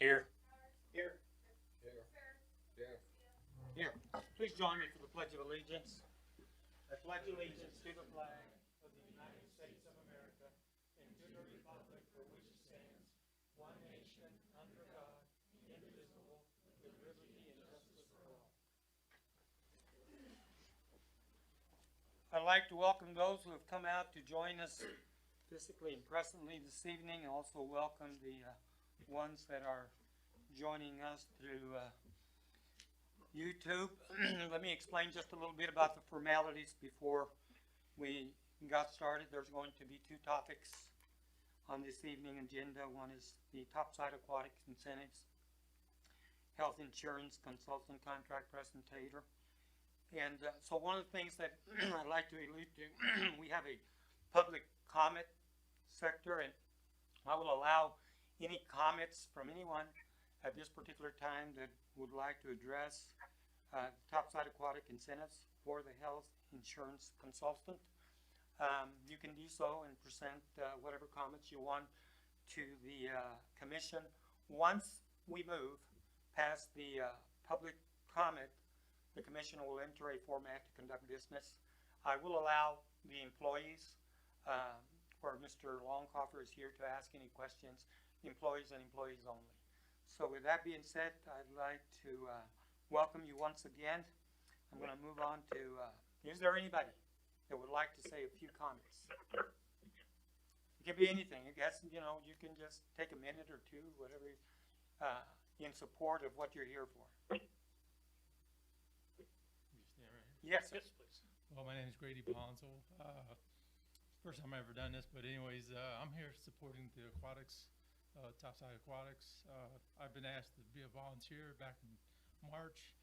Here. Here. Here. Here. Here. Please join me for the Pledge of Allegiance. I pledge allegiance to the flag of the United States of America and to the republic for which it stands, one nation, under God, indivisible, with liberty and justice for all. I'd like to welcome those who have come out to join us physically and presently this evening, and also welcome the ones that are joining us through YouTube. Let me explain just a little bit about the formalities before we got started. There's going to be two topics on this evening agenda. One is the Topside Aquatics Incentives Health Insurance Consultant Contract Presentator. And so one of the things that I'd like to allude to, we have a public comment sector, and I will allow any comments from anyone at this particular time that would like to address Topside Aquatic Incentives for the Health Insurance Consultant. You can do so and present whatever comments you want to the commission. Once we move past the public comment, the commission will enter a format to conduct business. I will allow the employees, where Mr. Longcoffer is here to ask any questions, employees and employees only. So with that being said, I'd like to welcome you once again. I'm going to move on to, is there anybody that would like to say a few comments? It can be anything. I guess, you know, you can just take a minute or two, whatever, in support of what you're here for. Yes, yes, please. Well, my name is Grady Bonzo. First time I've ever done this, but anyways, I'm here supporting the aquatics, Topside Aquatics. I've been asked to be a volunteer back in March,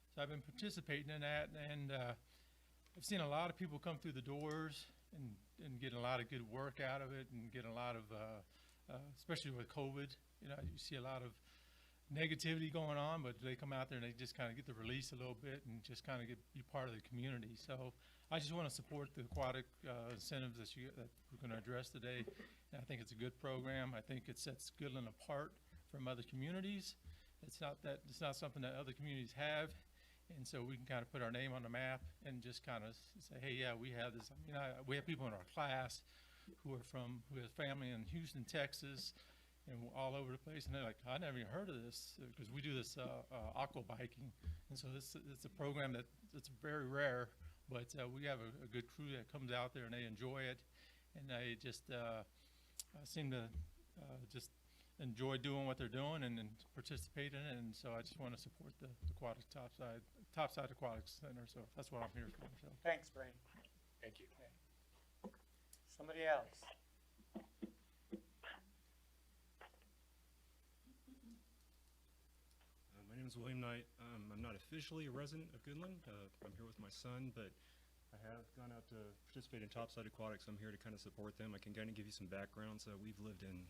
so I've been participating in that, and I've seen a lot of people come through the doors and get a lot of good work out of it, and get a lot of, especially with COVID, you know, you see a lot of negativity going on, but they come out there and they just kind of get the release a little bit and just kind of be part of the community. So I just want to support the aquatic incentives that we're going to address today. And I think it's a good program. I think it sets Goodland apart from other communities. It's not something that other communities have, and so we can kind of put our name on the map and just kind of say, hey, yeah, we have this. I mean, we have people in our class who have family in Houston, Texas, and all over the place, and they're like, I never even heard of this, because we do this aqua biking, and so it's a program that's very rare, but we have a good crew that comes out there and they enjoy it, and they just seem to just enjoy doing what they're doing and participate in it, and so I just want to support the aquatic Topside Aquatics Center, so that's what I'm here for. So. Thanks, Brady. Thank you. Okay. Somebody else. My name is William Knight. I'm not officially a resident of Goodland. I'm here with my son, but I have gone out to participate in Topside Aquatics. I'm here to kind of support them. I can kind of give you some background. So we've lived in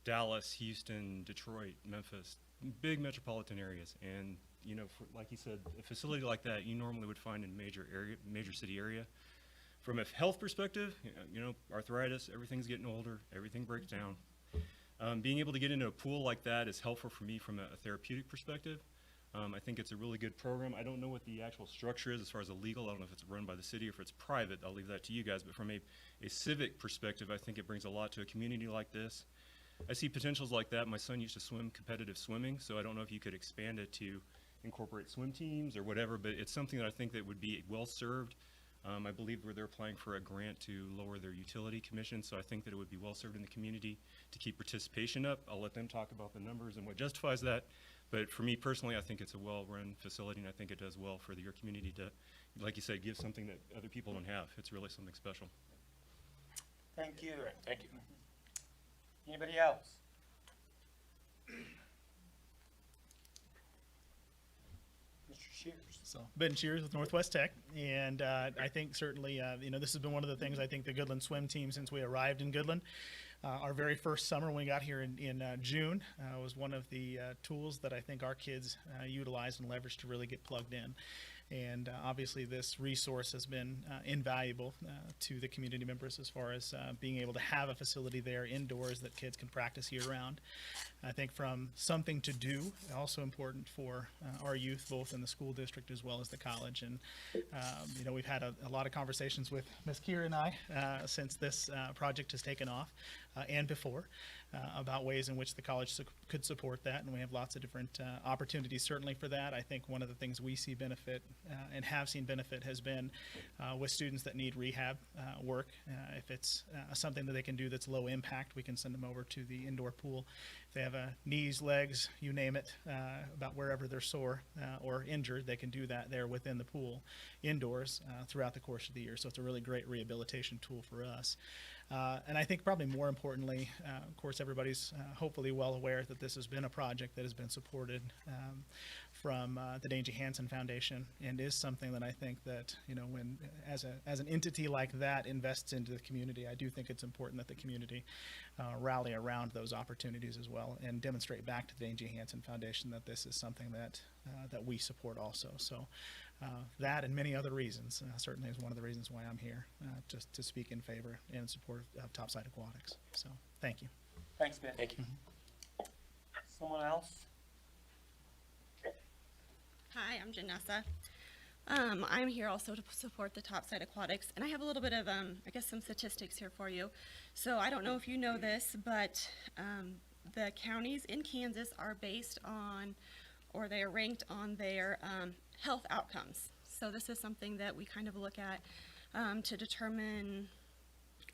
Dallas, Houston, Detroit, Memphis, big metropolitan areas. And, you know, like he said, a facility like that you normally would find in major city area. From a health perspective, you know, arthritis, everything's getting older, everything breaks down. Being able to get into a pool like that is helpful for me from a therapeutic perspective. I think it's a really good program. I don't know what the actual structure is as far as the legal. I don't know if it's run by the city or if it's private. I'll leave that to you guys. But from a civic perspective, I think it brings a lot to a community like this. I see potentials like that. My son used to swim competitive swimming, so I don't know if you could expand it to incorporate swim teams or whatever, but it's something that I think that would be well served. I believe where they're applying for a grant to lower their utility commission, so I think that it would be well served in the community to keep participation up. I'll let them talk about the numbers and what justifies that, but for me personally, I think it's a well-run facility, and I think it does well for your community to, like you said, give something that other people don't have. It's really something special. Thank you. Thank you. Anybody else? Mr. Shears. So Ben Shears with Northwest Tech, and I think certainly, you know, this has been one of the things I think the Goodland swim team, since we arrived in Goodland, our very first summer when we got here in June, was one of the tools that I think our kids utilized and leveraged to really get plugged in. And obviously, this resource has been invaluable to the community members as far as being able to have a facility there indoors that kids can practice year-round. I think from something to do, also important for our youth, both in the school district as well as the college. And, you know, we've had a lot of conversations with Ms. Keir and I since this project has taken off and before about ways in which the college could support that. And we have lots of different opportunities certainly for that. I think one of the things we see benefit and have seen benefit has been with students that need rehab work. If it's something that they can do that's low impact, we can send them over to the indoor pool. If they have knees, legs, you name it, about wherever they're sore or injured, they can do that there within the pool indoors throughout the course of the year. So it's a really great rehabilitation tool for us. And I think probably more importantly, of course, everybody's hopefully well aware that this has been a project that has been supported from the Dangy Hansen Foundation, and is something that I think that, you know, when as an entity like that invests into the community, I do think it's important that the community rally around those opportunities as well, and demonstrate back to the Dangy Hansen Foundation that this is something that that we support also. So that and many other reasons certainly is one of the reasons why I'm here, just to speak in favor and support of Topside Aquatics. So thank you. Thanks, Ben. Thank you. Someone else? Hi, I'm Janessa. I'm here also to support the Topside Aquatics, and I have a little bit of, I guess, some statistics here for you. So I don't know if you know this, but the counties in Kansas are based on, or they are ranked on their health outcomes. So this is something that we kind of look at to determine,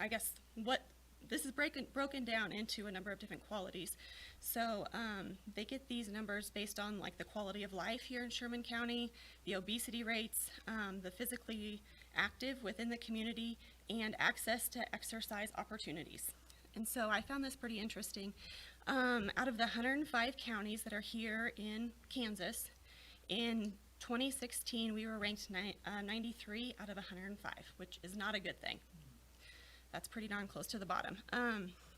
I guess, what this is broken down into a number of different qualities. So they get these numbers based on like the quality of life here in Sherman County, the obesity rates, the physically active within the community, and access to exercise opportunities. And so I found this pretty interesting. Out of the 105 counties that are here in Kansas, in 2016 we were ranked 93 out of 105, which is not a good thing. That's pretty darn close to the bottom.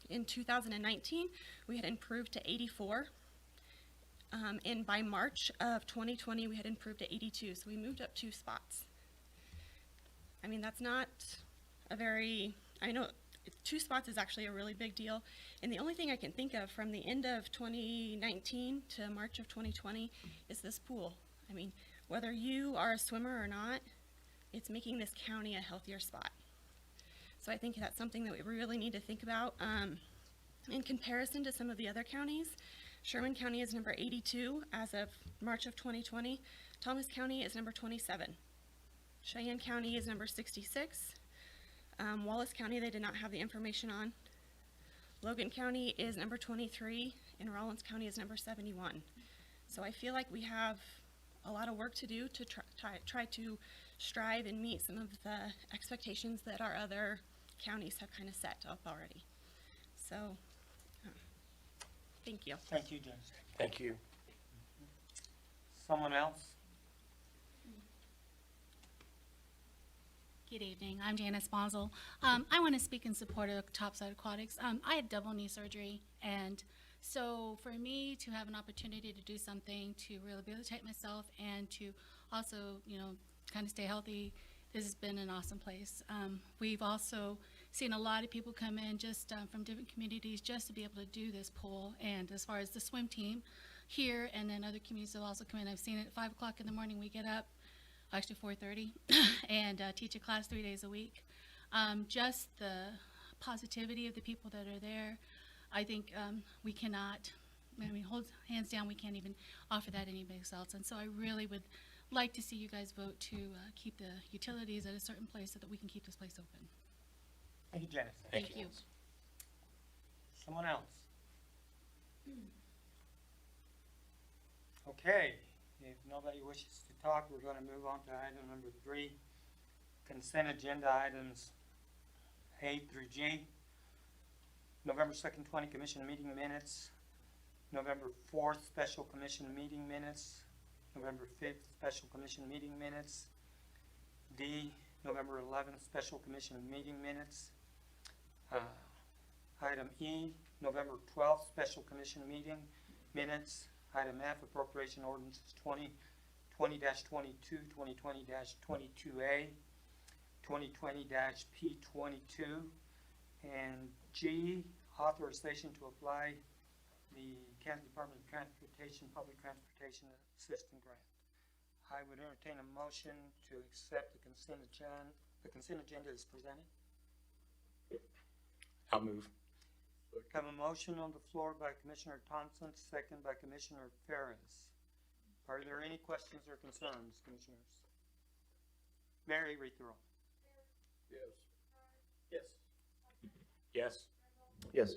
In 2019, we had improved to 84. And by March of 2020, we had improved to 82. So we moved up 2 spots. I mean, that's not a very, I know 2 spots is actually a really big deal. And the only thing I can think of from the end of 2019 to March of 2020 is this pool. I mean, whether you are a swimmer or not, it's making this county a healthier spot. So I think that's something that we really need to think about. In comparison to some of the other counties, Sherman County is number 82 as of March of 2020. Thomas County is number 27. Cheyenne County is number 66. Wallace County, they did not have the information on. Logan County is number 23, and Rollins County is number 71. So I feel like we have a lot of work to do to try to strive and meet some of the expectations that our other counties have kind of set up already. So, thank you. Thank you, James. Thank you. Someone else? Good evening. I'm Janice Bonzel. I want to speak in support of Topside Aquatics. I had double knee surgery, and so for me to have an opportunity to do something to rehabilitate myself and to also, you know, kind of stay healthy, this has been an awesome place. We've also seen a lot of people come in just from different communities just to be able to do this pool. And as far as the swim team here, and then other communities have also come in. I've seen it at 5 o'clock in the morning. We get up, actually 4:30, and teach a class 3 days a week. Just the positivity of the people that are there, I think we cannot, I mean, hold hands down, we can't even offer that anybody else. And so I really would like to see you guys vote to keep the utilities at a certain place so that we can keep this place open. Thank you, Janice. Thank you. Someone else? Okay, if nobody wishes to talk, we're going to move on to item number 3, consent agenda items A through G. November 2nd, 20 commission meeting minutes. November 4th, special commission meeting minutes. November 5th, special commission meeting minutes. D, November 11th, special commission meeting minutes. Item E, November 12th, special commission meeting minutes. Item F, appropriation ordinances 2020 20-22, 2020-22A, 2020-P22, and G, authorization to apply the Kansas Department of Transportation Public Transportation Assistant Grant. I would entertain a motion to accept the consent agenda. The consent agenda is presented. I'll move. Have a motion on the floor by Commissioner Thompson, second by Commissioner Ferris. Are there any questions or concerns, Commissioners? Mary, read the roll. Yes. Yes. Yes.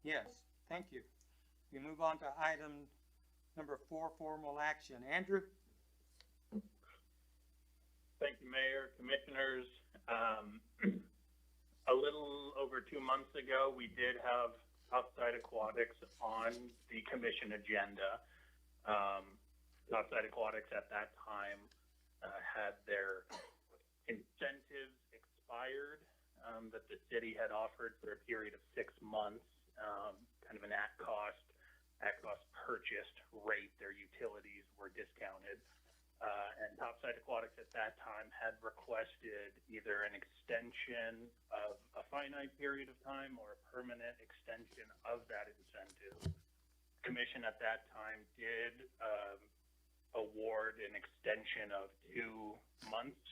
Yes, thank you. We move on to item number 4, formal action. Andrew? Thank you, Mayor, Commissioners. A little over 2 months ago, we did have Topside Aquatics on the commission agenda. Topside Aquatics at that time had their incentives expired that the city had offered for a period of 6 months, kind of an at-cost purchased rate. Their utilities were discounted. And Topside Aquatics at that time had requested either an extension of a finite period of time or a permanent extension of that incentive. Commission at that time did award an extension of 2 months,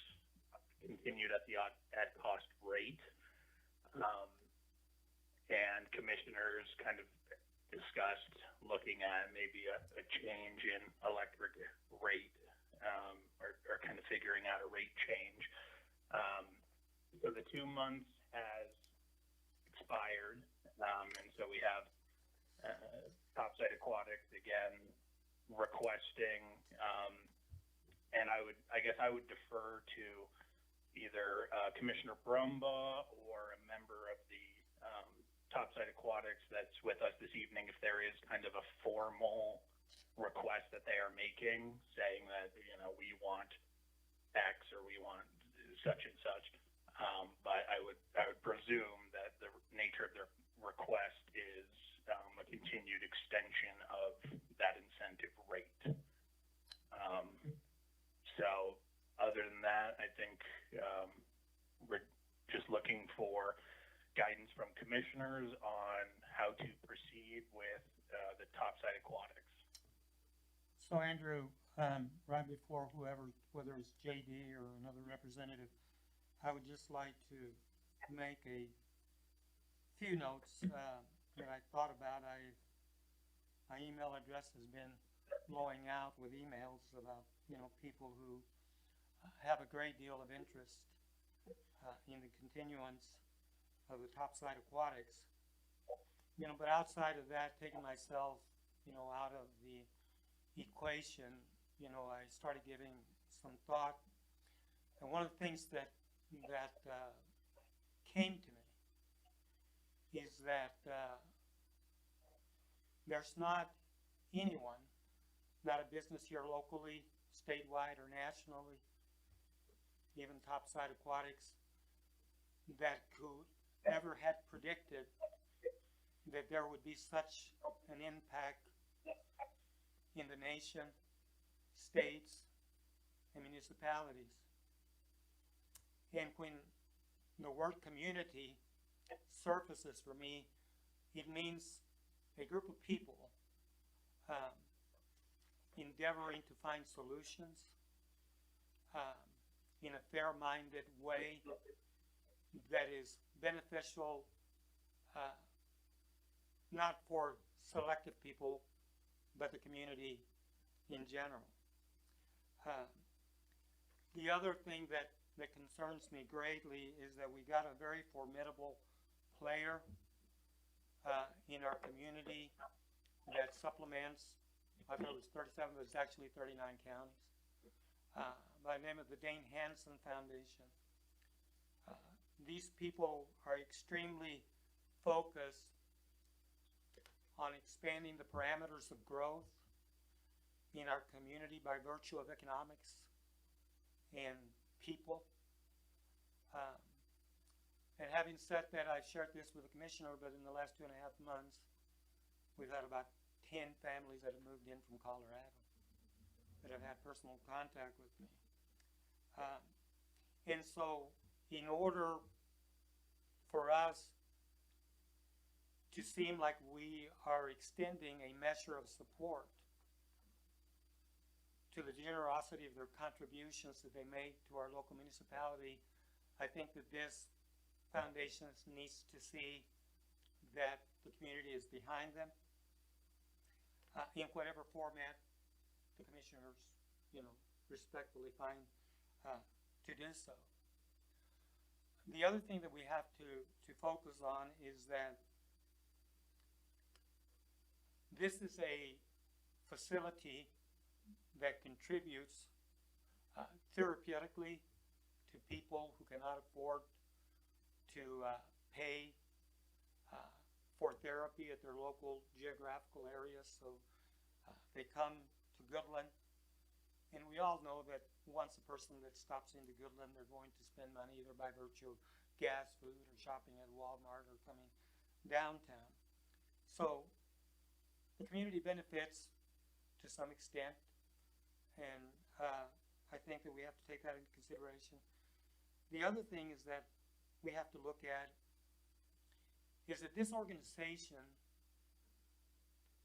continued at the at-cost rate. And commissioners kind of discussed looking at maybe a change in electric rate. Or kind of figuring out a rate change. So the 2 months has expired, and so we have Topside Aquatics again requesting, and I guess I would defer to either Commissioner Brumbaugh or a member of the Topside Aquatics that's with us this evening if there is kind of a formal request that they are making, saying that, you know, we want X or we want such and such. But I would presume that the nature of their request is a continued extension of that incentive rate. So other than that, I think we're just looking for guidance from commissioners on how to proceed with the Topside Aquatics. So Andrew, right before whether it's JD or another representative, I would just like to make a few notes that I thought about. My email address has been blowing out with emails about, you know, people who have a great deal of interest in the continuance of the Topside Aquatics. You know, but outside of that, taking myself, you know, out of the equation, you know, I started giving some thought, and one of the things that came to me is that there's not anyone, not a business here locally, statewide or nationally, even Topside Aquatics, that could ever had predicted that there would be such an impact in the nation, states, and municipalities. And when the word community surfaces for me, it means a group of people endeavoring to find solutions in a fair-minded way that is beneficial not for selective people, but the community in general. The other thing that concerns me greatly is that we got a very formidable player in our community that supplements, I thought it was 37, but it's actually 39 counties, by the name of the Dane Hansen Foundation. These people are extremely focused on expanding the parameters of growth in our community by virtue of economics and people. And having said that, I've shared this with the commissioner, but in the last 2.5 months, we've had about 10 families that have moved in from Colorado. that have had personal contact with me. And so, in order for us to seem like we are extending a measure of support to the generosity of their contributions that they make to our local municipality, I think that this foundation needs to see that the community is behind them in whatever format the commissioners, respectfully find to do so. The other thing that we have to focus on is that this is a facility that contributes therapeutically to people who cannot afford to pay for therapy at their local geographical areas. So they come to Goodland, and we all know that once a person that stops into Goodland, they're going to spend money either by virtue of gas, food, or shopping at Walmart or coming downtown. So the community benefits to some extent, and I think that we have to take that into consideration. The other thing is that we have to look at is that this organization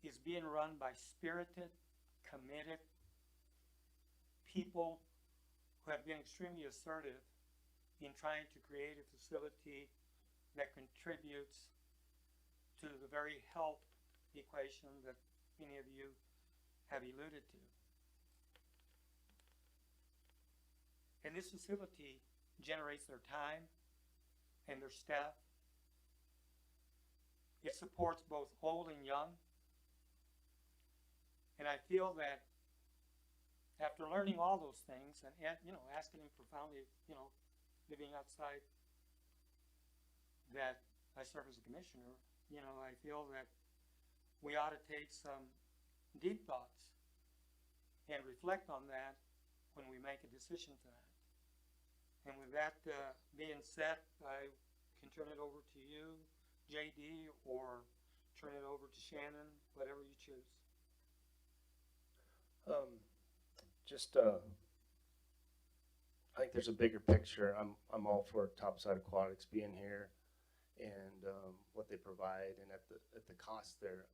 is being run by spirited, committed people who have been extremely assertive in trying to create a facility that contributes to the very health equation that many of you have alluded to. And this facility generates their time and their staff. It supports both old and young. And I feel that after learning all those things and asking him profoundly, living outside that I serve as a commissioner, I feel that we ought to take some deep thoughts and reflect on that when we make a decision tonight. And with that being said, I can turn it over to you, JD, or turn it over to Shannon, whatever you choose. I think there's a bigger picture. I'm all for Topside Aquatics being here and what they provide, and at the cost they're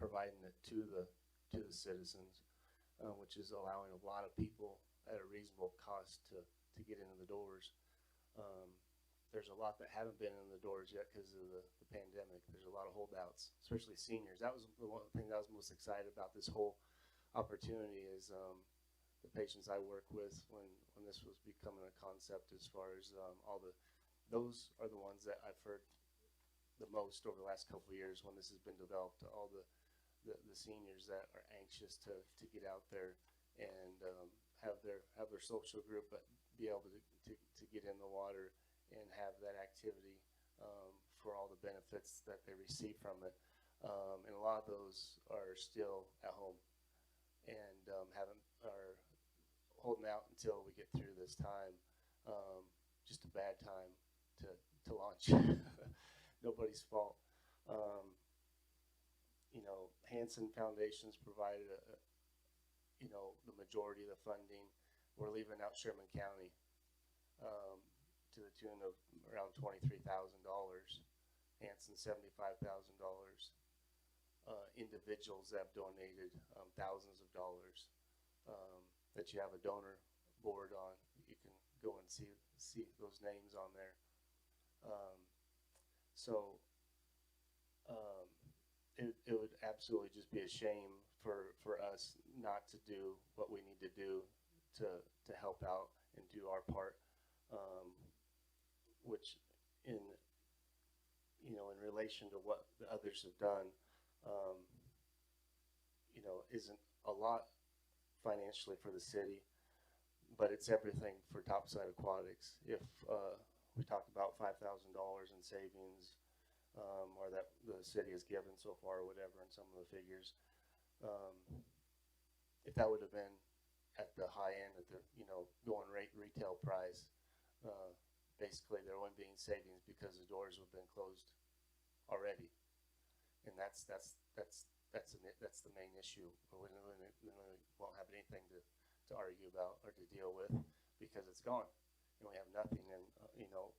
providing it to the citizens, which is allowing a lot of people at a reasonable cost to get into the doors. There's a lot that haven't been in the doors yet because of the pandemic. There's a lot of holdouts, especially seniors. That was the one thing that I was most excited about this whole opportunity is the patients I work with when this was becoming a concept, as far as those are the ones that I've heard the most over the last couple of years when this has been developed. All the seniors that are anxious to get out there and have their social group, but be able to get in the water and have that activity for all the benefits that they receive from it. And a lot of those are still at home and are holding out until we get through this time. Just a bad time to launch. Nobody's fault. Hanson Foundation's provided the majority of the funding. We're leaving out Sherman County to the tune of around $23,000. Hanson $75,000. Individuals that have donated thousands of dollars that you have a donor board on. You can go and see those names on there. It would absolutely just be a shame for us not to do what we need to do to help out and do our part, which in relation to what the others have done, isn't a lot financially for the city, but it's everything for Topside Aquatics. If we talk about $5,000 in savings, or that the city has given so far, or whatever, in some of the figures, if that would have been at the high end, at the going rate retail price, basically there wouldn't be any savings because the doors would have been closed already, and that's the main issue. We won't have anything to argue about or to deal with because it's gone. And we have nothing and,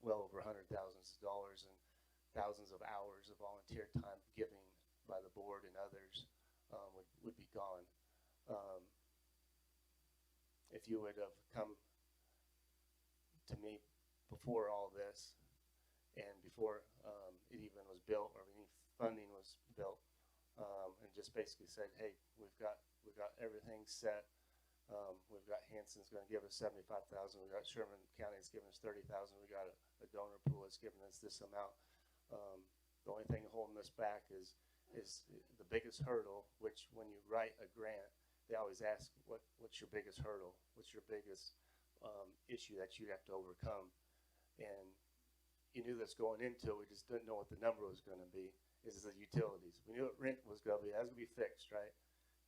well over $100,000 and thousands of hours of volunteer time giving by the board and others would be gone. If you would have come to me before all this and before it even was built or any funding was built, and just basically said, hey, we've got everything set. We've got Hanson's going to give us $75,000. We've got Sherman County's giving us $30,000. We got a donor pool that's giving us this amount. The only thing holding us back is the biggest hurdle, which when you write a grant, they always ask what's your biggest hurdle, what's your biggest issue that you have to overcome. And you knew this going into it, we just didn't know what the number was going to be. Is the utilities. We knew what rent was going to be. That was going to be fixed, right?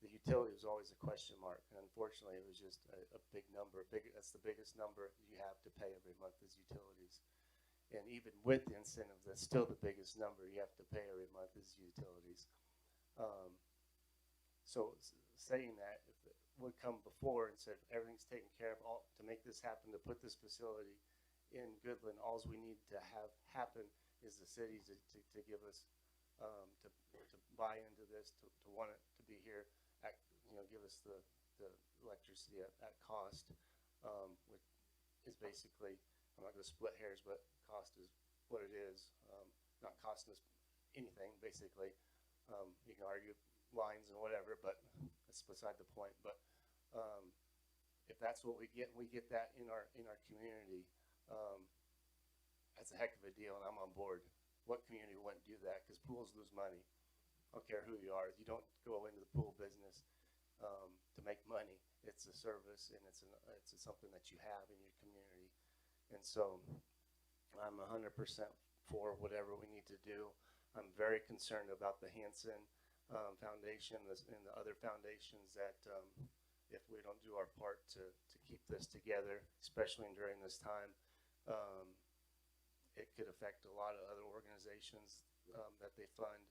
The utility was always a question mark, and unfortunately, it was just a big number. That's the biggest number you have to pay every month is utilities. And even with the incentive, that's still the biggest number you have to pay every month is utilities. So saying that, if it would come before and said everything's taken care of, all to make this happen, to put this facility in Goodland, all we need to have happen is the city to give us. To buy into this, to want it to be here, give us the electricity at cost, which is basically, I'm not going to split hairs, but cost is what it is, not costing us anything, basically. You can argue lines and whatever, but that's beside the point. But if that's what we get that in our community, that's a heck of a deal, and I'm on board. What community wouldn't do that? Because pools lose money. I don't care who you are. You don't go into the pool business to make money. It's a service, and it's something that you have in your community. And so I'm 100% for whatever we need to do. I'm very concerned about the Hanson Foundation and the other foundations that if we don't do our part to keep this together, especially during this time, it could affect a lot of other organizations that they fund.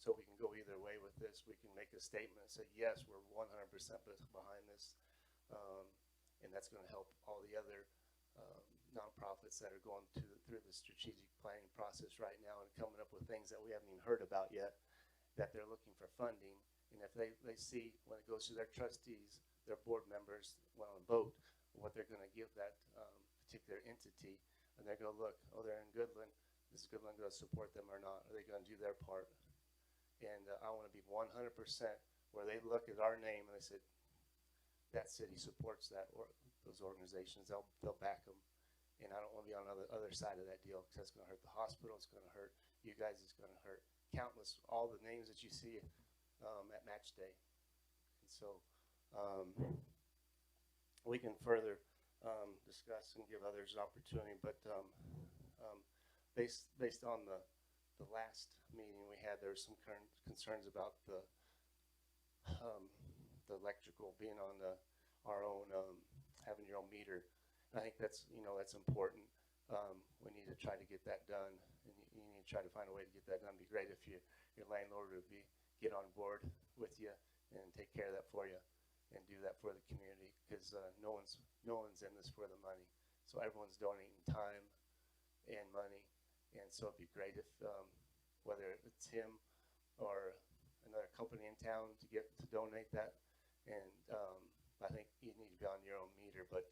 So we can go either way with this. We can make a statement and say, yes, we're 100% behind this. And that's going to help all the other nonprofits that are going through the strategic planning process right now and coming up with things that we haven't even heard about yet, that they're looking for funding. And if they see when it goes to their trustees, their board members want to vote what they're going to give that particular entity, and they're going to look, oh, they're in Goodland. Is Goodland going to support them or not? Are they going to do their part? And I want to be 100% where they look at our name and they said, that city supports those organizations. They'll back them. And I don't want to be on the other side of that deal because that's going to hurt the hospital. It's going to hurt you guys. It's going to hurt countless, all the names that you see at match day. And so we can further discuss and give others an opportunity, but based on the last meeting we had, there were some concerns about the electrical being on our own, having your own meter. And I think that's important. We need to try to get that done, and you need to try to find a way to get that done. It'd be great if your landlord would get on board with you and take care of that for you and do that for the community, because no one's in this for the money. So everyone's donating time and money, and so it'd be great if whether it's him or another company in town to donate that. And I think you need to be on your own meter, but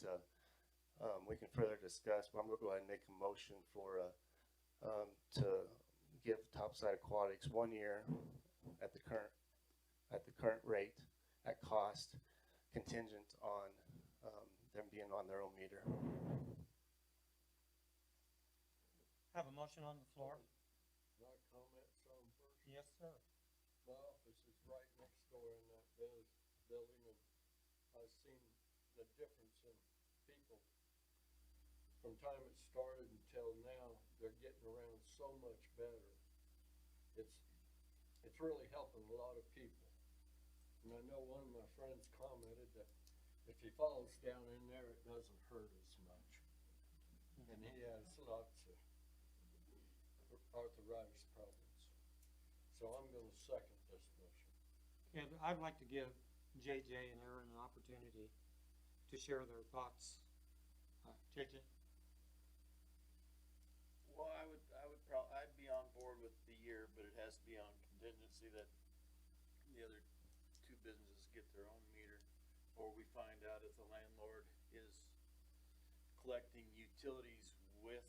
we can further discuss. But I'm gonna go ahead and make a motion for to give Topside Aquatics 1 year at the current rate at cost, contingent on them being on their own meter. Have a motion on the floor? Can I comment some first? Yes, sir. My office is right next door in that building, and I've seen the difference in people. From time it started until now, they're getting around so much better. It's really helping a lot of people. And I know one of my friends commented that if he falls down in there, it doesn't hurt as much. And he has lots of arthritis problems. So I'm going to second this motion. Yeah, I'd like to give JJ and Aaron an opportunity to share their thoughts. JJ? Well, I'd be on board with the year, but it has to be on contingency that the other two businesses get their own meter, or we find out if the landlord is collecting utilities with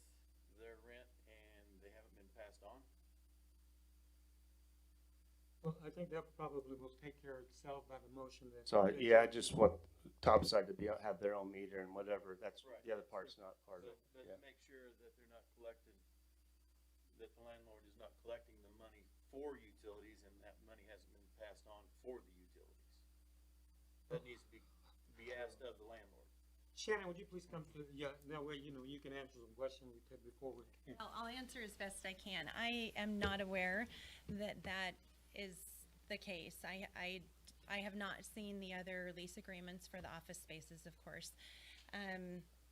their rent and they haven't been passed on. Well, I think that probably will take care of itself by the motion that. So, yeah, I just want Topside to have their own meter and whatever, that's, Right. the other part's not part of it, But yeah. make sure that they're not collecting, that the landlord is not collecting the money for utilities and that money hasn't been passed on for the utilities. That needs to be asked of the landlord. Shannon, would you please come to, yeah, that way, you know, you can answer some questions we could before we. I'll answer as best I can. I am not aware that that is the case. I have not seen the other lease agreements for the office spaces, of course.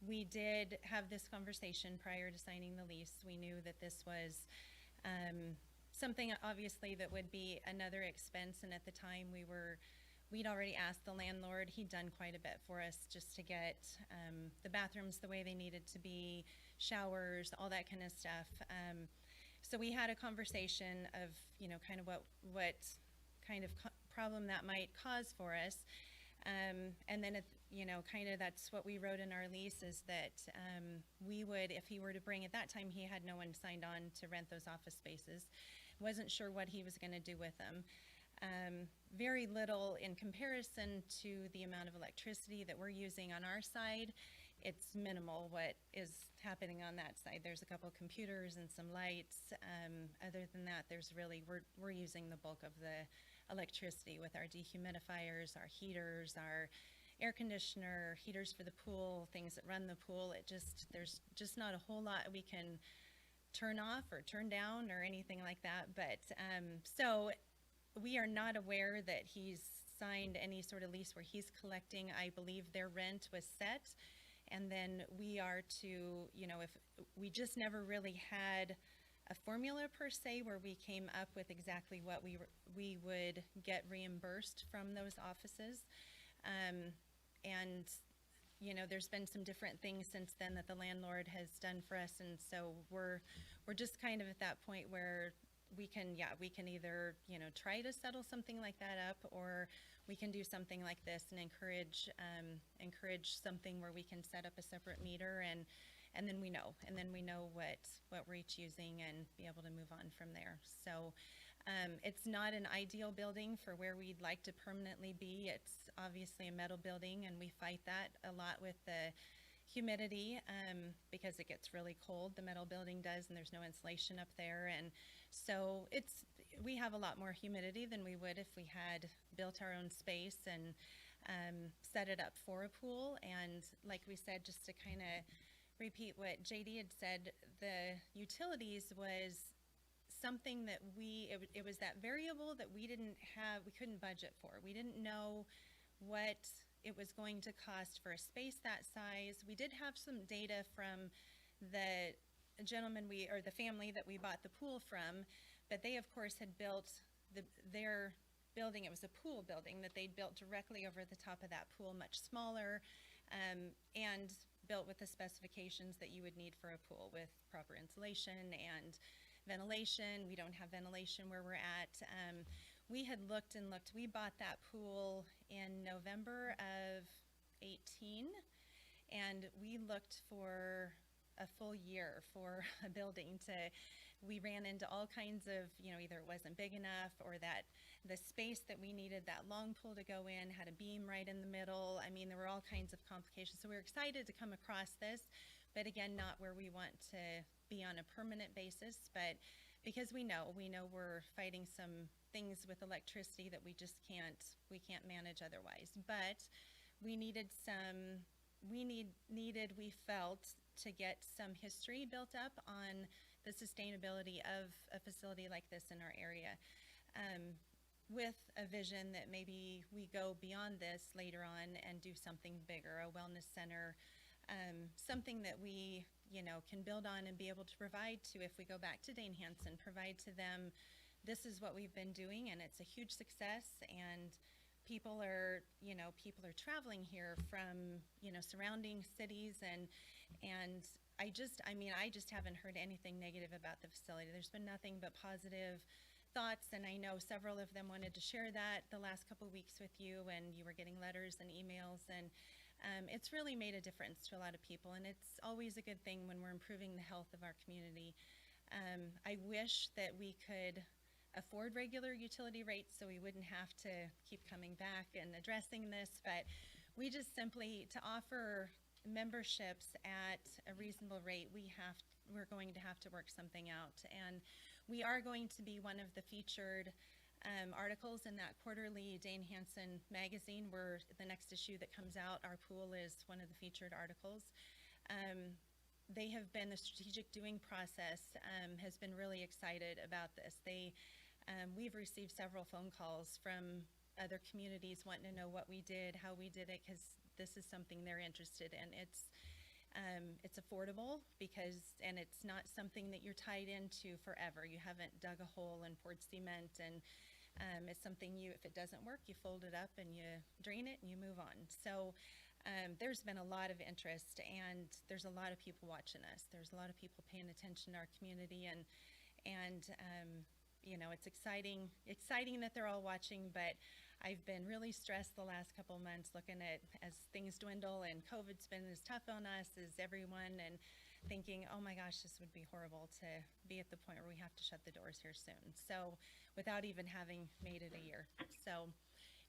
We did have this conversation prior to signing the lease. We knew that this was something obviously that would be another expense, and at the time we'd already asked the landlord. He'd done quite a bit for us just to get the bathrooms the way they needed to be, showers, all that kind of stuff. So we had a conversation of, you know, kind of what kind of problem that might cause for us. And then, you know, kind of that's what we wrote in our lease is that we would, if he were to bring, at that time he had no one signed on to rent those office spaces, wasn't sure what he was going to do with them. Very little in comparison to the amount of electricity that we're using on our side. It's minimal what is happening on that side. There's a couple computers and some lights. Other than that, there's really, we're using the bulk of the electricity with our dehumidifiers, our heaters, our air conditioner, heaters for the pool, things that run the pool. There's just not a whole lot we can turn off or turn down or anything like that. But so we are not aware that he's signed any sort of lease where he's collecting. I believe their rent was set. And then we are to, you know, if we just never really had a formula per se where we came up with exactly what we would get reimbursed from those offices. And, you know, there's been some different things since then that the landlord has done for us. And so we're just kind of at that point where we can either, you know, try to settle something like that up, or we can do something like this and encourage something where we can set up a separate meter and then we know what we're each using and be able to move on from there. So it's not an ideal building for where we'd like to permanently be. It's obviously a metal building, and we fight that a lot with the humidity because it gets really cold. The metal building does, and there's no insulation up there, and so we have a lot more humidity than we would if we had built our own space and set it up for a pool. And like we said, just to kind of repeat what JD had said, the utilities was something that it was that variable that we couldn't budget for. We didn't know what it was going to cost for a space that size. We did have some data from the gentleman or the family that we bought the pool from, but they of course had built their building. It was a pool building that they'd built directly over the top of that pool, much smaller, and built with the specifications that you would need for a pool with proper insulation and ventilation. We don't have ventilation where we're at. We had looked and looked. We bought that pool in November of 18, and we looked for a full year for a building we ran into all kinds of, you know, either it wasn't big enough or that the space that we needed, that long pool to go in, had a beam right in the middle. I mean, there were all kinds of complications. So we were excited to come across this, but again, not where we want to be on a permanent basis. But because we know we're fighting some things with electricity that we can't manage otherwise. But we felt to get some history built up on the sustainability of a facility like this in our area, with a vision that maybe we go beyond this later on and do something bigger, a wellness center, something that we, you know, can build on and be able to provide to, if we go back to Dane Hansen, provide to them, this is what we've been doing and it's a huge success, and people are, people are traveling here from, surrounding cities and I just haven't heard anything negative about the facility. There's been nothing but positive thoughts, and I know several of them wanted to share that the last couple weeks with you, and you were getting letters and emails, and it's really made a difference to a lot of people, and it's always a good thing when we're improving the health of our community. I wish that we could afford regular utility rates so we wouldn't have to keep coming back and addressing this, but we just simply, to offer memberships at a reasonable rate, we're going to have to work something out, and we are going to be one of the featured articles in that quarterly Dane Hansen magazine, where the next issue that comes out, our pool is one of the featured articles. They have been, the strategic doing process has been really excited about this. We've received several phone calls from other communities wanting to know what we did, how we did it, because this is something they're interested in. It's affordable and it's not something that you're tied into forever. You haven't dug a hole and poured cement, and it's something if it doesn't work, you fold it up and you drain it and you move on. So there's been a lot of interest, and there's a lot of people watching us. There's a lot of people paying attention to our community, and it's exciting that they're all watching, but I've been really stressed the last couple of months looking at as things dwindle, and COVID's been as tough on us as everyone, and thinking, oh my gosh, this would be horrible to be at the point where we have to shut the doors here soon. So without even having made it a year. So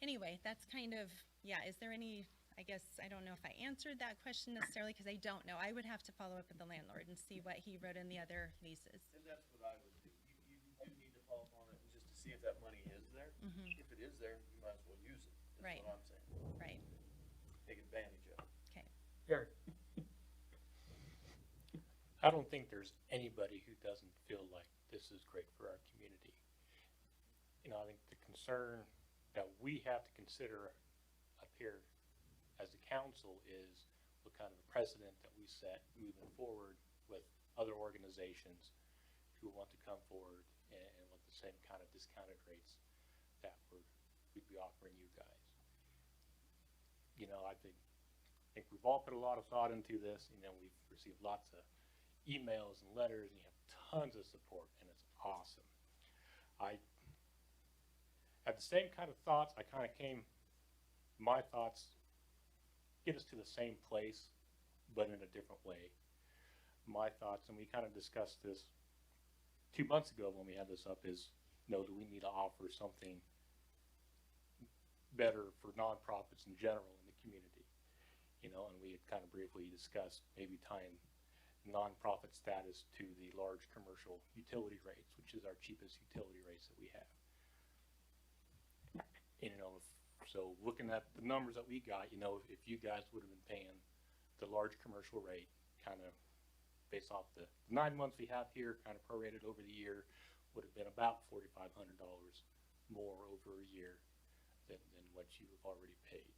anyway, that's kind of, is there any, I guess, I don't know if I answered that question necessarily, because I don't know. I would have to follow up with the landlord and see what he wrote in the other leases. And that's what I would do. You do need to follow up on it just to see if that money is there. If it is there, you might as well use it. Right. That's what I'm saying. Right. Take advantage of it. Okay. Eric? I don't think there's anybody who doesn't feel like this is great for our community. I think the concern that we have to consider up here as a council is what kind of a precedent that we set moving forward with other organizations who want to come forward and want the same kind of discounted rates that we'd be offering you guys. I think we've all put a lot of thought into this. We've received lots of emails and letters, and you have tons of support, and it's awesome. I had the same kind of thoughts. My thoughts get us to the same place, but in a different way. My thoughts, and we kind of discussed this 2 months ago when we had this up, is, do we need to offer something better for nonprofits in general in the community? And we had kind of briefly discussed maybe tying nonprofit status to the large commercial utility rates, which is our cheapest utility rates that we have. So looking at the numbers that we got, if you guys would have been paying the large commercial rate, kind of based off the 9 months we have here, kind of prorated over the year, would have been about $4,500 more over a year than what you have already paid.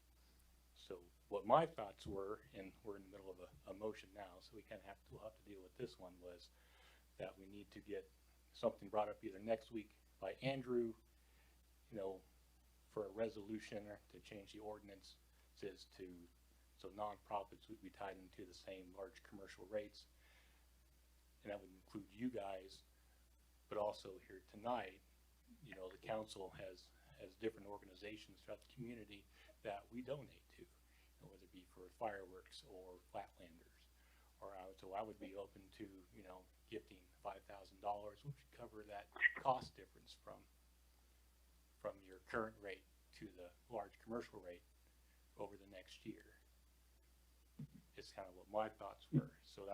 So what my thoughts were, and we're in the middle of a motion now, so we kind of we'll have to deal with this one, was that we need to get something brought up either next week by Andrew, for a resolution to change the ordinance so nonprofits would be tied into the same large commercial rates. And that would include you guys, but also here tonight, the council has different organizations throughout the community that we donate to, whether it be for fireworks or Flatlanders. So I would be open to, gifting $5,000, which would cover that cost difference from your current rate to the large commercial rate over the next year. It's kind of what my thoughts were. So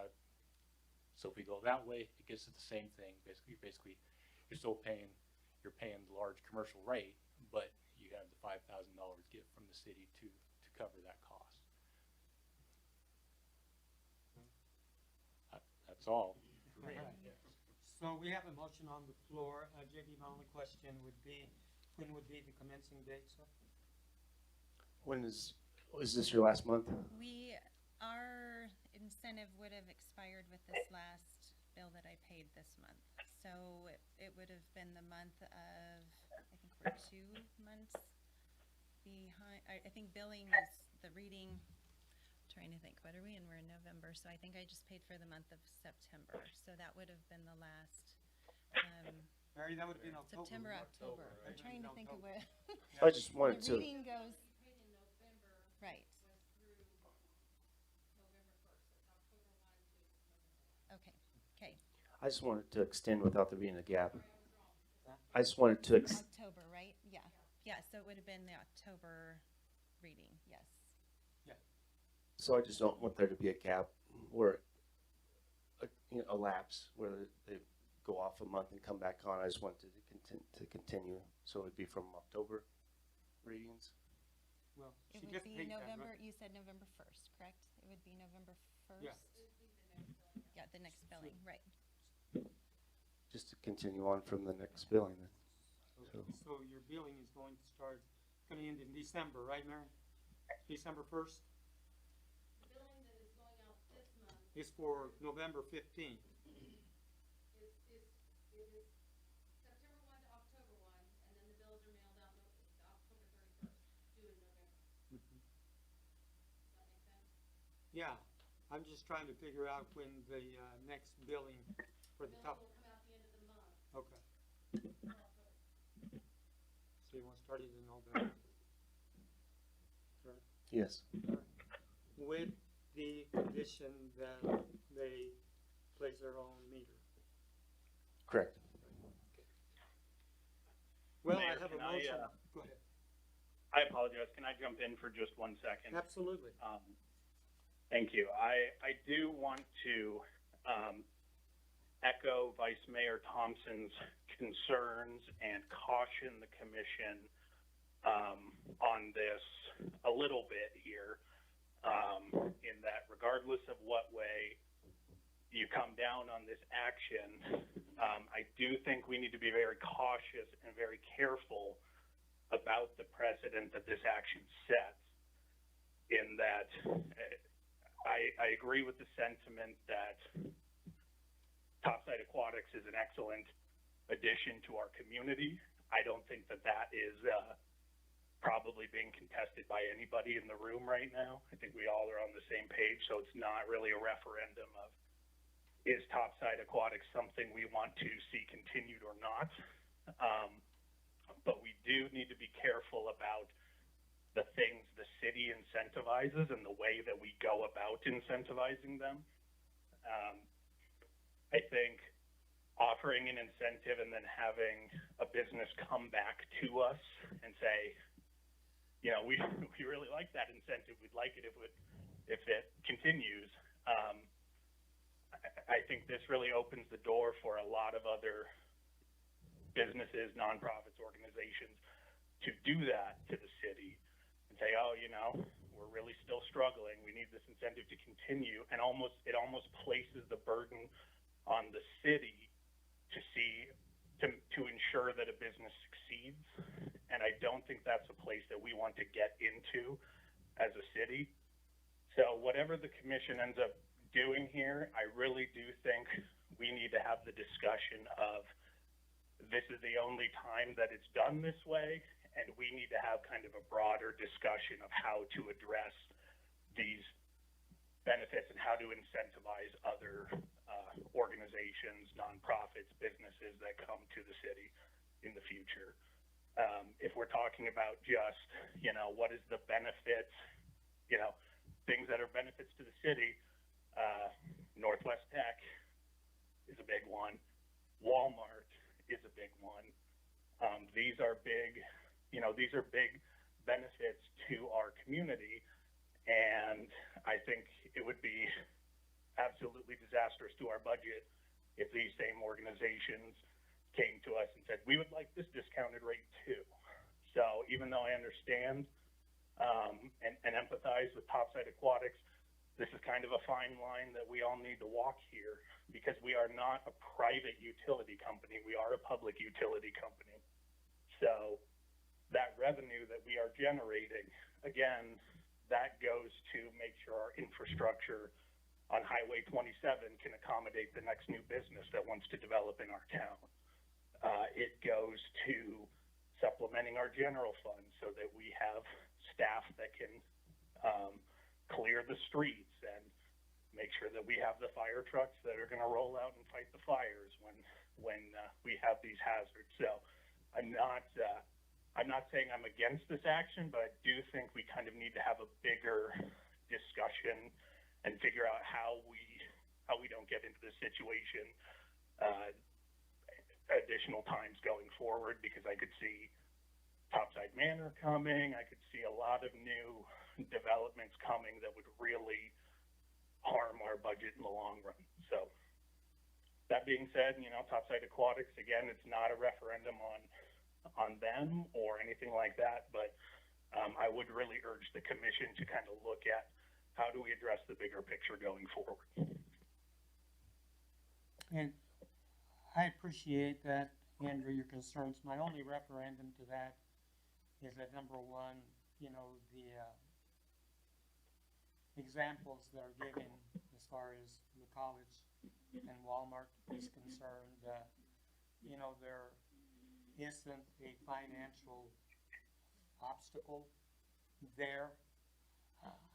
if we go that way, it gets to the same thing. Basically, you're paying the large commercial rate, but you have the $5,000 gift from the city to cover that cost. That's all. All right. So we have a motion on the floor. JD, my only question would be, when would be the commencing date, sir? Is this your last month? Our incentive would have expired with this last bill that I paid this month. So it would have been the month of, I think we're 2 months behind, I think billing is the reading, trying to think, what are we in? We're in November, so I think I just paid for the month of September, so that would have been the last, Mary, that would have been October. September, October. I'm trying to think of what. I just wanted The to, reading goes. Right. Okay, okay, I just wanted to extend without there being a gap. I just wanted to, October, right? Yeah, yeah, so it would have been the October reading, yes. so I just don't want there to be a gap where, a lapse where they go off a month and come back on. I just wanted to continue, so it'd be from October readings. Well, It she would just be paid that, November, right? you said November first, correct? It would be November first? Yeah. Yeah, the next billing, right. Just to continue on from the next billing then. So your billing is going to start, gonna end in December, right, Mary? December first? The billing that is going out this month Is for November 15th. it is September 1 to October 1, and then the bills are mailed out October 31st, due in November. Does that make sense? Yeah, I'm just trying to figure out when the next billing for the Billing top. will come out the end of the month Okay, for October. so you want to start it in November. Right. Yes. With the condition that they place their own meter. Correct. Well, Mayor, I have a can I, motion. Go ahead. I apologize. Can I jump in for just 1 second? Absolutely. Thank you. I do want to echo Vice Mayor Thompson's concerns and caution the commission on this a little bit here, in that regardless of what way you come down on this action, I do think we need to be very cautious and very careful about the precedent that this action sets, in that I agree with the sentiment that Topside Aquatics is an excellent addition to our community. I don't think that that is probably being contested by anybody in the room right now. I think we all are on the same page, so it's not really a referendum of is Topside Aquatics something we want to see continued or not. But we do need to be careful about the things the city incentivizes and the way that we go about incentivizing them. I think offering an incentive and then having a business come back to us and say, we really like that incentive. We'd like it if it continues. I think this really opens the door for a lot of other businesses, nonprofits, organizations to do that to the city and say, we're really still struggling. We need this incentive to continue. And it almost places the burden on the city to ensure that a business succeeds. And I don't think that's a place that we want to get into as a city. So whatever the commission ends up doing here, I really do think we need to have the discussion of this is the only time that it's done this way, and we need to have kind of a broader discussion of how to address these benefits and how to incentivize other organizations, nonprofits, businesses that come to the city in the future. If we're talking about just, what is the benefits, things that are benefits to the city, Northwest Tech is a big one. Walmart is a big one. These are big benefits to our community, and I think it would be absolutely disastrous to our budget if these same organizations came to us and said, we would like this discounted rate too. So even though I understand and empathize with Topside Aquatics, this is kind of a fine line that we all need to walk here, because we are not a private utility company. We are a public utility company. So that revenue that we are generating, again, that goes to make sure our infrastructure on Highway 27 can accommodate the next new business that wants to develop in our town. It goes to supplementing our general fund so that we have staff that can clear the streets and make sure that we have the fire trucks that are going to roll out and fight the fires when we have these hazards. So I'm not saying I'm against this action, but I do think we kind of need to have a bigger discussion and figure out how we don't get into this situation additional times going forward, because I could see Topside Manor coming. I could see a lot of new developments coming that would really harm our budget in the long run. So that being said, Topside Aquatics, again, it's not a referendum on them or anything like that, but I would really urge the commission to kind of look at how do we address the bigger picture going forward. And I appreciate that, Andrew, your concerns. My only referendum to that is that, number one, the examples that are given as far as the college and Walmart is concerned, there isn't a financial obstacle there.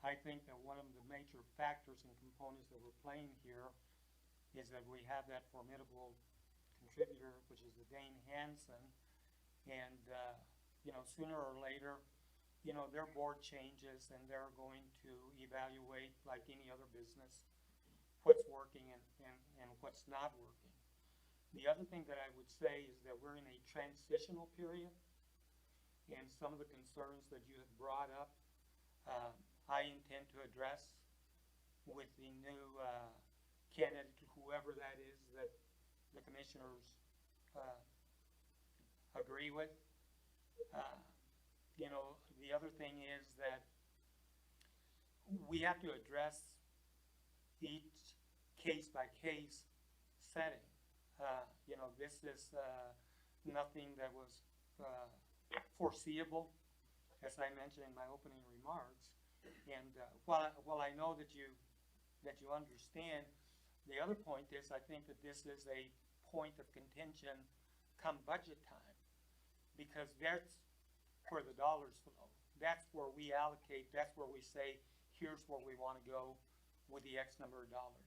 I think that one of the major factors and components that we're playing here is that we have that formidable contributor, which is the Dane Hansen, and sooner or later, their board changes and they're going to evaluate, like any other business, what's working and what's not working. The other thing that I would say is that we're in a transitional period, and some of the concerns that you have brought up, I intend to address with the new candidate, whoever that is, that the commissioners agree with. The other thing is that we have to address each case-by-case setting. This is nothing that was foreseeable, as I mentioned in my opening remarks. And while I know that you understand, the other point is I think that this is a point of contention come budget time, because that's where the dollars flow. That's where we allocate. That's where we say, here's where we want to go with the X number of dollars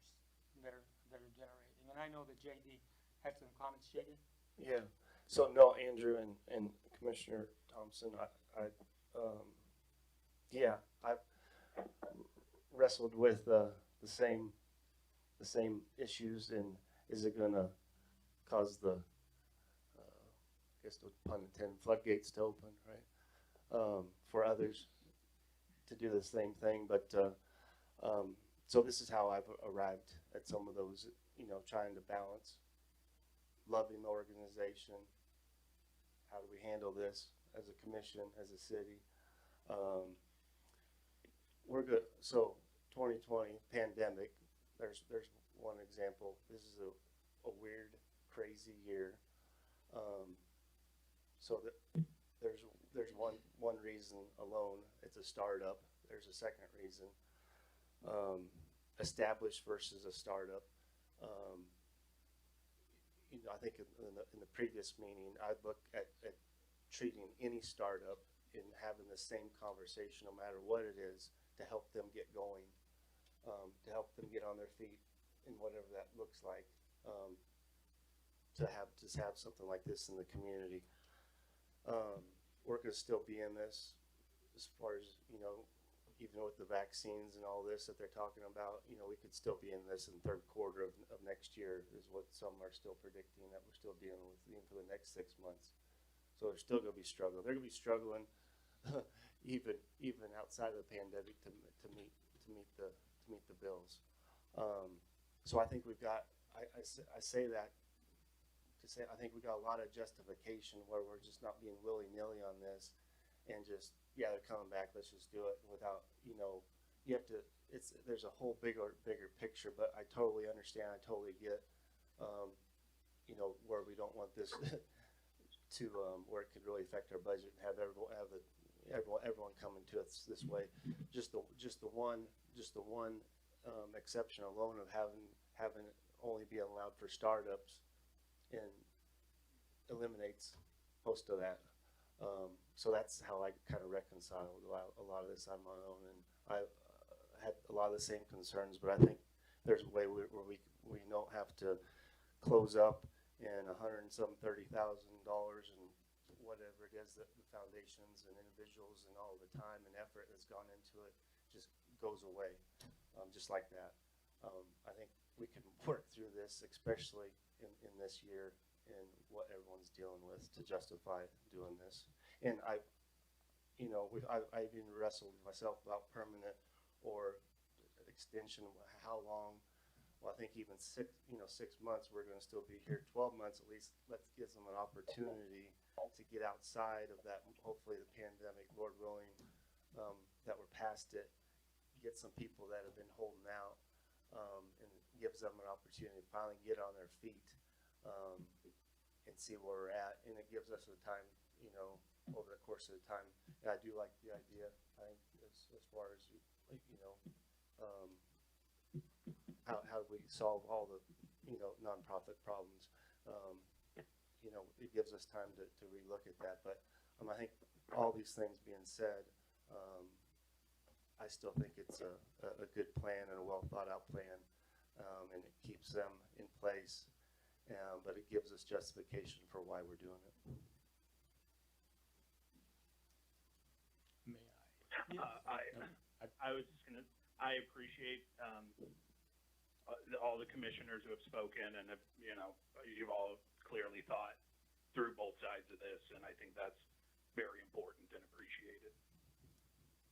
that are generating. And I know that JD had some comments. JD? Yeah. So no, Andrew and Commissioner Thompson, I've wrestled with the same issues, and is it gonna cause the I guess the pun intended, floodgates to open, right? For others to do the same thing, but so this is how I've arrived at some of those, trying to balance loving the organization. How do we handle this as a commission, as a city? We're good. So 2020 pandemic, there's one example. This is a weird, crazy year. So that there's one reason alone. It's a startup. There's a second reason. Established versus a startup. I think in the previous meeting, I looked at treating any startup and having the same conversation, no matter what it is, to help them get going, to help them get on their feet, and whatever that looks like. To have something like this in the community. We're going to still be in this as far as, even with the vaccines and all this that they're talking about, we could still be in this in third quarter of next year is what some are still predicting that we're still dealing with even for the next 6 months. So they're still going to be struggling. They're going to be struggling even outside of the pandemic to meet the bills. So I think we've got, I say that to say, I think we got a lot of justification where we're just not being willy-nilly on this and just, yeah, they're coming back, let's just do it without, you have to, there's a whole bigger picture, but I totally understand, I totally get, where we don't want this to, where it could really affect our budget and have everyone coming to us this way. Just the one exception alone of having it only be allowed for startups and eliminates most of that. So that's how I kind of reconciled a lot of this on my own, and I had a lot of the same concerns, but I think there's a way where we don't have to close up and $130,000 and whatever it is that the foundations and individuals and all the time and effort that's gone into it just goes away, just like that. I think we can work through this, especially in this year and what everyone's dealing with to justify doing this. And I've even wrestled with myself about permanent or extension, how long. Well, I think even 6 months, we're going to still be here. 12 months at least, let's give them an opportunity to get outside of that, hopefully the pandemic, Lord willing, that we're past it, get some people that have been holding out, and gives them an opportunity to finally get on their feet, and see where we're at. And it gives us the time, over the course of the time. And I do like the idea, I think, as far as, how do we solve all the, nonprofit problems. It gives us time to relook at that. But I think all these things being said, I still think it's a good plan and a well thought out plan, and it keeps them in place, but it gives us justification for why we're doing it. May I? I was just gonna, I appreciate, all the commissioners who have spoken and have, you've all clearly thought through both sides of this, and I think that's very important and appreciated.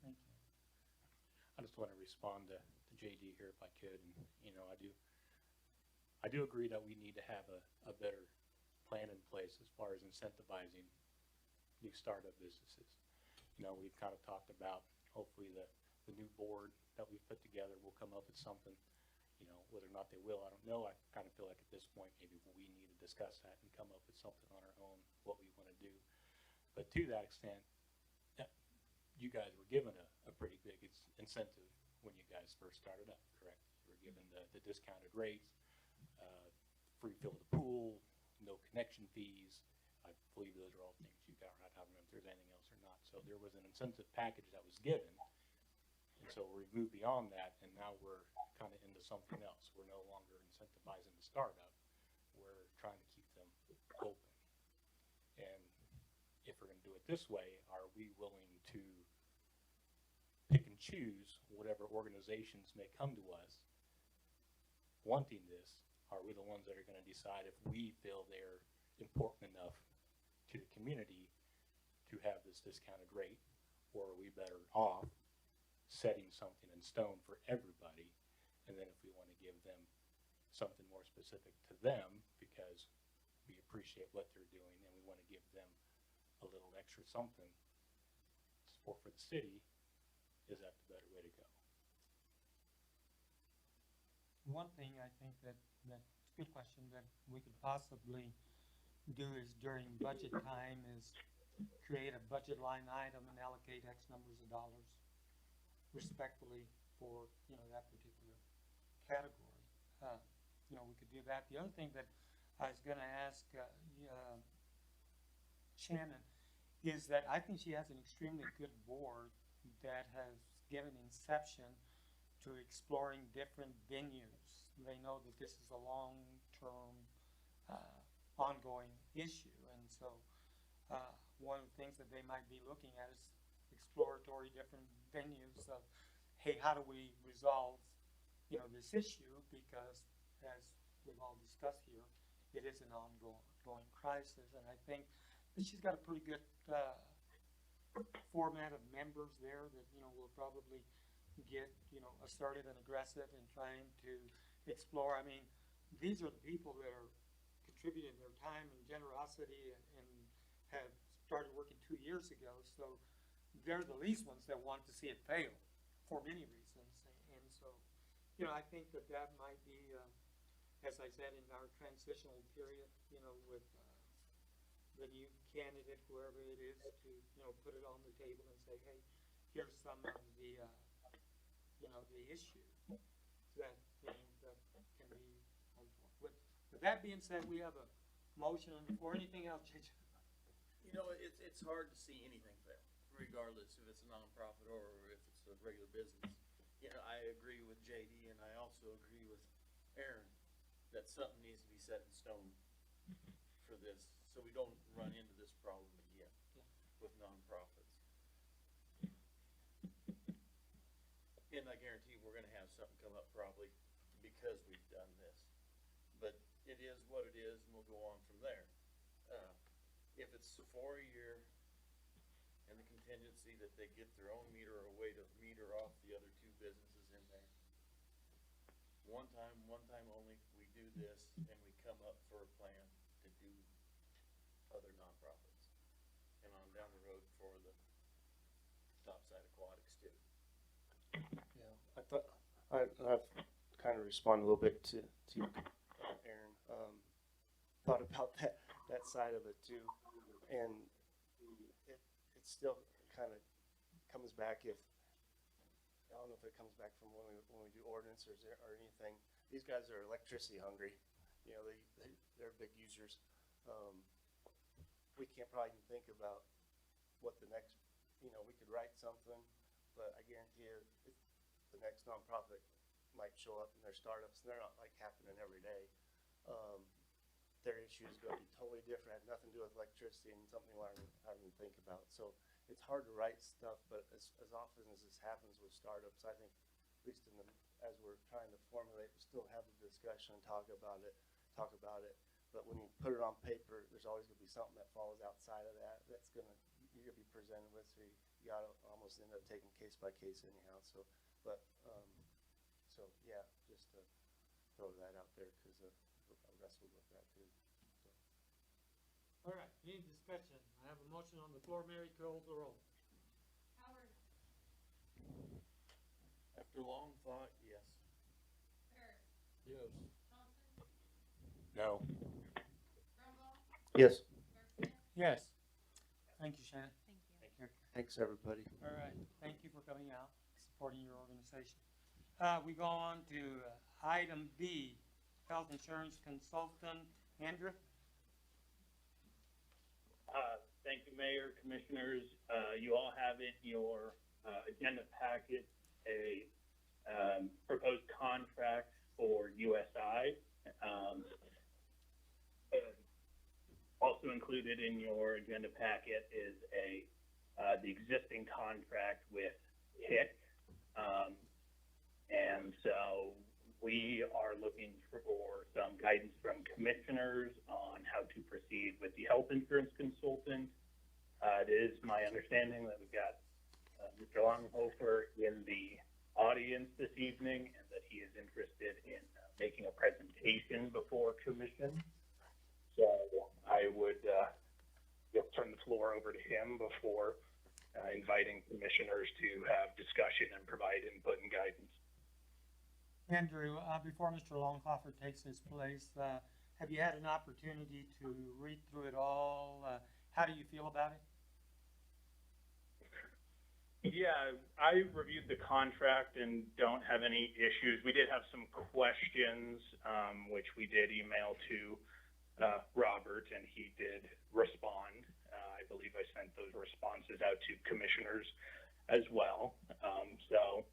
Thank you. I just want to respond to JD here if I could, and, I do agree that we need to have a better plan in place as far as incentivizing new startup businesses. We've kind of talked about, hopefully the new board that we've put together will come up with something. Whether or not they will, I don't know. I kind of feel like at this point, maybe we need to discuss that and come up with something on our own, what we want to do. But to that extent, you guys were given a pretty big incentive when you guys first started up, correct? You were given the discounted rates, free fill of the pool, no connection fees. I believe those are all things you got right. I don't know if there's anything else or not. So there was an incentive package that was given. And so we moved beyond that, and now we're kind of into something else. We're no longer incentivizing the startup. We're trying to keep them open. And if we're going to do it this way, are we willing to pick and choose whatever organizations may come to us wanting this? Are we the ones that are going to decide if we feel they're important enough to the community to have this discounted rate, or are we better off setting something in stone for everybody, and then if we want to give them something more specific to them because we appreciate what they're doing and we want to give them a little extra something support for the city, is that the better way to go? One thing I think that's a good question that we could possibly do is during budget time is create a budget line item and allocate X numbers of dollars respectfully for, that particular category. We could do that. The other thing that I was going to ask Shannon is that I think she has an extremely good board that has given inception to exploring different venues. They know that this is a long-term, ongoing issue, and so one of the things that they might be looking at is exploratory different venues of, hey, how do we resolve, this issue? Because as we've all discussed here, it is an ongoing crisis, and I think that she's got a pretty good format of members there that will probably get assertive and aggressive in trying to explore. I mean, these are the people that are contributing their time and generosity and have started working 2 years ago, so they're the least ones that want to see it fail for many reasons. And so, I think that might be, as I said, in our transitional period, with the new candidate, whoever it is, to, put it on the table and say, hey, here's some of the, the issue that, that can be, with that being said, we have a motion or anything else, JJ? You know, it's hard to see anything there, regardless if it's a nonprofit or if it's a regular business. You know, I agree with JD and I also agree with Aaron that something needs to be set in stone for this, so we don't run into this problem again with nonprofits. And I guarantee we're gonna have something come up probably because we've done this. But it is what it is, and we'll go on from there. If it's for a year, and the contingency that they get their own meter or a way to meter off the other two businesses in there. One time only, we do this, and we come up for a plan to do other nonprofits. And on down the road for the Topside Aquatics too. Yeah, I've kind of responded a little bit to you, Aaron. Thought about that side of it too, and it still kind of comes back if, I don't know if it comes back from when we do ordinance or anything. These guys are electricity hungry. You know, they're big users. We can't probably even think about what the next, you know, we could write something, but I guarantee you the next nonprofit might show up in their startups, and they're not like happening every day. Their issue is going to be totally different, had nothing to do with electricity and something I don't even think about. So it's hard to write stuff, but as often as this happens with startups, I think, at least as we're trying to formulate, we still have the discussion and talk about it. But when you put it on paper, there's always going to be something that falls outside of that. You're going to be presented with, so you got to almost end up taking case by case anyhow. So yeah, just to throw that out there because I wrestled with that too. So. All right, any discussion? I have a motion on the floor. Mary, call the roll. Howard. After long thought, yes. Harris. Yes. Thompson. No. Brumbaugh. Yes. Garcia. Yes. Thank you, Shannon. Thank you. Thanks, everybody. All right, thank you for coming out, supporting your organization. We go on to item B, health insurance consultant, Andrew. Thank you, Mayor, Commissioners. You all have in your agenda packet a proposed contract for USI. Also included in your agenda packet is the existing contract with HIC. And so we are looking for some guidance from commissioners on how to proceed with the health insurance consultant. It is my understanding that we've got Mr. Longhofer in the audience this evening and that he is interested in making a presentation before commission. So I would turn the floor over to him before inviting commissioners to have discussion and provide input and guidance. Andrew, before Mr. Longhofer takes his place, have you had an opportunity to read through it all? How do you feel about it? Yeah, I reviewed the contract and don't have any issues. We did have some questions, which we did email to Robert, and he did respond. I believe I sent those responses out to commissioners as well. So,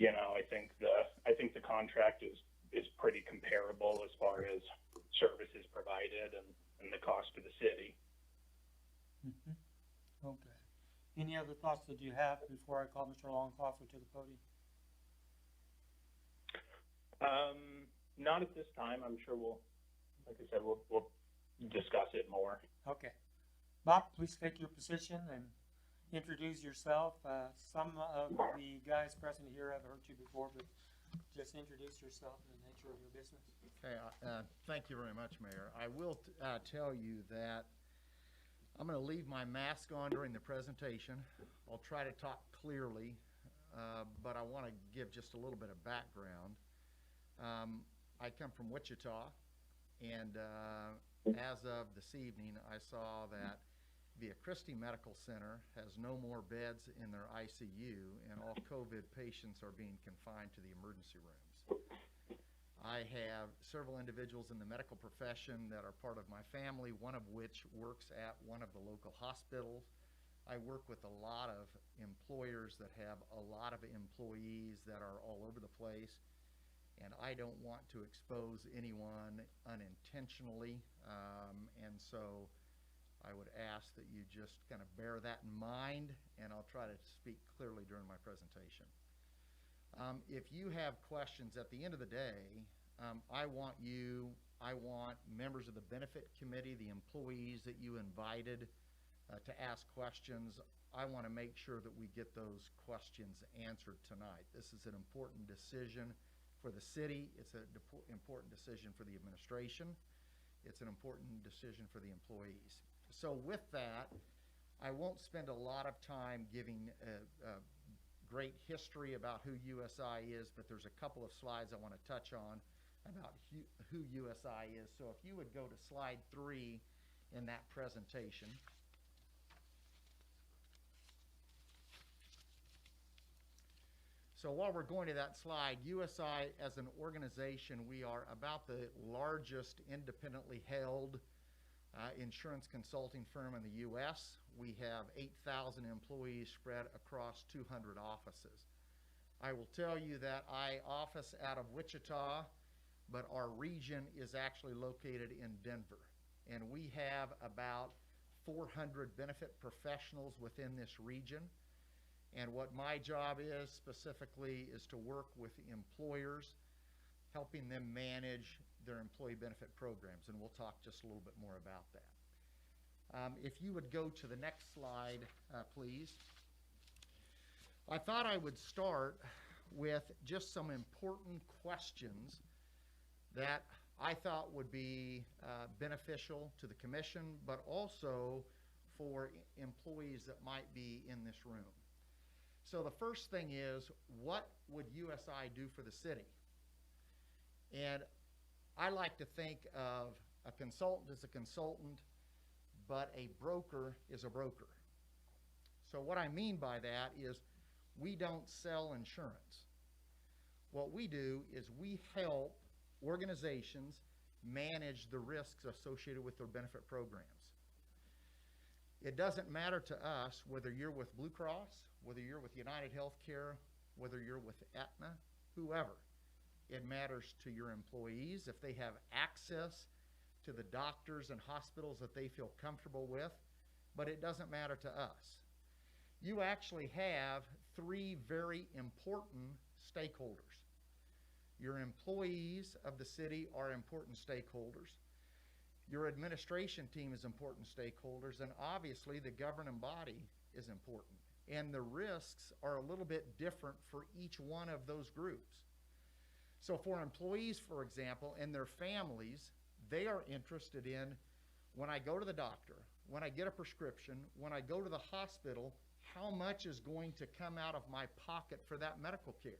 you know, I think the contract is pretty comparable as far as services provided and the cost to the city. Mm-hmm. Okay. Any other thoughts that you have before I call Mr. Longhofer to the podium? Not at this time. I'm sure like I said, we'll discuss it more. Okay. Bob, please take your position and introduce yourself. Some of the guys present here have heard you before, but just introduce yourself and the nature of your business. Okay, thank you very much, Mayor. I will tell you that I'm going to leave my mask on during the presentation. I'll try to talk clearly, but I want to give just a little bit of background. I come from Wichita, and as of this evening, I saw that Via Christi Medical Center has no more beds in their ICU, and all COVID patients are being confined to the emergency rooms. I I have several individuals in the medical profession that are part of my family, one of which works at one of the local hospitals. I work with a lot of employers that have a lot of employees that are all over the place, and I don't want to expose anyone unintentionally, and so I would ask that you just kind of bear that in mind, and I'll try to speak clearly during my presentation. If you have questions at the end of the day, I want members of the benefit committee, the employees that you invited to ask questions, I want to make sure that we get those questions answered tonight. This is an important decision for the city. It's an important decision for the administration. It's an important decision for the employees. So with that, I won't spend a lot of time giving a great history about who USI is, but there's a couple of slides I want to touch on about who USI is. So if you would go to slide 3 in that presentation. So while we're going to that slide, USI as an organization, we are about the largest independently held insurance consulting firm in the U.S. We have 8,000 employees spread across 200 offices. I will tell you that I office out of Wichita, but our region is actually located in Denver. And we have about 400 benefit professionals within this region. And what my job is specifically is to work with employers, helping them manage their employee benefit programs. And we'll talk just a little bit more about that. If you would go to the next slide, please. I thought I would start with just some important questions that I thought would be beneficial to the commission, but also for employees that might be in this room. So the first thing is, what would USI do for the city? And I like to think of a consultant as a consultant, but a broker is a broker. So what I mean by that is we don't sell insurance. What we do is we help organizations manage the risks associated with their benefit programs. It doesn't matter to us whether you're with Blue Cross, whether you're with United Healthcare, whether you're with Aetna, whoever. It matters to your employees if they have access to the doctors and hospitals that they feel comfortable with, but it doesn't matter to us. You actually have 3 very important stakeholders. Your employees of the city are important stakeholders. Your administration team is important stakeholders, and obviously the governing body is important. And the risks are a little bit different for each one of those groups. So for employees, for example, and their families, they are interested in, when I go to the doctor, when I get a prescription, when I go to the hospital, how much is going to come out of my pocket for that medical care?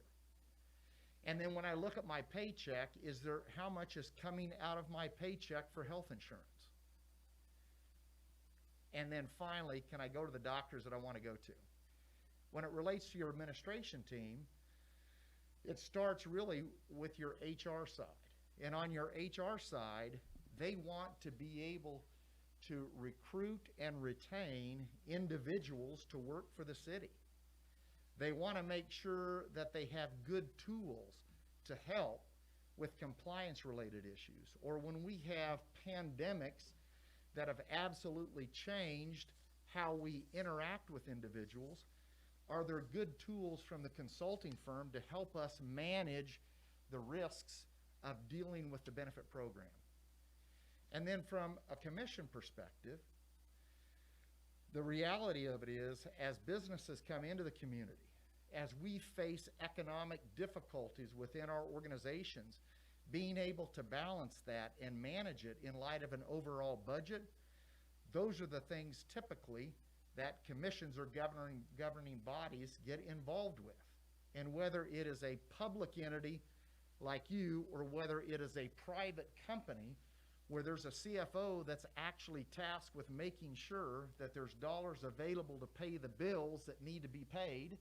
And then when I look at my paycheck, how much is coming out of my paycheck for health insurance? And then finally, can I go to the doctors that I want to go to? When it relates to your administration team, it starts really with your HR side. And on your HR side, they want to be able to recruit and retain individuals to work for the city. They want to make sure that they have good tools to help with compliance-related issues. Or when we have pandemics that have absolutely changed how we interact with individuals, are there good tools from the consulting firm to help us manage the risks of dealing with the benefit program? And then from a commission perspective, the reality of it is, as businesses come into the community, as we face economic difficulties within our organizations, being able to balance that and manage it in light of an overall budget, those are the things typically that commissions or governing bodies get involved with. And whether it is a public entity like you, or whether it is a private company where there's a CFO that's actually tasked with making sure that there's dollars available to pay the bills that need to be paid,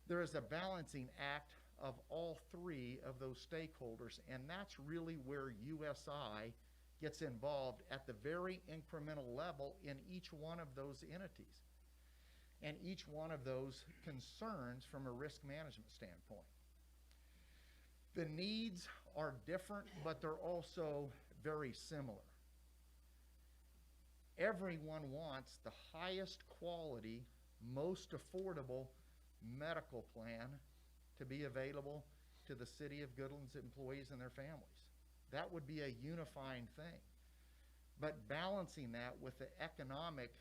there is a balancing act of all three of those stakeholders, and that's really where USI gets involved at the very incremental level in each one of those entities and each one of those concerns from a risk management standpoint. The needs are different, but they're also very similar. Everyone wants the highest quality, most affordable medical plan to be available to the City of Goodland's employees and their families. That would be a unifying thing. But balancing that with the economic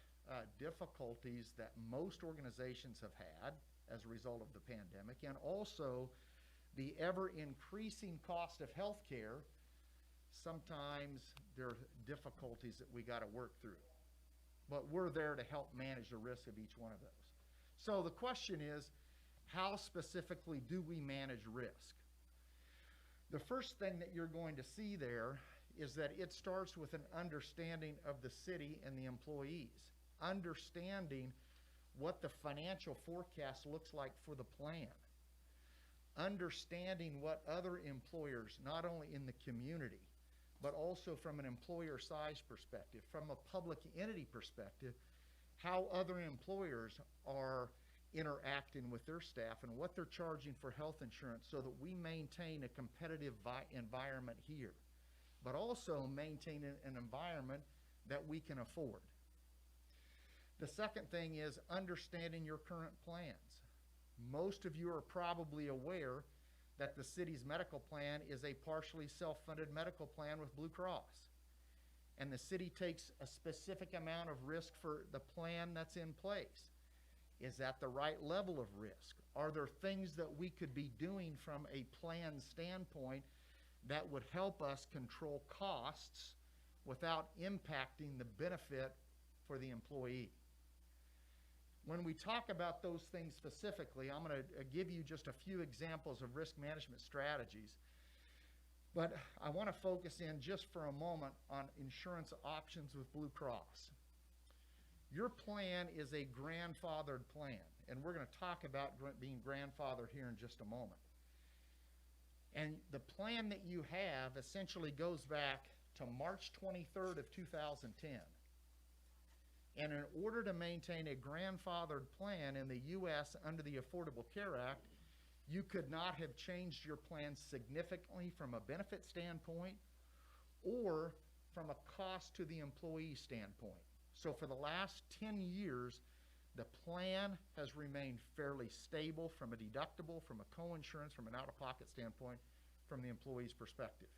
difficulties that most organizations have had as a result of the pandemic, and also the ever-increasing cost of health care, sometimes there are difficulties that we got to work through. But we're there to help manage the risk of each one of those. So the question is, how specifically do we manage risk? The first thing that you're going to see there is that it starts with an understanding of the city and the employees, understanding what the financial forecast looks like for the plan, understanding what other employers, not only in the community, but also from an employer size perspective, from a public entity perspective, how other employers are interacting with their staff and what they're charging for health insurance so that we maintain a competitive environment here, but also maintain an environment that we can afford. The second thing is understanding your current plans. Most of you are probably aware that the city's medical plan is a partially self-funded medical plan with Blue Cross. And the city takes a specific amount of risk for the plan that's in place. Is that the right level of risk? Are there things that we could be doing from a plan standpoint that would help us control costs without impacting the benefit for the employee? When we talk about those things specifically, I'm going to give you just a few examples of risk management strategies. But I want to focus in just for a moment on insurance options with Blue Cross. Your plan is a grandfathered plan, and we're going to talk about being grandfathered here in just a moment. And the plan that you have essentially goes back to March 23rd of 2010. And in order to maintain a grandfathered plan in the U.S. under the Affordable Care Act, you could not have changed your plan significantly from a benefit standpoint or from a cost to the employee standpoint. So for the last 10 years, the plan has remained fairly stable from a deductible, from a co-insurance, from an out-of-pocket standpoint, from the employee's perspective.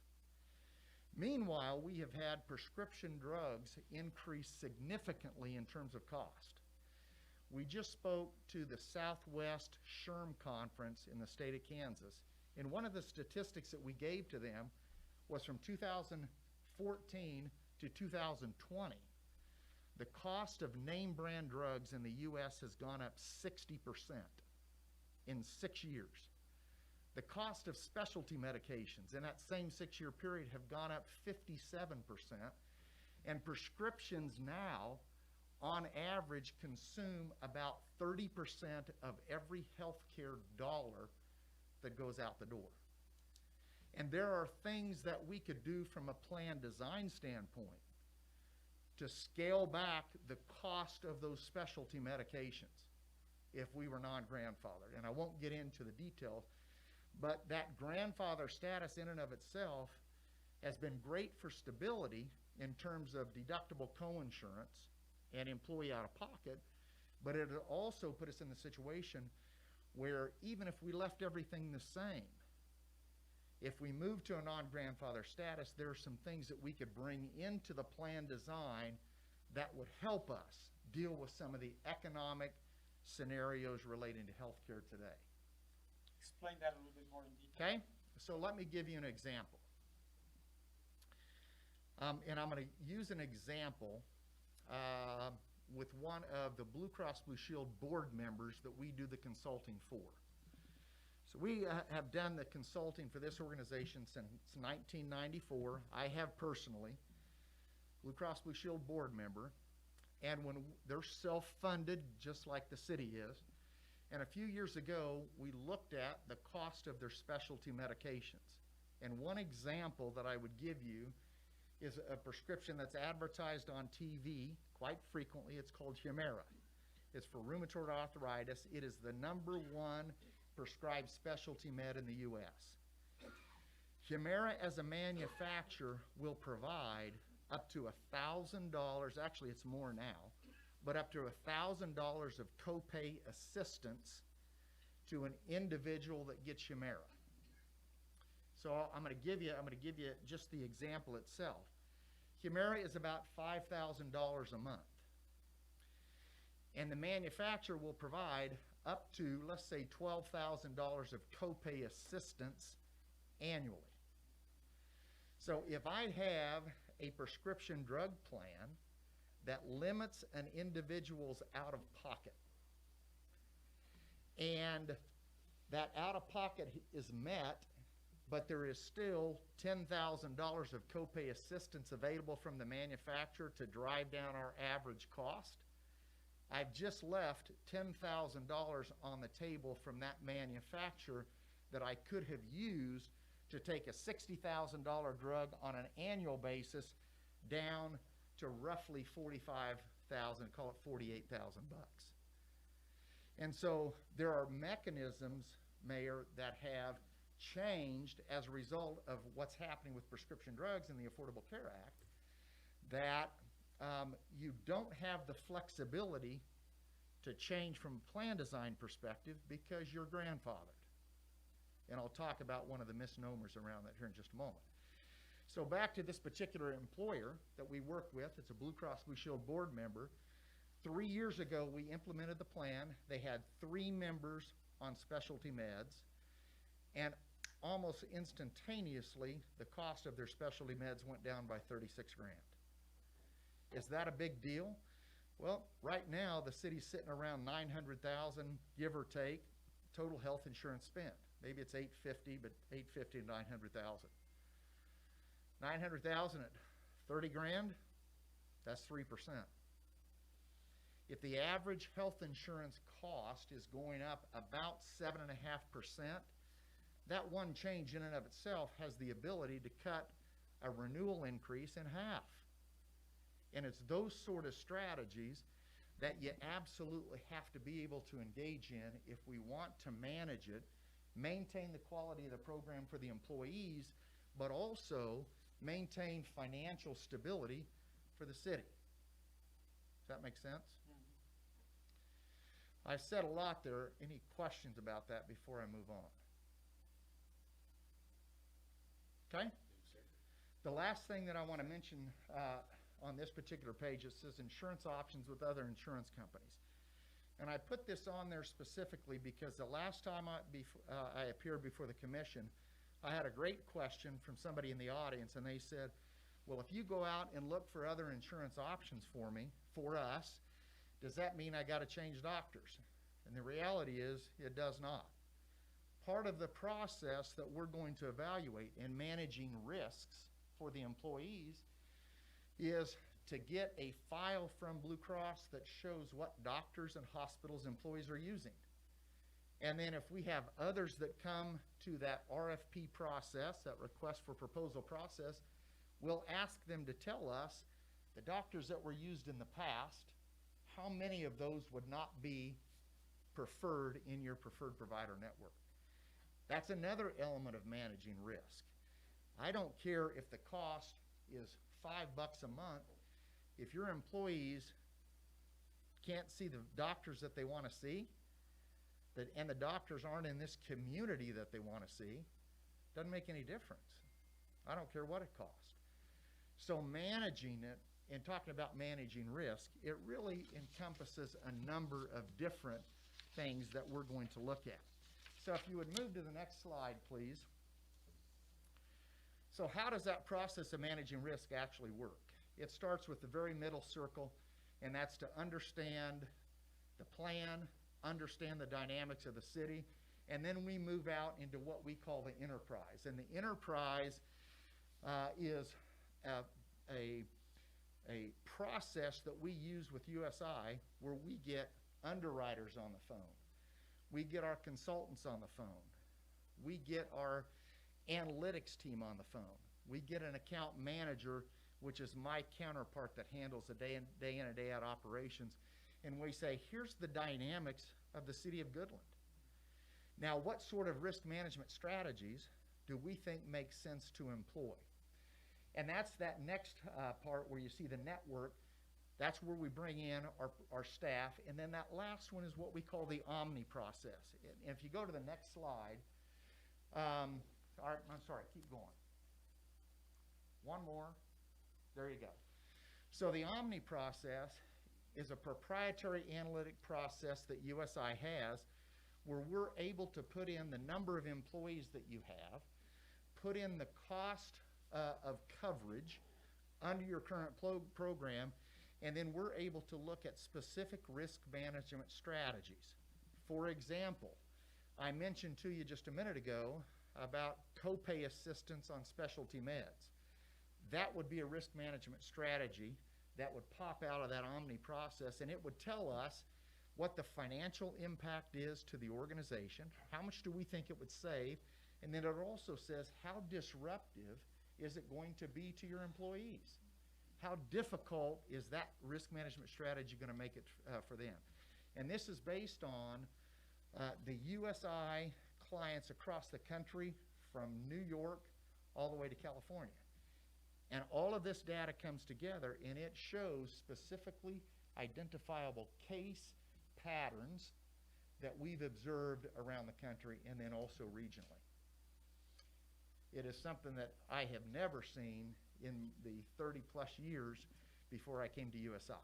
Meanwhile, we have had prescription drugs increase significantly in terms of cost. We just spoke to the Southwest SHRM conference in the state of Kansas, and one of the statistics that we gave to them was from 2014 to 2020. The cost of name brand drugs in the U.S. has gone up 60% in 6 years. The cost of specialty medications in that same 6-year period have gone up 57%, and prescriptions now, on average, consume about 30% of every healthcare dollar that goes out the door. And there are things that we could do from a plan design standpoint to scale back the cost of those specialty medications if we were non-grandfathered. And I won't get into the details, but that grandfather status in and of itself has been great for stability in terms of deductible co-insurance and employee out-of-pocket, but it also put us in the situation where even if we left everything the same, if we move to a non-grandfather status, there are some things that we could bring into the plan design that would help us deal with some of the economic scenarios relating to healthcare today. Explain that a little bit more in detail. Okay, so let me give you an example. And I'm going to use an example with one of the Blue Cross Blue Shield board members that we do the consulting for. So we have done the consulting for this organization since 1994. I have personally, Blue Cross Blue Shield board member, and when they're self-funded, just like the city is, And a few years ago, we looked at the cost of their specialty medications. And one example that I would give you is a prescription that's advertised on TV quite frequently. It's called Humira. It's for rheumatoid arthritis. It is the #1 prescribed specialty med in the U.S. Humira as a manufacturer will provide up to $1,000, actually it's more now, but up to $1,000 of copay assistance to an individual that gets Humira. So I'm going to give you just the example itself. Humira is about $5,000 a month. And the manufacturer will provide up to, let's say, $12,000 of copay assistance annually. So if I have a prescription drug plan that limits an individual's out-of-pocket, and that out-of-pocket is met, but there is still $10,000 of copay assistance available from the manufacturer to drive down our average cost, I've just left $10,000 on the table from that manufacturer that I could have used to take a $60,000 drug on an annual basis down to roughly $45,000, call it $48,000 bucks. And so there are mechanisms, Mayor, that have changed as a result of what's happening with prescription drugs in the Affordable Care Act, that you don't have the flexibility to change from a plan design perspective because you're grandfathered. And I'll talk about one of the misnomers around that here in just a moment. So back to this particular employer that we work with, it's a Blue Cross Blue Shield board member. 3 years ago, we implemented the plan. They had 3 members on specialty meds, and almost instantaneously, the cost of their specialty meds went down by 36 grand. Is that a big deal? Well, right now, the city's sitting around 900,000, give or take, total health insurance spent. Maybe it's 850, but 850 to 900,000. 900,000 at 30 grand, that's 3%. If the average health insurance cost is going up about 7.5%, that one change in and of itself has the ability to cut a renewal increase in half. And it's those sort of strategies that you absolutely have to be able to engage in if we want to manage it, maintain the quality of the program for the employees, but also maintain financial stability for the city. Does that make sense? I said a lot there. Any questions about that before I move on? Okay? The last thing that I want to mention on this particular page, it says insurance options with other insurance companies. And I put this on there specifically because the last time I appeared before the commission, I had a great question from somebody in the audience, and they said, well, if you go out and look for other insurance options for us, does that mean I got to change doctors? And the reality is, it does not. Part of the process that we're going to evaluate in managing risks for the employees is to get a file from Blue Cross that shows what doctors and hospitals employees are using. And then if we have others that come to that RFP process, that request for proposal process, we'll ask them to tell us the doctors that were used in the past, how many of those would not be preferred in your preferred provider network. That's another element of managing risk. I don't care if the cost is $5 a month. If your employees can't see the doctors that they want to see, and the doctors aren't in this community that they want to see, doesn't make any difference. I don't care what it costs. So managing it and talking about managing risk, it really encompasses a number of different things that we're going to look at. So if you would move to the next slide, please. So how does that process of managing risk actually work? It starts with the very middle circle, and that's to understand the plan, understand the dynamics of the city, and then we move out into what we call the enterprise. And the enterprise is a process that we use with USI where we get underwriters on the phone. We get our consultants on the phone. We get our analytics team on the phone. We get an account manager, which is my counterpart that handles the day in and day out operations. And we say, here's the dynamics of the city of Goodland. Now, what sort of risk management strategies do we think make sense to employ? And that's that next part where you see the network. That's where we bring in our staff. And then that last one is what we call the Omni process. And if you go to the next slide, I'm sorry, keep going. One more. There you go. So the Omni process is a proprietary analytic process that USI has where we're able to put in the number of employees that you have, put in the cost of coverage under your current program, and then we're able to look at specific risk management strategies. For example, I mentioned to you just a minute ago about copay assistance on specialty meds. That would be a risk management strategy that would pop out of that Omni process, and it would tell us what the financial impact is to the organization, how much do we think it would save, and then it also says how disruptive is it going to be to your employees? How difficult is that risk management strategy going to make it for them? And this is based on the USI clients across the country from New York all the way to California. And all of this data comes together and it shows specifically identifiable case patterns that we've observed around the country and then also regionally. It is something that I have never seen in the 30 plus years before I came to USI.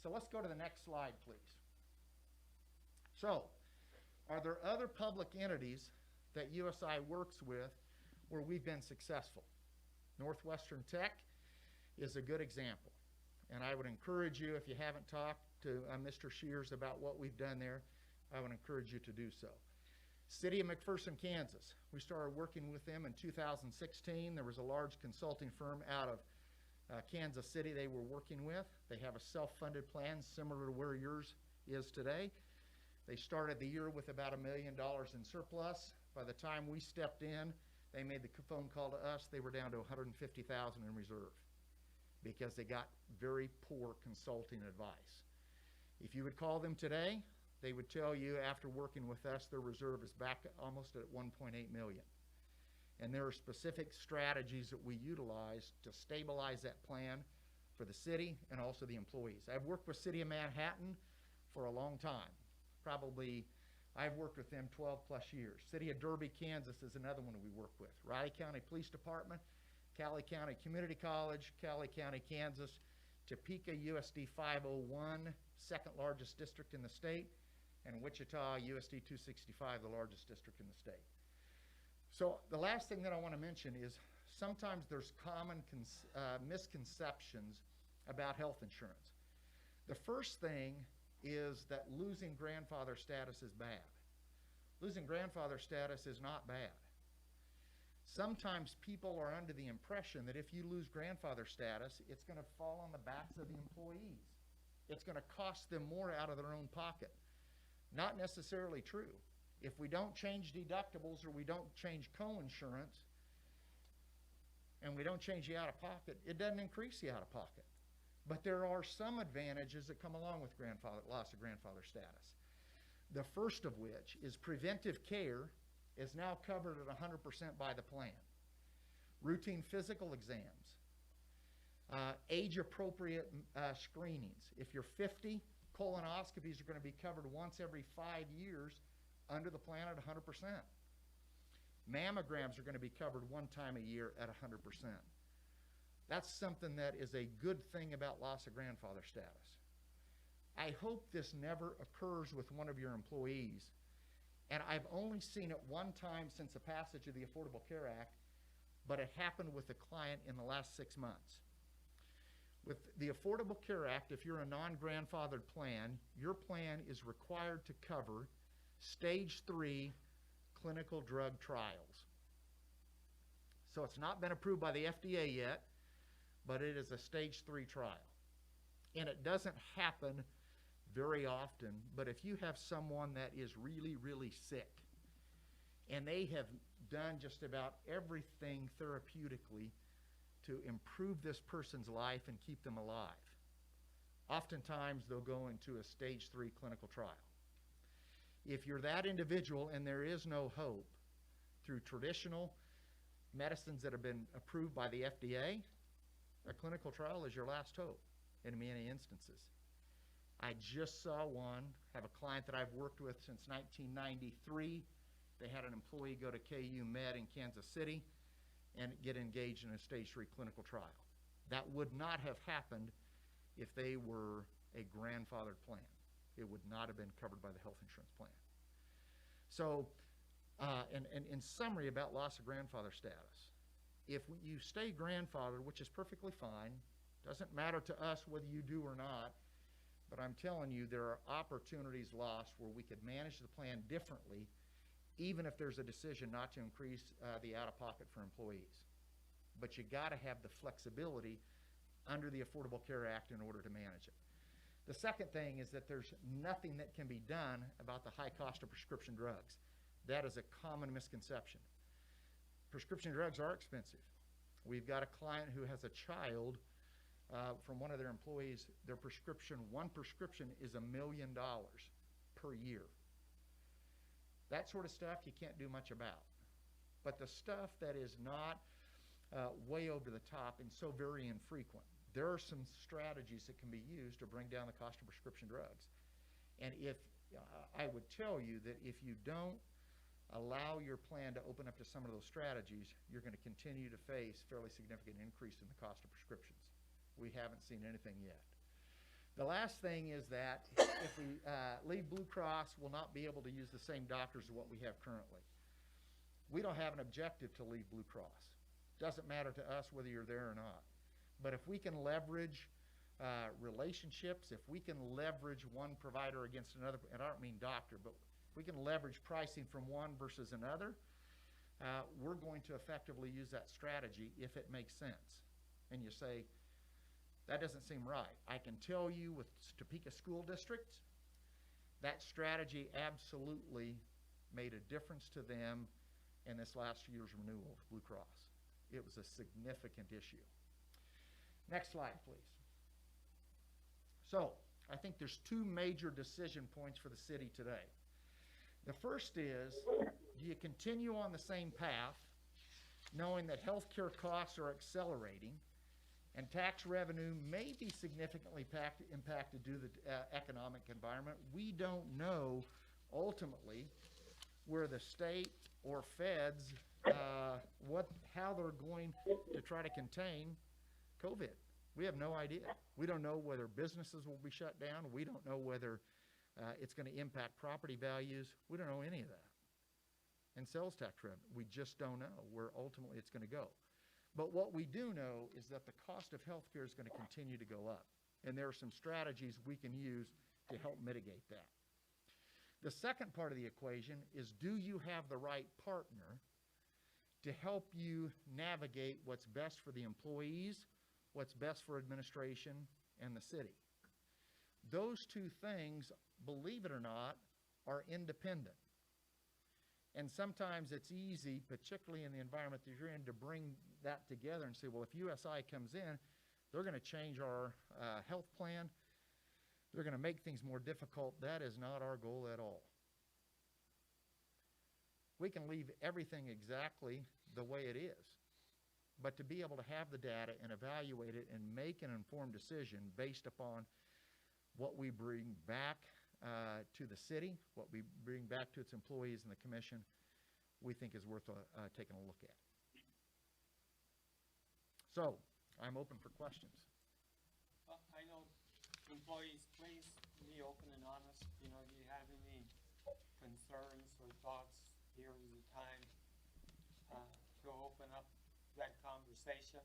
So let's go to the next slide, please. So, are there other public entities that USI works with where we've been successful? Northwestern Tech is a good example. And I would encourage you, if you haven't talked to Mr. Shears about what we've done there, I would encourage you to do so. City of McPherson, Kansas. We started working with them in 2016. There was a large consulting firm out of Kansas City they were working with. They have a self-funded plan similar to where yours is today. They started the year with about $1 million in surplus. By the time we stepped in, they made the phone call to us. They were down to $150,000 in reserve because they got very poor consulting advice. If you would call them today, they would tell you after working with us, their reserve is back almost at 1.8 million. And there are specific strategies that we utilize to stabilize that plan for the city and also the employees. I've worked with City of Manhattan for a long time. Probably, I've worked with them 12 plus years. City of Derby, Kansas is another one we work with. Riley County Police Department, Cali County Community College, Cali County, Kansas, Topeka USD 501, second largest district in the state, and Wichita USD 265, the largest district in the state. So the last thing that I want to mention is sometimes there's common misconceptions about health insurance. The first thing is that losing grandfather status is bad. Losing grandfather status is not bad. Sometimes people are under the impression that if you lose grandfather status, it's going to fall on the backs of the employees. It's going to cost them more out of their own pocket. Not necessarily true. If we don't change deductibles or we don't change co-insurance and we don't change the out-of-pocket, it doesn't increase the out-of-pocket. But there are some advantages that come along with loss of grandfather status. The first of which is preventive care is now covered at 100% by the plan. Routine physical exams, age-appropriate screenings. If you're 50, colonoscopies are going to be covered once every 5 years under the plan at 100%. Mammograms are going to be covered one time a year at 100%. That's something that is a good thing about loss of grandfather status. I hope this never occurs with one of your employees. And I've only seen it one time since the passage of the Affordable Care Act, but it happened with a client in the last 6 months. With the Affordable Care Act, if you're a non-grandfathered plan, your plan is required to cover stage 3 clinical drug trials. So it's not been approved by the FDA yet, but it is a stage 3 trial. And it doesn't happen very often, but if you have someone that is really, really sick, and they have done just about everything therapeutically to improve this person's life and keep them alive, oftentimes they'll go into a stage 3 clinical trial. If you're that individual and there is no hope through traditional medicines that have been approved by the FDA, a clinical trial is your last hope in many instances. I just saw one, have a client that I've worked with since 1993. They had an employee go to KU Med in Kansas City and get engaged in a stage 3 clinical trial. That would not have happened if they were a grandfathered plan. It would not have been covered by the health insurance plan. So, and in summary about loss of grandfather status, if you stay grandfathered, which is perfectly fine, doesn't matter to us whether you do or not, but I'm telling you there are opportunities lost where we could manage the plan differently, even if there's a decision not to increase the out-of-pocket for employees. But you got to have the flexibility under the Affordable Care Act in order to manage it. The second thing is that there's nothing that can be done about the high cost of prescription drugs. That is a common misconception. Prescription drugs are expensive. We've got a client who has a child from one of their employees. Their prescription, one prescription is $1 million per year. That sort of stuff you can't do much about. But the stuff that is not way over the top and so very infrequent, there are some strategies that can be used to bring down the cost of prescription drugs. And if I would tell you that if you don't allow your plan to open up to some of those strategies, you're going to continue to face fairly significant increase in the cost of prescriptions. We haven't seen anything yet. The last thing is that if we leave Blue Cross, we'll not be able to use the same doctors as what we have currently. We don't have an objective to leave Blue Cross. Doesn't matter to us whether you're there or not. But if we can leverage relationships, if we can leverage one provider against another, and I don't mean doctor, but if we can leverage pricing from one versus another, we're going to effectively use that strategy if it makes sense. And you say, that doesn't seem right. I can tell you with Topeka School District, that strategy absolutely made a difference to them in this last year's renewal of Blue Cross. It was a significant issue. Next slide, please. So, I think there's two major decision points for the city today. The first is, do you continue on the same path, knowing that healthcare costs are accelerating and tax revenue may be significantly impacted due to the economic environment? We don't know ultimately where the state or feds, how they're going to try to contain COVID. We have no idea. We don't know whether businesses will be shut down. We don't know whether it's going to impact property values. We don't know any of that. And sales tax revenue, we just don't know where ultimately it's going to go. But what we do know is that the cost of healthcare is going to continue to go up. And there are some strategies we can use to help mitigate that. The second part of the equation is, do you have the right partner to help you navigate what's best for the employees, what's best for administration and the city? Those two things, believe it or not, are independent. And sometimes it's easy, particularly in the environment that you're in, to bring that together and say, well, if USI comes in, they're going to change our health plan. They're going to make things more difficult. That is not our goal at all. We can leave everything exactly the way it is. But to be able to have the data and evaluate it and make an informed decision based upon what we bring back to the city, what we bring back to its employees and the commission, we think is worth taking a look at. So, I'm open for questions. I know employees, please be open and honest. You know, do you have any concerns or thoughts? Here is the time to open up that conversation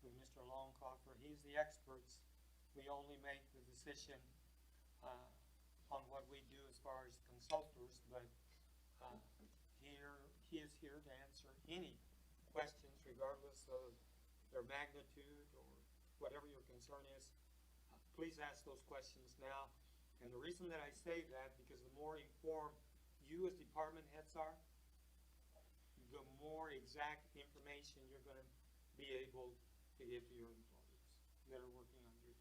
with Mr. Longcoffer. He's the experts. We only make the decision on what we do as far as consultants, but he is here to answer any questions regardless of their magnitude or whatever your concern is. Please ask those questions now, And the reason that I say that, because the more informed you as department heads are, the more exact information you're gonna be able to give to your employees that are working under you.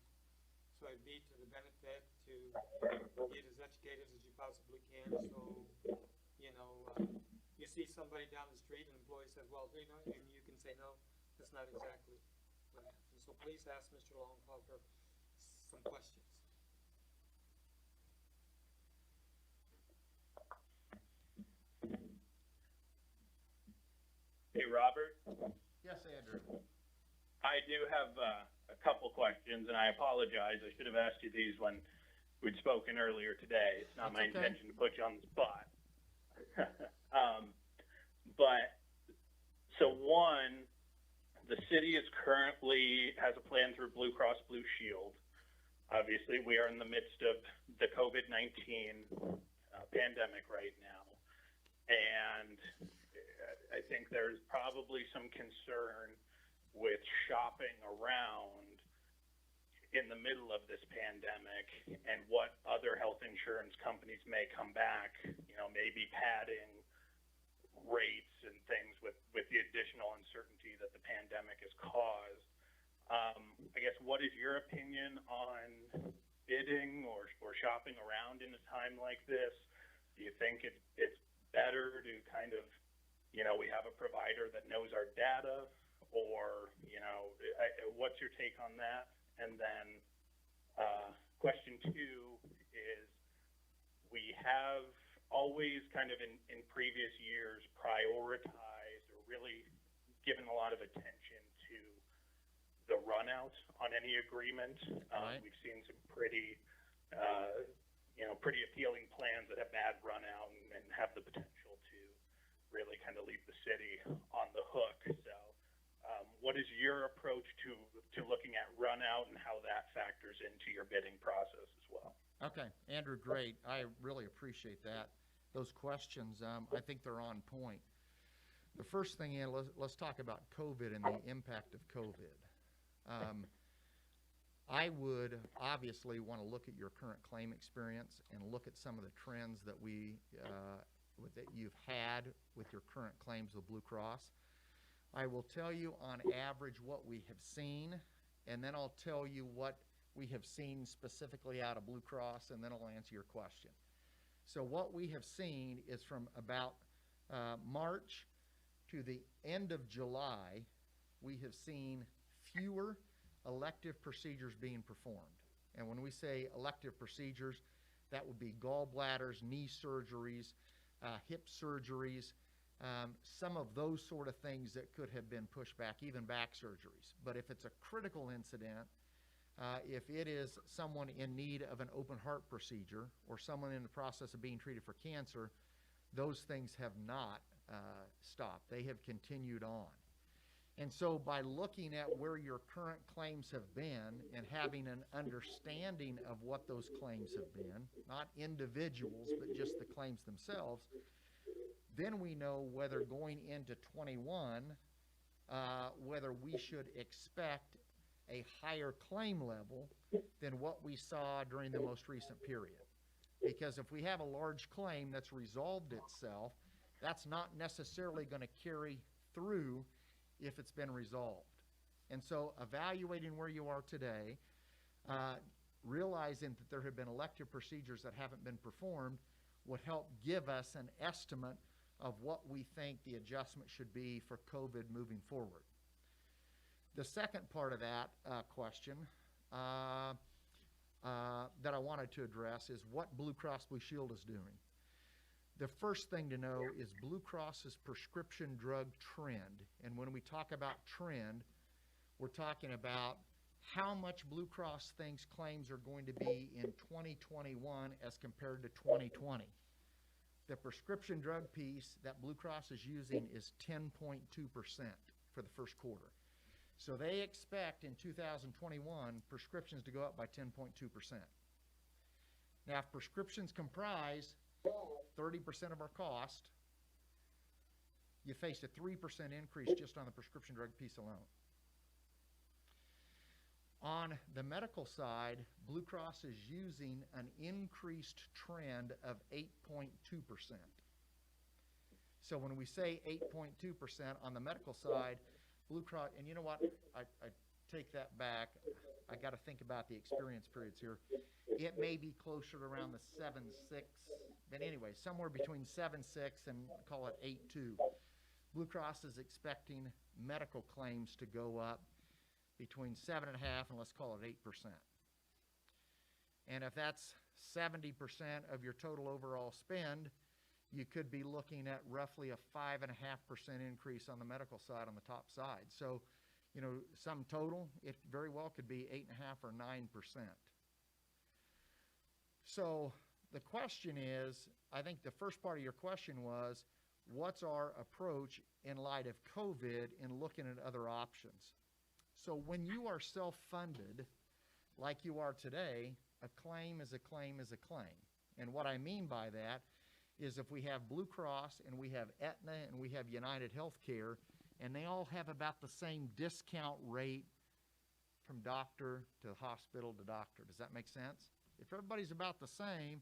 So it'd be to the benefit to get as educated as you possibly can, so, you know, you see somebody down the street, an employee says, well, you know, and you can say, no, that's not exactly what happened. So please ask Mr. Longfellow some questions. Hey, Robert. Yes, Andrew. I do have a couple questions, and I apologize. I should have asked you these when we'd spoken earlier today. It's not my That's okay. intention to put you on the spot. But, so one, the city is currently has a plan through Blue Cross Blue Shield. Obviously, we are in the midst of the COVID-19 pandemic right now. And I think there's probably some concern with shopping around in the middle of this pandemic and what other health insurance companies may come back, you know, maybe padding rates and things with the additional uncertainty that the pandemic has caused. I guess, what is your opinion on bidding or shopping around in a time like this? Do you think it's better to kind of, you know, we have a provider that knows our data, or, you know, what's your take on that? And then question two is, we have always kind of in previous years prioritized or really given a lot of attention to the run out on any agreement. Right. We've seen some pretty, you know, pretty appealing plans that have bad run out and have the potential to really kind of leave the city on the hook. So what is your approach to looking at run out and how that factors into your bidding process as well? Okay, Andrew, great. I really appreciate that. Those questions, I think they're on point. The first thing is, let's talk about COVID and the impact of COVID. I would obviously want to look at your current claim experience and look at some of the trends that that you've had with your current claims with Blue Cross. I will tell you on average what we have seen, and then I'll tell you what we have seen specifically out of Blue Cross, and then I'll answer your question. So what we have seen is from about March to the end of July, we have seen fewer elective procedures being performed. And when we say elective procedures, that would be gallbladders, knee surgeries, hip surgeries, some of those sort of things that could have been pushed back, even back surgeries. But if it's a critical incident, if it is someone in need of an open heart procedure or someone in the process of being treated for cancer, those things have not stopped. They have continued on. And so by looking at where your current claims have been and having an understanding of what those claims have been, not individuals, but just the claims themselves, then we know whether going into 21, whether we should expect a higher claim level than what we saw during the most recent period. Because if we have a large claim that's resolved itself, that's not necessarily going to carry through if it's been resolved. And so evaluating where you are today, realizing that there have been elective procedures that haven't been performed would help give us an estimate of what we think the adjustment should be for COVID moving forward. The second part of that question that I wanted to address is what Blue Cross Blue Shield is doing. The first thing to know is Blue Cross's prescription drug trend. And when we talk about trend, we're talking about how much Blue Cross thinks claims are going to be in 2021 as compared to 2020. The prescription drug piece that Blue Cross is using is 10.2% for the first quarter. So they expect in 2021 prescriptions to go up by 10.2%. Now, if prescriptions comprise 30% of our cost, you face a 3% increase just on the prescription drug piece alone. On the medical side, Blue Cross is using an increased trend of 8.2%. So when we say 8.2% on the medical side, Blue Cross, and you know what, I take that back. I got to think about the experience periods here. It may be closer to around the 7.6, but anyway, somewhere between 7.6 and call it 8.2. Blue Cross is expecting medical claims to go up between 7.5 and let's call it 8%. And if that's 70% of your total overall spend, you could be looking at roughly a 5.5% increase on the medical side on the top side. So, you know, sum total, it very well could be 8.5 or 9%. So the question is, I think the first part of your question was, what's our approach in light of COVID in looking at other options? So when you are self-funded, like you are today, a claim is a claim is a claim. And what I mean by that is if we have Blue Cross and we have Aetna and we have United Healthcare, and they all have about the same discount rate from doctor to hospital to doctor. Does that make sense? If everybody's about the same,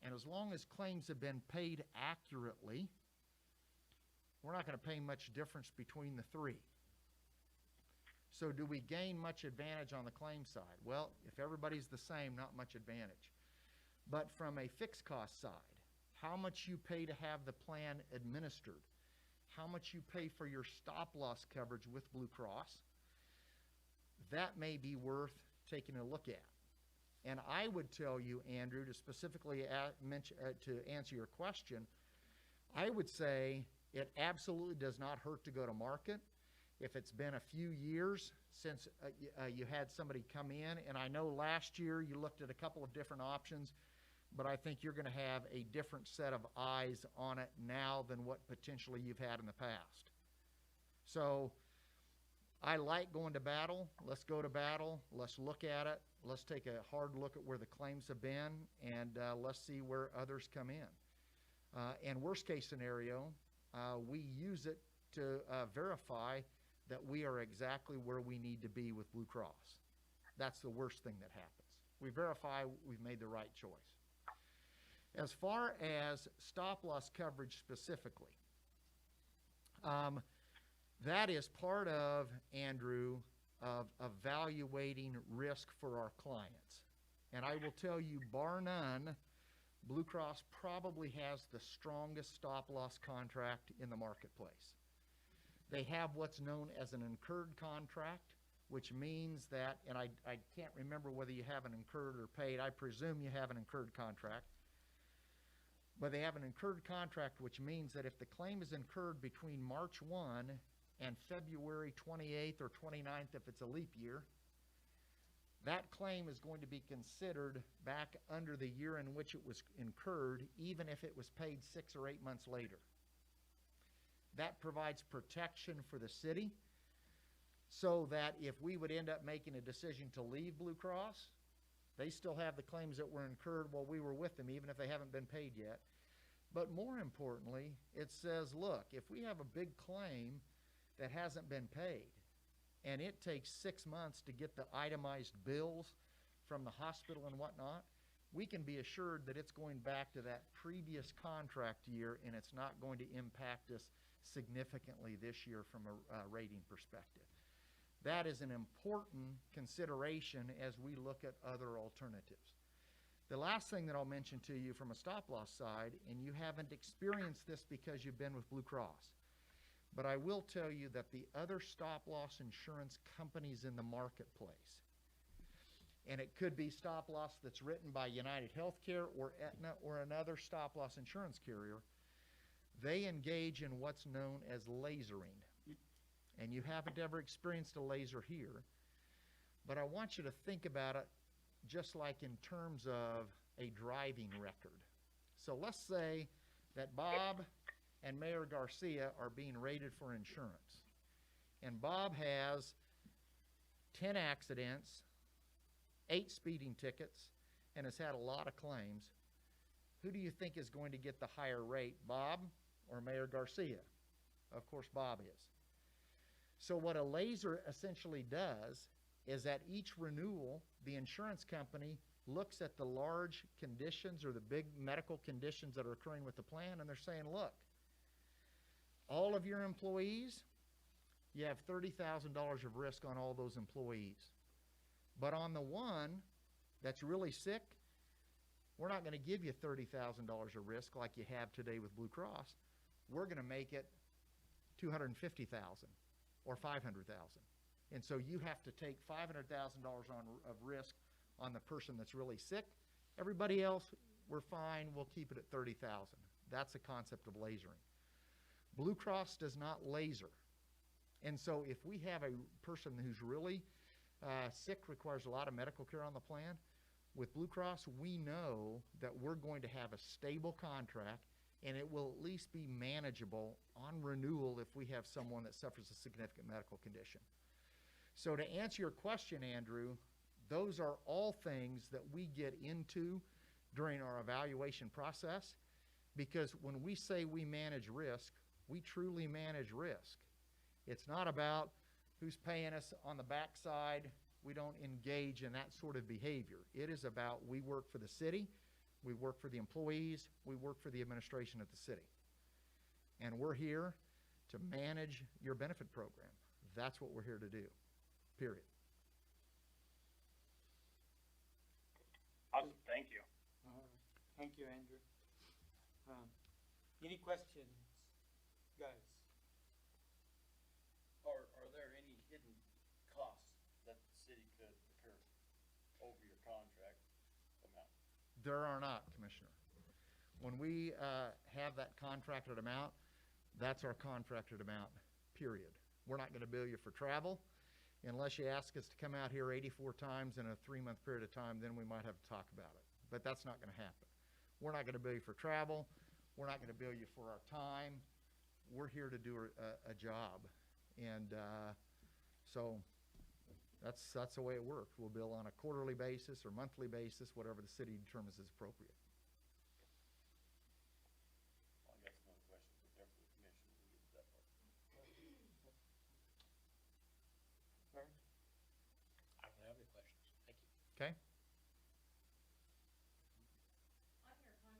and as long as claims have been paid accurately, we're not going to pay much difference between the three. So do we gain much advantage on the claim side? Well, if everybody's the same, not much advantage. But from a fixed cost side, how much you pay to have the plan administered, how much you pay for your stop-loss coverage with Blue Cross, that may be worth taking a look at. And I would tell you, Andrew, to specifically to answer your question, I would say it absolutely does not hurt to go to market. If it's been a few years since you had somebody come in, and I know last year you looked at a couple of different options, but I think you're going to have a different set of eyes on it now than what potentially you've had in the past. So I like going to battle. Let's go to battle. Let's look at it. Let's take a hard look at where the claims have been, and let's see where others come in. And worst case scenario, we use it to verify that we are exactly where we need to be with Blue Cross. That's the worst thing that happens. We verify we've made the right choice. As far as stop-loss coverage specifically, that is part of, Andrew, of evaluating risk for our clients. And I will tell you, bar none, Blue Cross probably has the strongest stop-loss contract in the marketplace. They have what's known as an incurred contract, which means that, and I can't remember whether you have an incurred or paid. I presume you have an incurred contract. But they have an incurred contract, which means that if the claim is incurred between March 1 and February 28th or 29th, if it's a leap year, that claim is going to be considered back under the year in which it was incurred, even if it was paid 6 or 8 months later. That provides protection for the city so that if we would end up making a decision to leave Blue Cross, they still have the claims that were incurred while we were with them, even if they haven't been paid yet. But more importantly, it says, look, if we have a big claim that hasn't been paid, and it takes 6 months to get the itemized bills from the hospital and whatnot, we can be assured that it's going back to that previous contract year, and it's not going to impact us significantly this year from a rating perspective. That is an important consideration as we look at other alternatives. The last thing that I'll mention to you from a stop-loss side, and you haven't experienced this because you've been with Blue Cross, but I will tell you that the other stop-loss insurance companies in the marketplace, and it could be stop-loss that's written by United Healthcare or Aetna or another stop-loss insurance carrier, they engage in what's known as lasering. And you haven't ever experienced a laser here, but I want you to think about it just like in terms of a driving record. So let's say that Bob and Mayor Garcia are being rated for insurance, and Bob has 10 accidents, 8 speeding tickets, and has had a lot of claims. Who do you think is going to get the higher rate, Bob or Mayor Garcia? Of course, Bob is. So what a laser essentially does is at each renewal, the insurance company looks at the large conditions or the big medical conditions that are occurring with the plan, and they're saying, look, all of your employees, you have $30,000 of risk on all those employees. But on the one that's really sick, we're not going to give you $30,000 of risk like you have today with Blue Cross. We're going to make it $250,000 or $500,000. And so you have to take $500,000 of risk on the person that's really sick. Everybody else, we're fine. We'll keep it at $30,000. That's the concept of lasering. Blue Cross does not laser. And so if we have a person who's really sick, requires a lot of medical care on the plan, with Blue Cross, we know that we're going to have a stable contract, and it will at least be manageable on renewal if we have someone that suffers a significant medical condition. So to answer your question, Andrew, those are all things that we get into during our evaluation process, because when we say we manage risk, we truly manage risk. It's not about who's paying us on the backside. We don't engage in that sort of behavior. It is about we work for the city, we work for the employees, we work for the administration of the city. And we're here to manage your benefit program. That's what we're here to do, period. Awesome, thank you. Thank you, Andrew. Any questions, guys? Are there any hidden costs that the city could incur over your contract amount? There are not, Commissioner. When we have that contracted amount, that's our contracted amount, period. We're not going to bill you for travel. Unless you ask us to come out here 84 times in a 3-month period of time, then we might have to talk about it. But that's not going to happen. We're not going to bill you for travel. We're not going to bill you for our time. We're here to do a job. And so that's the way it works. We'll bill on a quarterly basis or monthly basis, whatever the city determines is appropriate. Well, I got some other questions, but they're for the commission. We'll get to that part. Larry? I don't have any questions. Thank you. Okay? On your contract, you're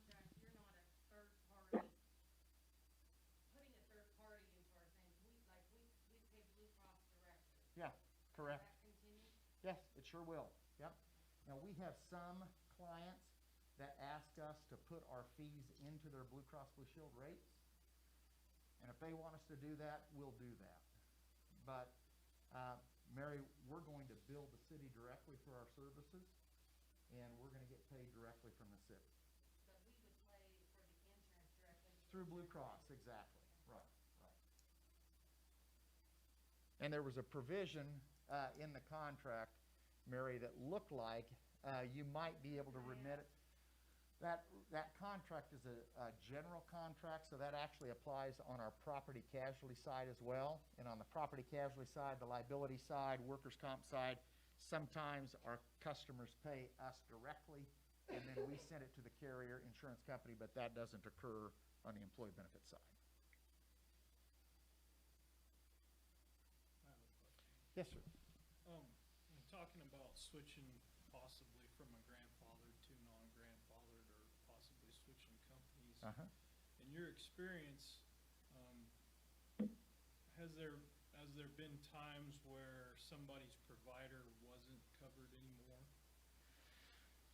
not a third party, putting a third party into our thing. We pay Blue Cross directly. Yeah, correct. Will that continue? Yes, it sure will. Yep. Now, we have some clients that ask us to put our fees into their Blue Cross Blue Shield rates. And if they want us to do that, we'll do that. But, Mary, we're going to bill the city directly for our services, and we're going to get paid directly from the city. But we would pay for the insurance directly. Through Blue Cross, exactly. Right, right. And there was a provision in the contract, Mary, that looked like you might be able to remit it. That contract is a general contract, so that actually applies on our property casualty side as well. And on the property casualty side, the liability side, workers' comp side, sometimes our customers pay us directly, and then we send it to the carrier insurance company, but that doesn't occur on the employee benefit side. I have a question. Yes, sir. When talking about switching possibly from a grandfathered to non-grandfathered or possibly switching companies, Uh-huh. in your experience, has there been times where somebody's provider wasn't covered anymore?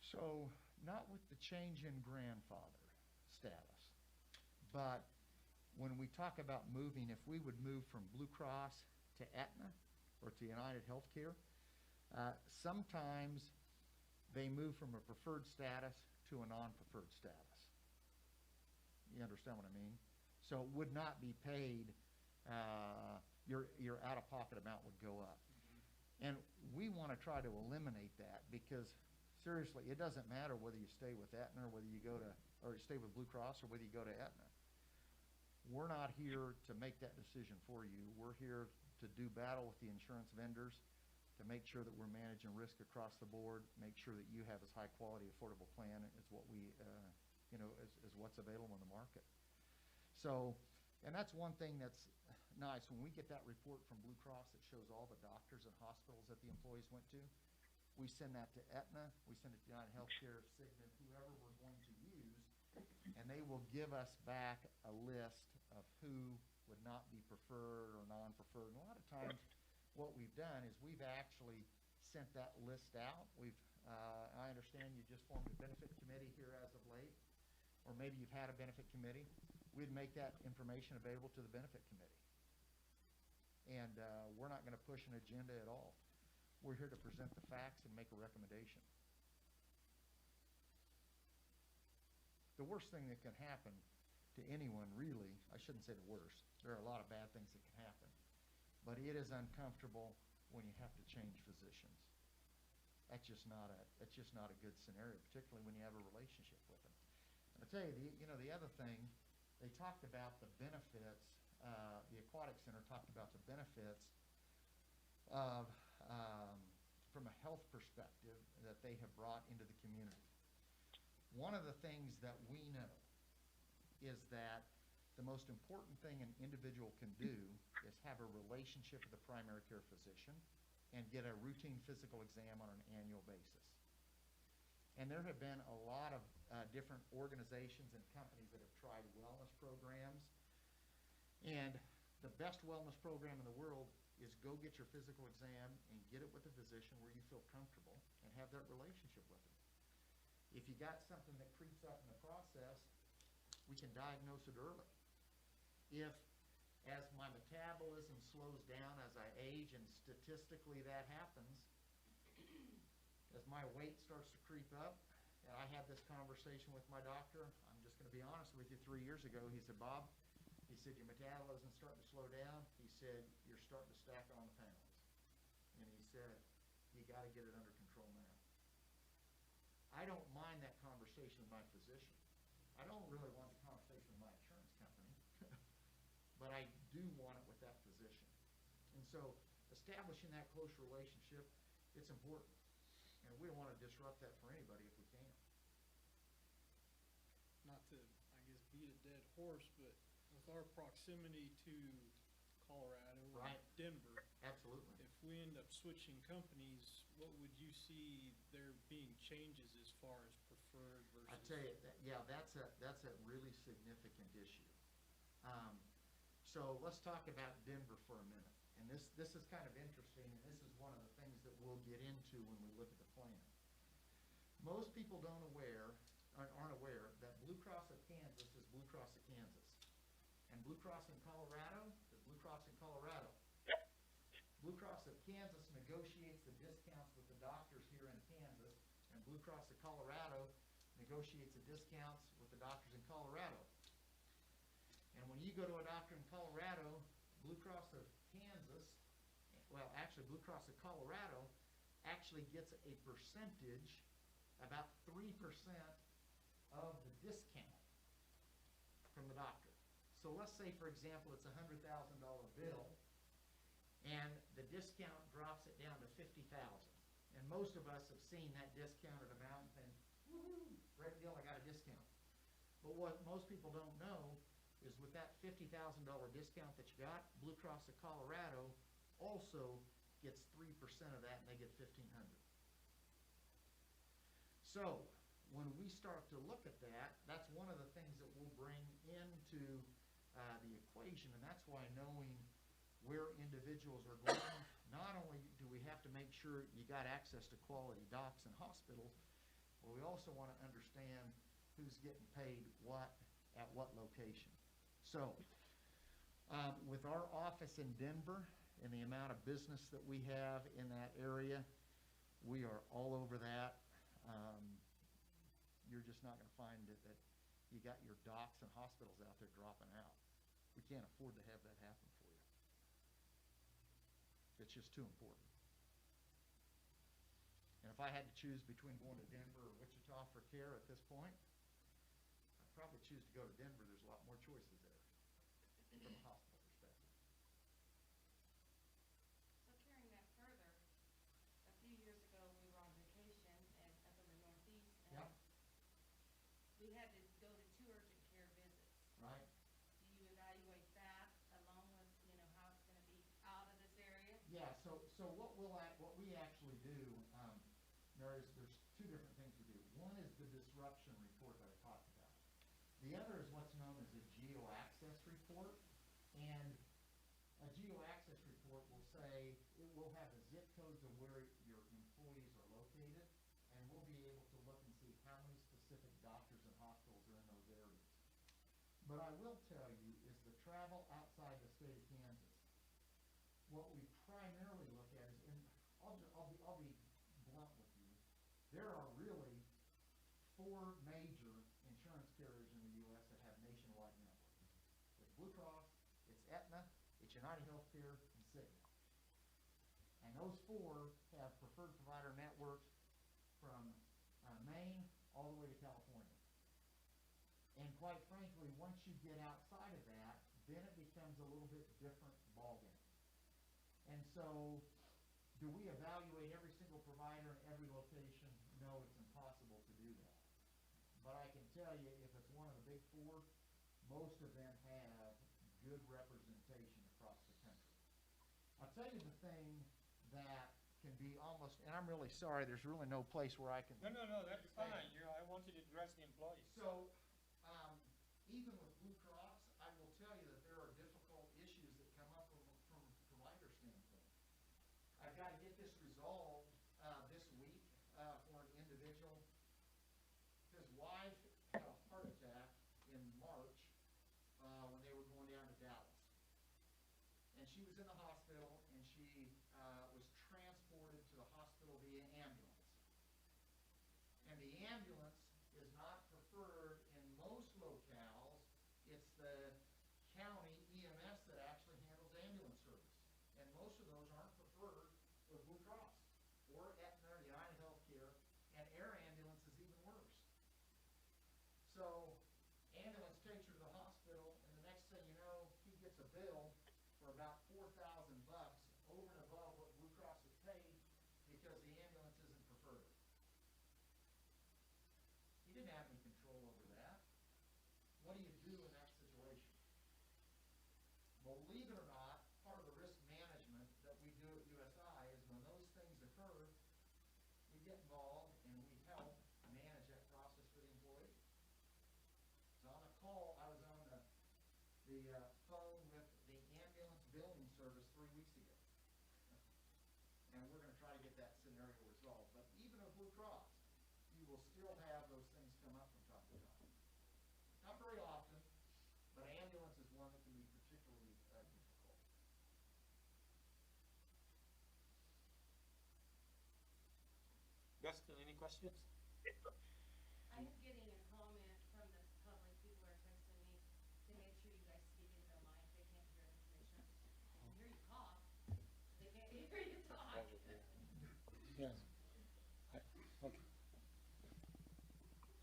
So, not with the change in grandfather status, but when we talk about moving, if we would move from Blue Cross to Aetna or to United Healthcare, sometimes they move from a preferred status to a non-preferred status. You understand what I mean? So it would not be paid, your out-of-pocket amount would go up. And we want to try to eliminate that because, seriously, it doesn't matter whether you stay with Aetna or whether you go to, or you stay with Blue Cross or whether you go to Aetna. We're not here to make that decision for you. We're here to do battle with the insurance vendors, to make sure that we're managing risk across the board, make sure that you have as high quality, affordable plan as what we, as what's available in the market. So, and that's one thing that's nice, when we get that report from Blue Cross that shows all the doctors and hospitals that the employees went to, we send that to Aetna, we send it to United Healthcare, Cigna, whoever we're going to use, and they will give us back a list of who would not be preferred or non-preferred. And a lot of times, what we've done is we've actually sent that list out. I understand you just formed a benefit committee here as of late, or maybe you've had a benefit committee. We'd make that information available to the benefit committee. And we're not going to push an agenda at all. We're here to present the facts and make a recommendation. The worst thing that can happen to anyone, really, I shouldn't say the worst. There are a lot of bad things that can happen. But it is uncomfortable when you have to change physicians. That's just not a good scenario, particularly when you have a relationship with them. And I'll tell you, the other thing, they talked about the benefits, the Aquatic Center talked about the benefits of, from a health perspective, that they have brought into the community. One of the things that we know is that the most important thing an individual can do is have a relationship with a primary care physician and get a routine physical exam on an annual basis. And there have been a lot of different organizations and companies that have tried wellness programs. And the best wellness program in the world is go get your physical exam and get it with a physician where you feel comfortable and have that relationship with them. If you got something that creeps up in the process, we can diagnose it early. If, as my metabolism slows down as I age, and statistically that happens, as my weight starts to creep up, and I had this conversation with my doctor, I'm just going to be honest with you, 3 years ago, he said, Bob, he said, your metabolism's starting to slow down. He said, you're starting to stack on the pounds. And he said, you got to get it under control now. I don't mind that conversation with my physician. I don't really want the conversation with my insurance company, but I do want it with that physician. And so establishing that close relationship, it's important. And we don't want to disrupt that for anybody if we can. Not to, I guess, beat a dead horse, but with our proximity to Colorado Right. and Denver, Absolutely. if we end up switching companies, what would you see there being changes as far as preferred versus? I tell you, that's a really significant issue. So let's talk about Denver for a minute. And this is kind of interesting, and this is one of the things that we'll get into when we look at the plan. Most people aren't aware that Blue Cross of Kansas is Blue Cross of Kansas. And Blue Cross in Colorado is Blue Cross in Colorado. Blue Cross of Kansas negotiates the discounts with the doctors here in Kansas, and Blue Cross of Colorado negotiates the discounts with the doctors in Colorado. And when you go to a doctor in Colorado, Blue Cross of Kansas, well, actually Blue Cross of Colorado actually gets a percentage, about 3% of the discount from the doctor. So let's say, for example, it's a $100,000 bill, and the discount drops it down to $50,000. And most of us have seen that discounted amount and think, woohoo, great deal, I got a discount. But what most people don't know is with that $50,000 discount that you got, Blue Cross of Colorado also gets 3% of that, and they get $1,500. So when we start to look at that, that's one of the things that we'll bring into the equation, and that's why knowing where individuals are going, not only do we have to make sure you got access to quality docs and hospitals, but we also want to understand who's getting paid what at what location. So with our office in Denver and the amount of business that we have in that area, we are all over that. You're just not going to find that you got your docs and hospitals out there dropping out. We can't afford to have that happen for you. It's just too important. And if I had to choose between going to Denver or Wichita for care at this point, I'd probably choose to go to Denver. There's a lot more choices there from a hospital perspective. So carrying that further, a few years ago, we were on vacation up in the Northeast, and Yeah. we had to go to 2 urgent care visits. Right. Do you evaluate that along with, so what we actually do, Mary, is there's two different things we do. One is the disruption report that I talked about. The other is what's known as a geo-access report. And a geo-access report will say, it will have the zip codes of where your employees are located, and we'll be able to look and see how many specific doctors and hospitals are in those areas. But I will tell you is the travel outside the state of Kansas. What we primarily look at is, and I'll be blunt with you, there are really 4 major insurance carriers in the U.S. that have nationwide networks. It's Blue Cross, it's Aetna, it's United Healthcare, and Cigna. And those 4 have preferred provider networks from Maine all the way to California. And quite frankly, once you get outside of that, then it becomes a little bit different ballgame. And so, do we evaluate every single provider in every location? No, it's impossible to do that. But I can tell you, if it's one of the big 4, most of them have good representation across the country. I'll tell you the thing that can be almost, and I'm really sorry, there's really no place where I can. No, that's fine. I want you to address the employees. So, even with Blue Cross, I will tell you that there are difficult issues that come up from a provider standpoint. I've got to get this resolved this week for an individual. His wife had a heart attack in March when they were going down to Dallas. And she was in the hospital, and she was transported to the hospital via ambulance. And the ambulance is not preferred in most locales. It's the county EMS that actually handles ambulance service. And most of those aren't preferred with Blue Cross or Aetna or United Healthcare, and air ambulance is even worse. So ambulance takes her to the hospital, and the next thing you know, he gets a bill for about $4,000 over and above what Blue Cross has paid because the ambulance isn't preferred. He didn't have any control over that. What do you do in that situation? Believe it or not, part of the risk management that we do at USI is when those things occur, we get involved and we help manage that process for the employee. So on the call, I was on the phone with the ambulance billing service 3 weeks ago. And we're going to try to get that scenario resolved. But even with Blue Cross, you will still have those things come up from time to time. Not very often, but ambulance is one that can be particularly difficult. Dustin, any questions? I am getting a comment from the public, people are texting me to make sure you guys speak into the mic, they can't hear the commission. They can hear you cough, they can't hear you talk. Yes. Okay.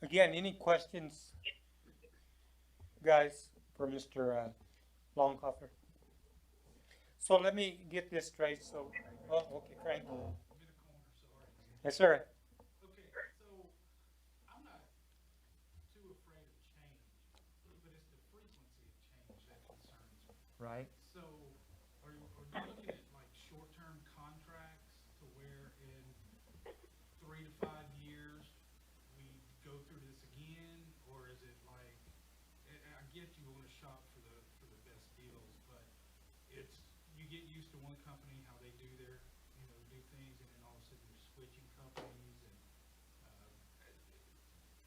Again, any questions, guys, for Mr. Longhofer? So let me get this straight. So, okay, Frank. Yes, sir. Okay, so I'm not too afraid of change, but it's the frequency of change that concerns me. Right. So are you looking at like short-term contracts to where in 3 to 5 years we go through this again, or is it like, I get you want to shop for the best deals, but it's, you get used to one company, how they do their, do things, and then all of a sudden you're switching companies, and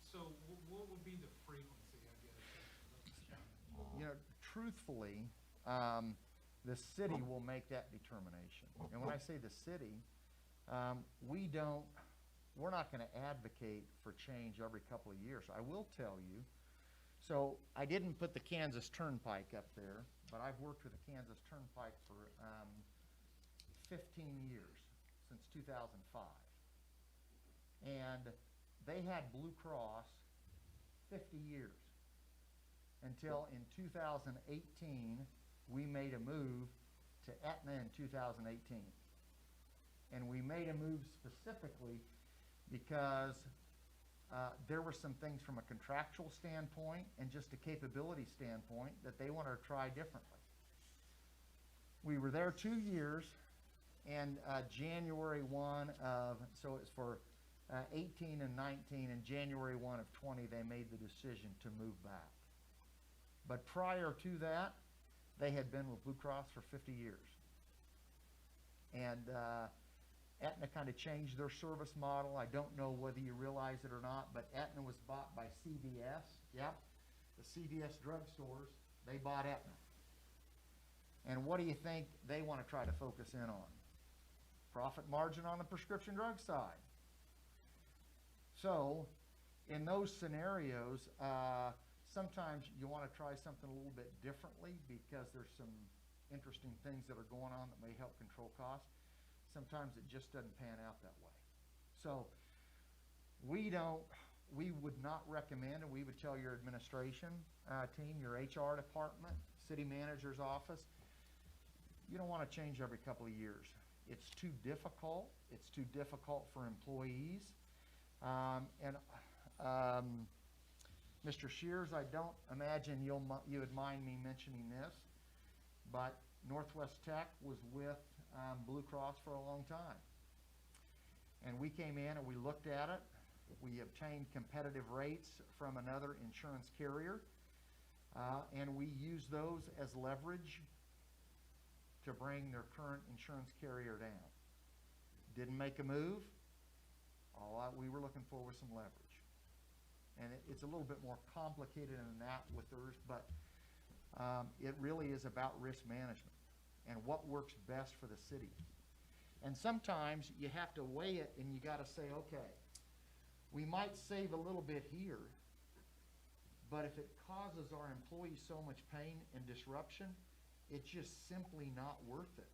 so what would be the frequency, I guess? Truthfully, the city will make that determination. And when I say the city, we're not going to advocate for change every couple of years. I will tell you, so I didn't put the Kansas Turnpike up there, but I've worked with the Kansas Turnpike for 15 years, since 2005. And they had Blue Cross 50 years until in 2018 we made a move to Aetna in 2018. And we made a move specifically because there were some things from a contractual standpoint and just a capability standpoint that they wanted to try differently. We were there 2 years, and January 1 of, so it's for 18 and 19, and January 1 of 20, they made the decision to move back. But prior to that, they had been with Blue Cross for 50 years. And Aetna kind of changed their service model. I don't know whether you realize it or not, but Aetna was bought by CVS. Yep, the CVS drugstores, they bought Aetna. And what do you think they want to try to focus in on? Profit margin on the prescription drug side. So, in those scenarios, sometimes you want to try something a little bit differently because there's some interesting things that are going on that may help control costs. Sometimes it just doesn't pan out that way. So, we would not recommend, and we would tell your administration team, your HR department, city manager's office, you don't want to change every couple of years. It's too difficult. It's too difficult for employees. Mr. Shears, I don't imagine you would mind me mentioning this, but Northwest Tech was with Blue Cross for a long time. And we came in and we looked at it. We obtained competitive rates from another insurance carrier, and we used those as leverage to bring their current insurance carrier down. Didn't make a move. We were looking for was some leverage. And it's a little bit more complicated than that with theirs, but it really is about risk management and what works best for the city. And sometimes you have to weigh it and you got to say, okay, we might save a little bit here, but if it causes our employees so much pain and disruption, it's just simply not worth it.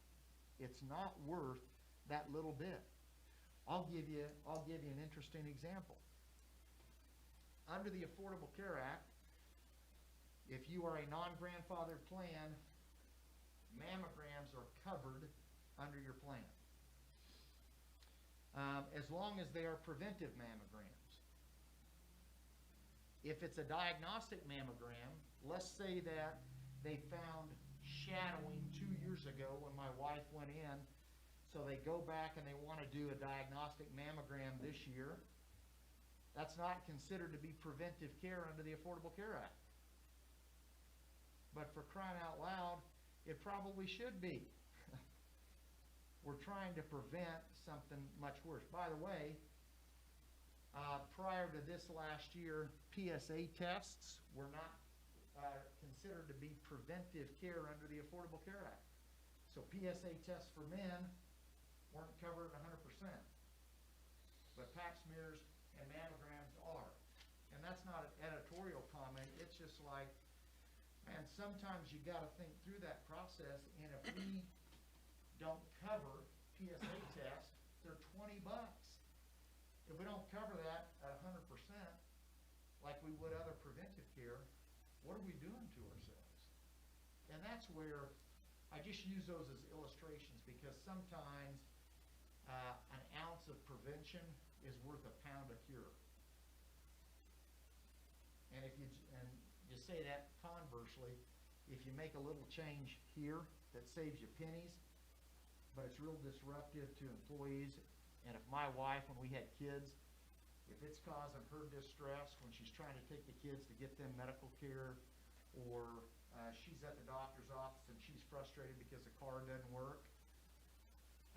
It's not worth that little bit. I'll give you an interesting example. Under the Affordable Care Act, if you are a non-grandfathered plan, mammograms are covered under your plan. As long as they are preventive mammograms. If it's a diagnostic mammogram, let's say that they found shadowing 2 years ago when my wife went in, so they go back and they want to do a diagnostic mammogram this year, that's not considered to be preventive care under the Affordable Care Act. But for crying out loud, it probably should be. We're trying to prevent something much worse. By the way, prior to this last year, PSA tests were not considered to be preventive care under the Affordable Care Act. So PSA tests for men weren't covered 100%. But pap smears and mammograms are. And that's not an editorial comment. It's just like, man, sometimes you got to think through that process, and if we don't cover PSA tests, they're $20. If we don't cover that at 100%, like we would other preventive care, what are we doing to ourselves? And that's where I just use those as illustrations, because sometimes an ounce of prevention is worth a pound of cure. And if you say that conversely, if you make a little change here that saves you pennies, but it's real disruptive to employees, and if my wife, when we had kids, if it's causing her distress when she's trying to take the kids to get them medical care, or she's at the doctor's office and she's frustrated because the car doesn't work,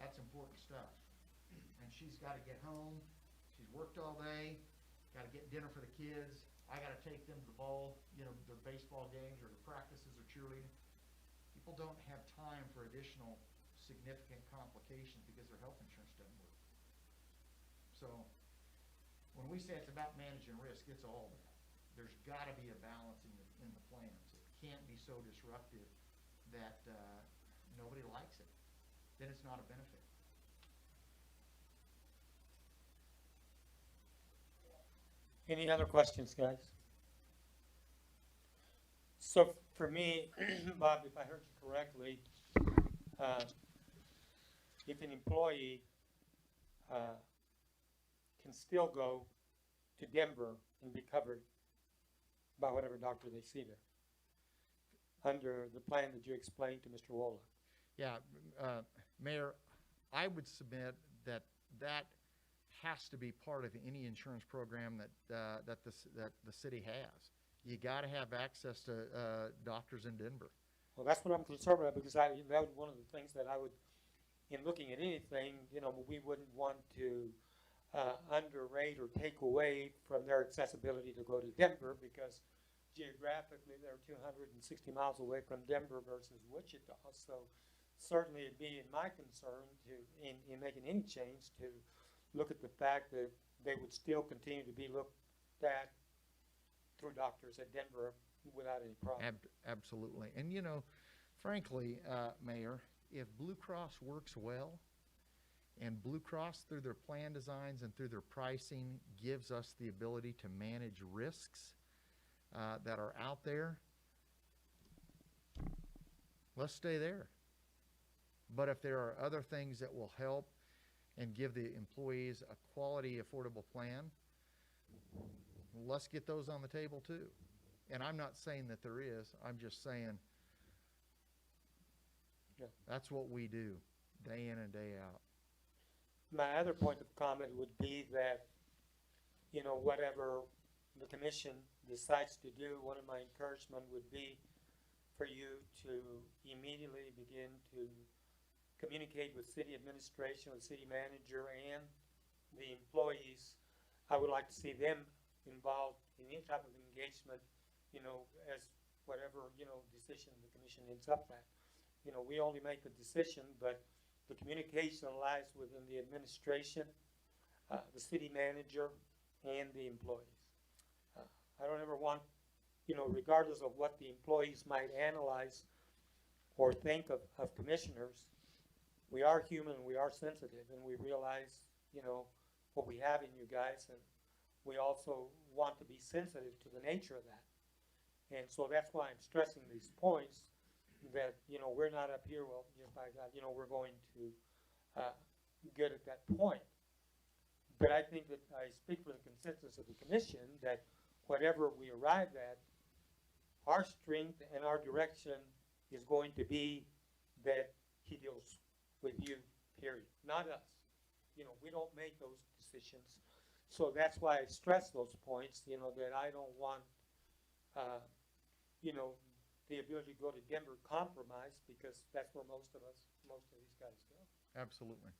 that's important stuff. And she's got to get home, she's worked all day, got to get dinner for the kids, I got to take them to the ball, their baseball games or the practices or cheerleading. People don't have time for additional significant complications because their health insurance doesn't work. So when we say it's about managing risk, it's all that. There's got to be a balance in the plans. It can't be so disruptive that nobody likes it. Then it's not a benefit. Any other questions, guys? So for me, Bob, if I heard you correctly, if an employee can still go to Denver and be covered by whatever doctor they see there, under the plan that you explained to Mr. Wola. Yeah, Mayor, I would submit that that has to be part of any insurance program that the city has. You got to have access to doctors in Denver. Well, that's what I'm concerned about, because that was one of the things that I would, in looking at anything, we wouldn't want to underrate or take away from their accessibility to go to Denver, because geographically they're 260 miles away from Denver versus Wichita. So certainly it'd be in my concern to, in making any change, to look at the fact that they would still continue to be looked at through doctors at Denver without any problem. Absolutely. And frankly, Mayor, if Blue Cross works well, and Blue Cross through their plan designs and through their pricing gives us the ability to manage risks that are out there, let's stay there. But if there are other things that will help and give the employees a quality, affordable plan, let's get those on the table too. And I'm not saying that there is, I'm just saying that's what we do day in and day out. My other point of comment would be that, whatever the commission decides to do, one of my encouragement would be for you to immediately begin to communicate with city administration, with city manager, and the employees. I would like to see them involved in any type of engagement, as whatever, decision the commission ends up at. We only make a decision, but the communication lies within the administration, the city manager, and the employees. I don't ever want, regardless of what the employees might analyze or think of commissioners, we are human, we are sensitive, and we realize, what we have in you guys, and we also want to be sensitive to the nature of that. And so that's why I'm stressing these points, that, we're not up here, well, by God, we're going to get at that point. But I think that I speak for the consensus of the commission that whatever we arrive at, our strength and our direction is going to be that he deals with you, period, not us. We don't make those decisions. So that's why I stress those points, that I don't want, the ability to go to Denver compromised, because that's where most of these guys go. Absolutely.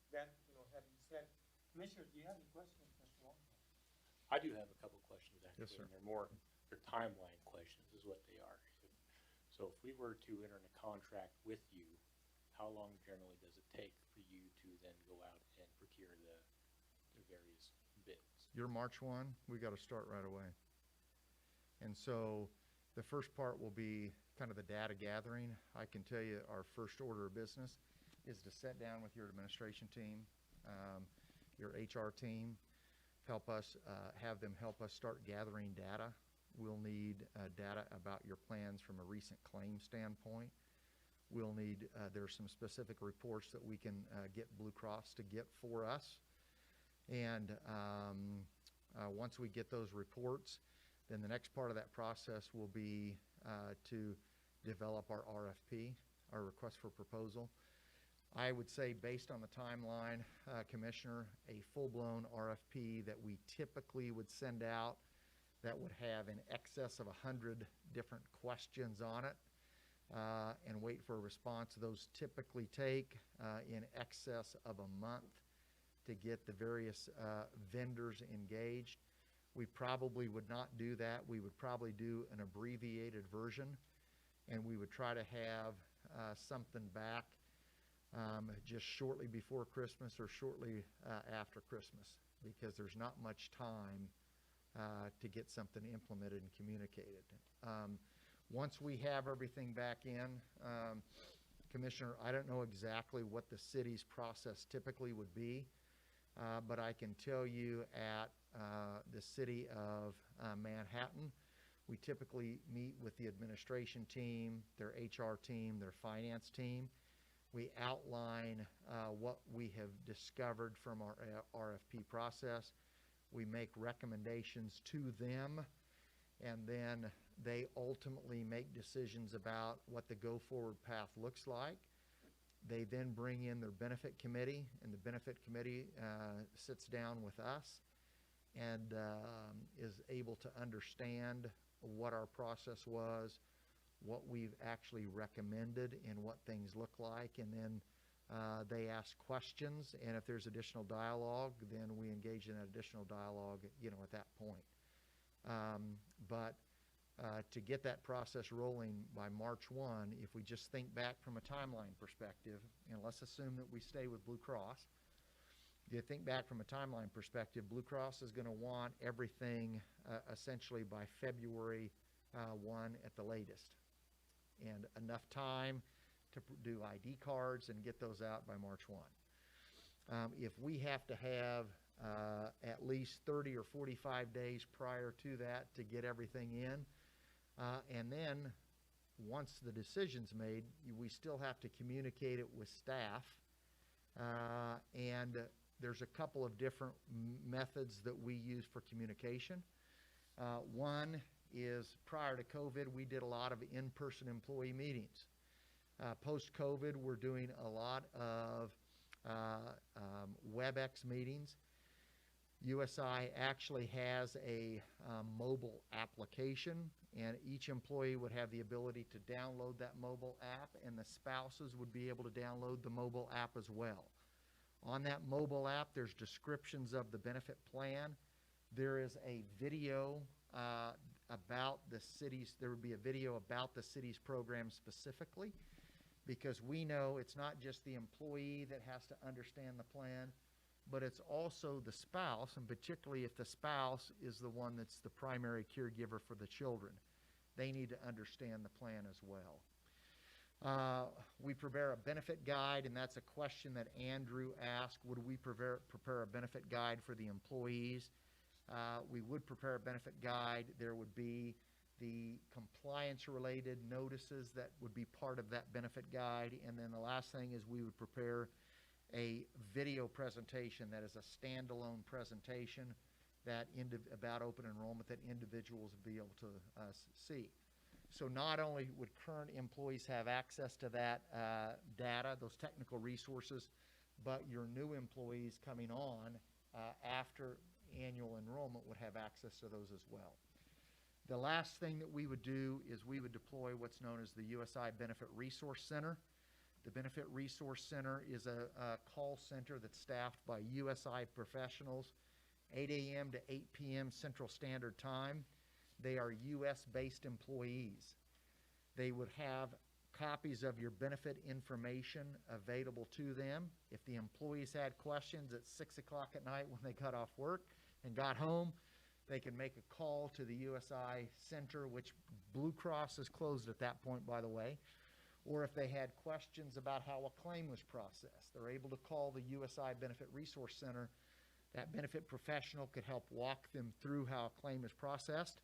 That, having said, Commissioner, do you have any questions, Mr. Long? I do have a couple questions, actually. Yes, sir. And they're timeline questions is what they are. So if we were to enter in a contract with you, how long generally does it take for you to then go out and procure the various bids? You're March 1, we got to start right away. And so the first part will be kind of the data gathering. I can tell you our first order of business is to sit down with your administration team, your HR team, have them help us start gathering data. We'll need data about your plans from a recent claim standpoint. We'll need, there's some specific reports that we can get Blue Cross to get for us. And once we get those reports, then the next part of that process will be to develop our RFP, our request for proposal. I would say, based on the timeline, Commissioner, a full-blown RFP that we typically would send out that would have in excess of 100 different questions on it, and wait for a response. Those typically take in excess of a month to get the various vendors engaged. We probably would not do that. We would probably do an abbreviated version, and we would try to have something back just shortly before Christmas or shortly after Christmas, because there's not much time to get something implemented and communicated. Once we have everything back in, Commissioner, I don't know exactly what the city's process typically would be, but I can tell you at the city of Manhattan, we typically meet with the administration team, their HR team, their finance team. We outline what we have discovered from our RFP process. We make recommendations to them, and then they ultimately make decisions about what the go-forward path looks like. They then bring in their benefit committee, and the benefit committee sits down with us and is able to understand what our process was, what we've actually recommended, and what things look like. And then they ask questions, and if there's additional dialogue, then we engage in that additional dialogue, at that point. But to get that process rolling by March 1, if we just think back from a timeline perspective, and let's assume that we stay with Blue Cross, if you think back from a timeline perspective, Blue Cross is going to want everything essentially by February 1 at the latest, and enough time to do ID cards and get those out by March 1. If we have to have at least 30 or 45 days prior to that to get everything in, and then once the decision's made, we still have to communicate it with staff, and there's a couple of different methods that we use for communication. One is, prior to COVID, we did a lot of in-person employee meetings. Post-COVID, we're doing a lot of WebEx meetings. USI actually has a mobile application, and each employee would have the ability to download that mobile app, and the spouses would be able to download the mobile app as well. On that mobile app, there's descriptions of the benefit plan. There is a video about the city's, there would be a video about the city's program specifically, because we know it's not just the employee that has to understand the plan, but it's also the spouse, and particularly if the spouse is the one that's the primary caregiver for the children. They need to understand the plan as well. We prepare a benefit guide, and that's a question that Andrew asked. Would we prepare a benefit guide for the employees? We would prepare a benefit guide. There would be the compliance-related notices that would be part of that benefit guide. And then the last thing is we would prepare a video presentation that is a standalone presentation that about open enrollment that individuals would be able to see. So not only would current employees have access to that data, those technical resources, but your new employees coming on after annual enrollment would have access to those as well. The last thing that we would do is we would deploy what's known as the USI Benefit Resource Center. The Benefit Resource Center is a call center that's staffed by USI professionals, 8 a.m. to 8 p.m. Central Standard Time. They are U.S.-based employees. They would have copies of your benefit information available to them. If the employees had questions at 6 o'clock at night when they got off work and got home, they could make a call to the USI Center, which Blue Cross is closed at that point, by the way. Or if they had questions about how a claim was processed, they're able to call the USI Benefit Resource Center. That benefit professional could help walk them through how a claim is processed,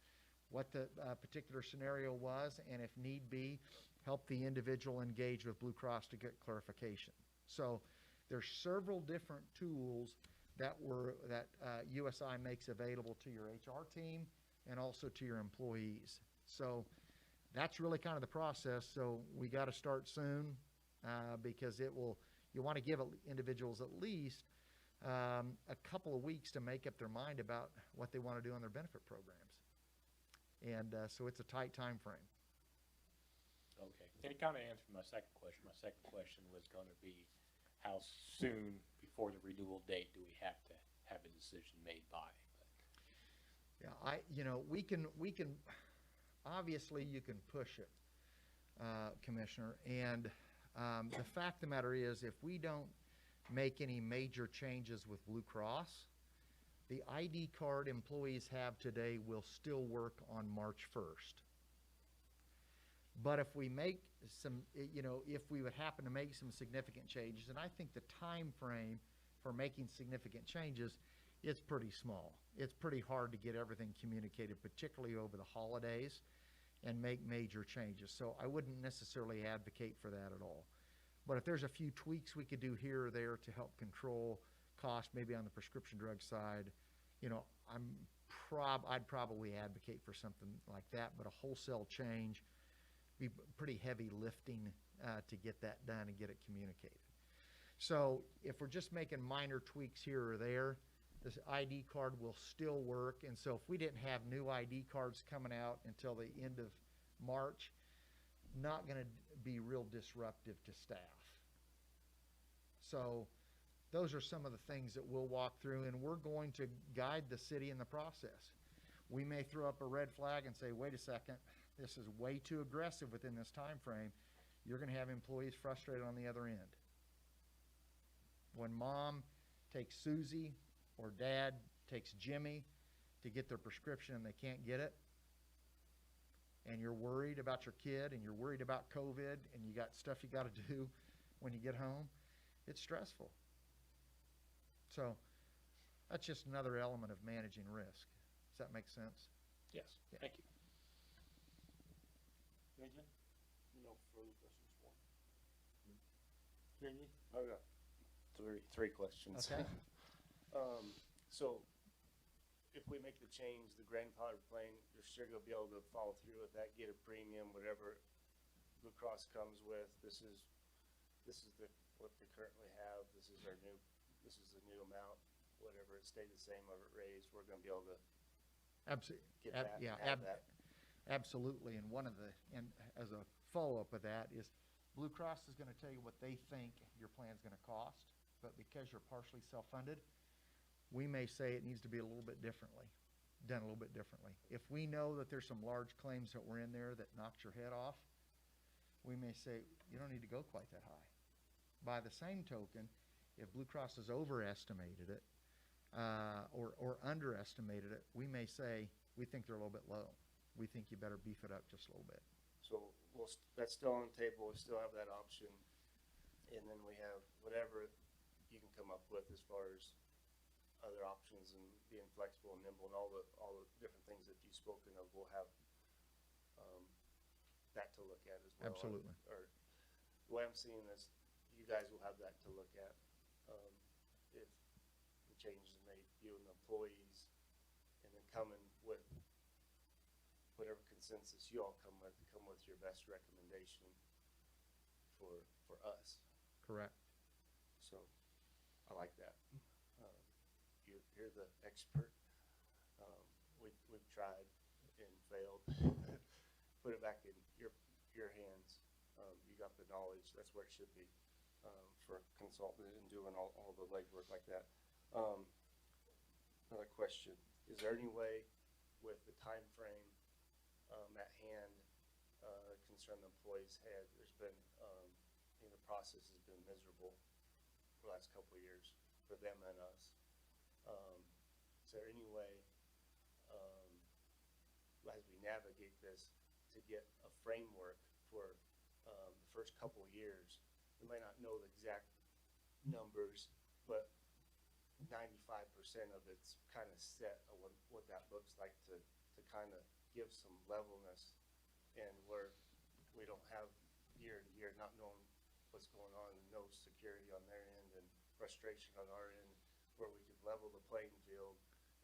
what the particular scenario was, and if need be, help the individual engage with Blue Cross to get clarification. So there's several different tools that USI makes available to your HR team and also to your employees. So that's really kind of the process. So we got to start soon because you want to give individuals at least a couple of weeks to make up their mind about what they want to do on their benefit programs. And so it's a tight time frame. Okay. And it kind of answered my second question. My second question was going to be, how soon before the renewal date do we have to have a decision made by? Yeah, we can obviously you can push it, Commissioner. And the fact of the matter is, if we don't make any major changes with Blue Cross, the ID card employees have today will still work on March 1st. But if we make some, if we would happen to make some significant changes, and I think the time frame for making significant changes, it's pretty small. It's pretty hard to get everything communicated, particularly over the holidays, and make major changes. So I wouldn't necessarily advocate for that at all. But if there's a few tweaks we could do here or there to help control cost, maybe on the prescription drug side, I'd probably advocate for something like that. But a wholesale change, be pretty heavy lifting to get that done and get it communicated. So if we're just making minor tweaks here or there, this ID card will still work. And so if we didn't have new ID cards coming out until the end of March, not going to be real disruptive to staff. So those are some of the things that we'll walk through, and we're going to guide the city in the process. We may throw up a red flag and say, wait a second, this is way too aggressive within this time frame. You're going to have employees frustrated on the other end. When mom takes Susie or dad takes Jimmy to get their prescription and they can't get it, and you're worried about your kid and you're worried about COVID and you got stuff you got to do when you get home, it's stressful. So that's just another element of managing risk. Does that make sense? Yes, Yeah. thank you. Adrian? No further questions for me. Jamie? I got three questions. Okay. So if we make the change, the grandfather plan, you're sure gonna be able to follow through with that, get a premium, whatever Blue Cross comes with. This is what they currently have. This is the new amount. Whatever it stayed the same or it raised, we're gonna be able to get that. Have that. Absolutely. And and as a follow-up of that is Blue Cross is going to tell you what they think your plan's going to cost, but because you're partially self-funded, we may say it needs to be done a little bit differently. If we know that there's some large claims that were in there that knocked your head off, we may say, you don't need to go quite that high. By the same token, if Blue Cross has overestimated it, or underestimated it, we may say, we think they're a little bit low. We think you better beef it up just a little bit. So that's still on the table. We still have that option. And then we have whatever you can come up with as far as other options and being flexible and nimble and all the different things that you've spoken of. We'll have that to look at as well. Absolutely. Or the way I'm seeing this, you guys will have that to look at. If the changes are made, you and the employees, and then coming with whatever consensus you all come with your best recommendation for us. Correct. So I like that. You're the expert. We've tried and failed. Put it back in your hands. You got the knowledge. That's where it should be for a consultant and doing all the legwork like that. Another question: is there any way, with the time frame at hand, concern the employees had? There's been, the process has been miserable for the last couple of years for them and us. Is there any way, as we navigate this, to get a framework for the first couple of years? We might not know the exact numbers, but 95% of it's kind of set of what that looks like to kind of give some levelness, and where we don't have year to year not knowing what's going on and no security on their end and frustration on our end, where we could level the playing field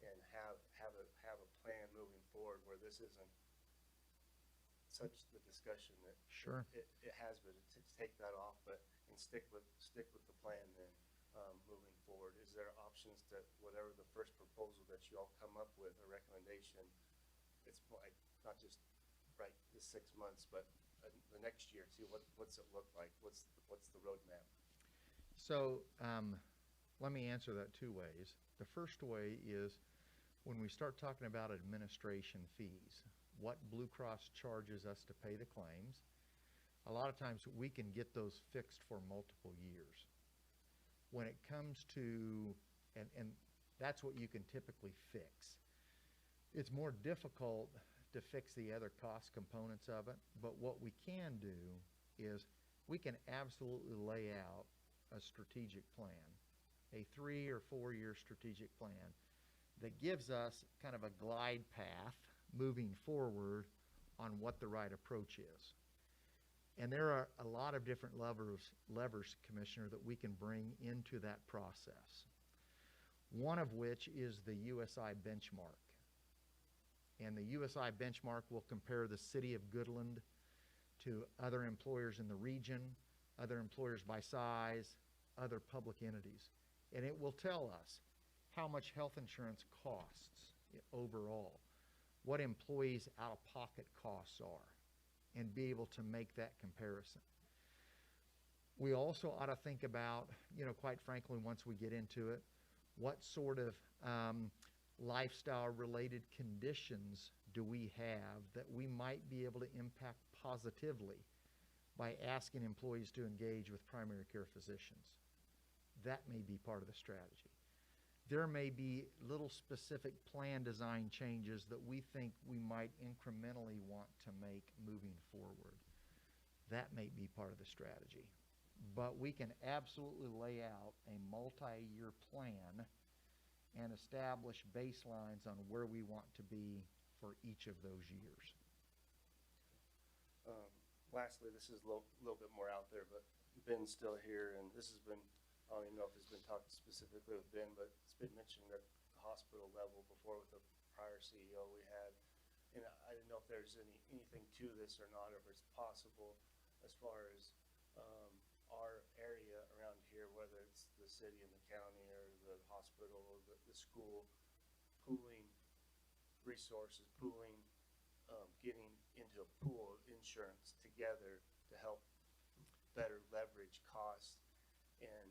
and have a plan moving forward where this isn't such the discussion that Sure. it has been, to take that off, and stick with the plan then moving forward. Is there options that whatever the first proposal that you all come up with, a recommendation, it's like not just right this 6 months, but the next year, see what's it look like? What's the roadmap? So let me answer that two ways. The first way is when we start talking about administration fees, what Blue Cross charges us to pay the claims. A lot of times we can get those fixed for multiple years. When it comes to, and that's what you can typically fix. It's more difficult to fix the other cost components of it, but what we can do is we can absolutely lay out a strategic plan, a 3 or 4 year strategic plan that gives us kind of a glide path moving forward on what the right approach is. And there are a lot of different levers, Commissioner, that we can bring into that process. One of which is the USI benchmark. And the USI benchmark will compare the city of Goodland to other employers in the region, other employers by size, other public entities. And it will tell us how much health insurance costs overall, what employees' out-of-pocket costs are, and be able to make that comparison. We also ought to think about, quite frankly, once we get into it, what sort of lifestyle-related conditions do we have that we might be able to impact positively by asking employees to engage with primary care physicians. That may be part of the strategy. There may be little specific plan design changes that we think we might incrementally want to make moving forward. That may be part of the strategy. But we can absolutely lay out a multi-year plan and establish baselines on where we want to be for each of those years. Lastly, this is a little bit more out there, but Ben's still here, and this has been, I don't even know if it's been talked specifically with Ben, but it's been mentioned at the hospital level before with the prior CEO we had. And I didn't know if there's anything to this or not, or if it's possible as far as our area around here, whether it's the city and the county or the hospital or the school, pooling resources, getting into a pool of insurance together to help better leverage costs and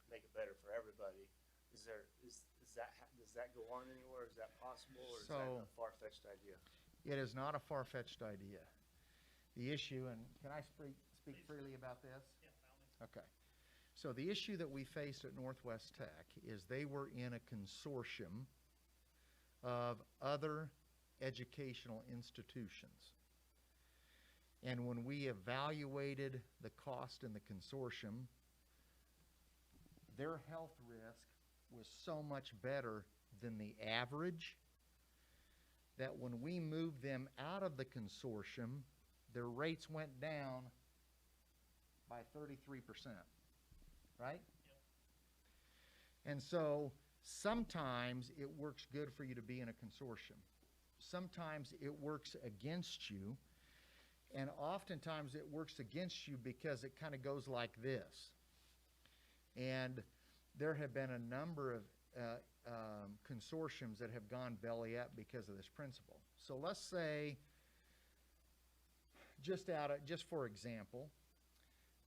make it better for everybody. Does that go on anywhere? Is that possible, or is that a far-fetched idea? It is not a far-fetched idea. The issue, and can I speak freely about this? Yeah. Okay. So the issue that we faced at Northwest Tech is they were in a consortium of other educational institutions. And when we evaluated the cost in the consortium, their health risk was so much better than the average that when we moved them out of the consortium, their rates went down by 33%, right? Yep. And so sometimes it works good for you to be in a consortium. Sometimes it works against you, and oftentimes it works against you because it kind of goes like this. And there have been a number of consortiums that have gone belly up because of this principle. So let's say, just for example,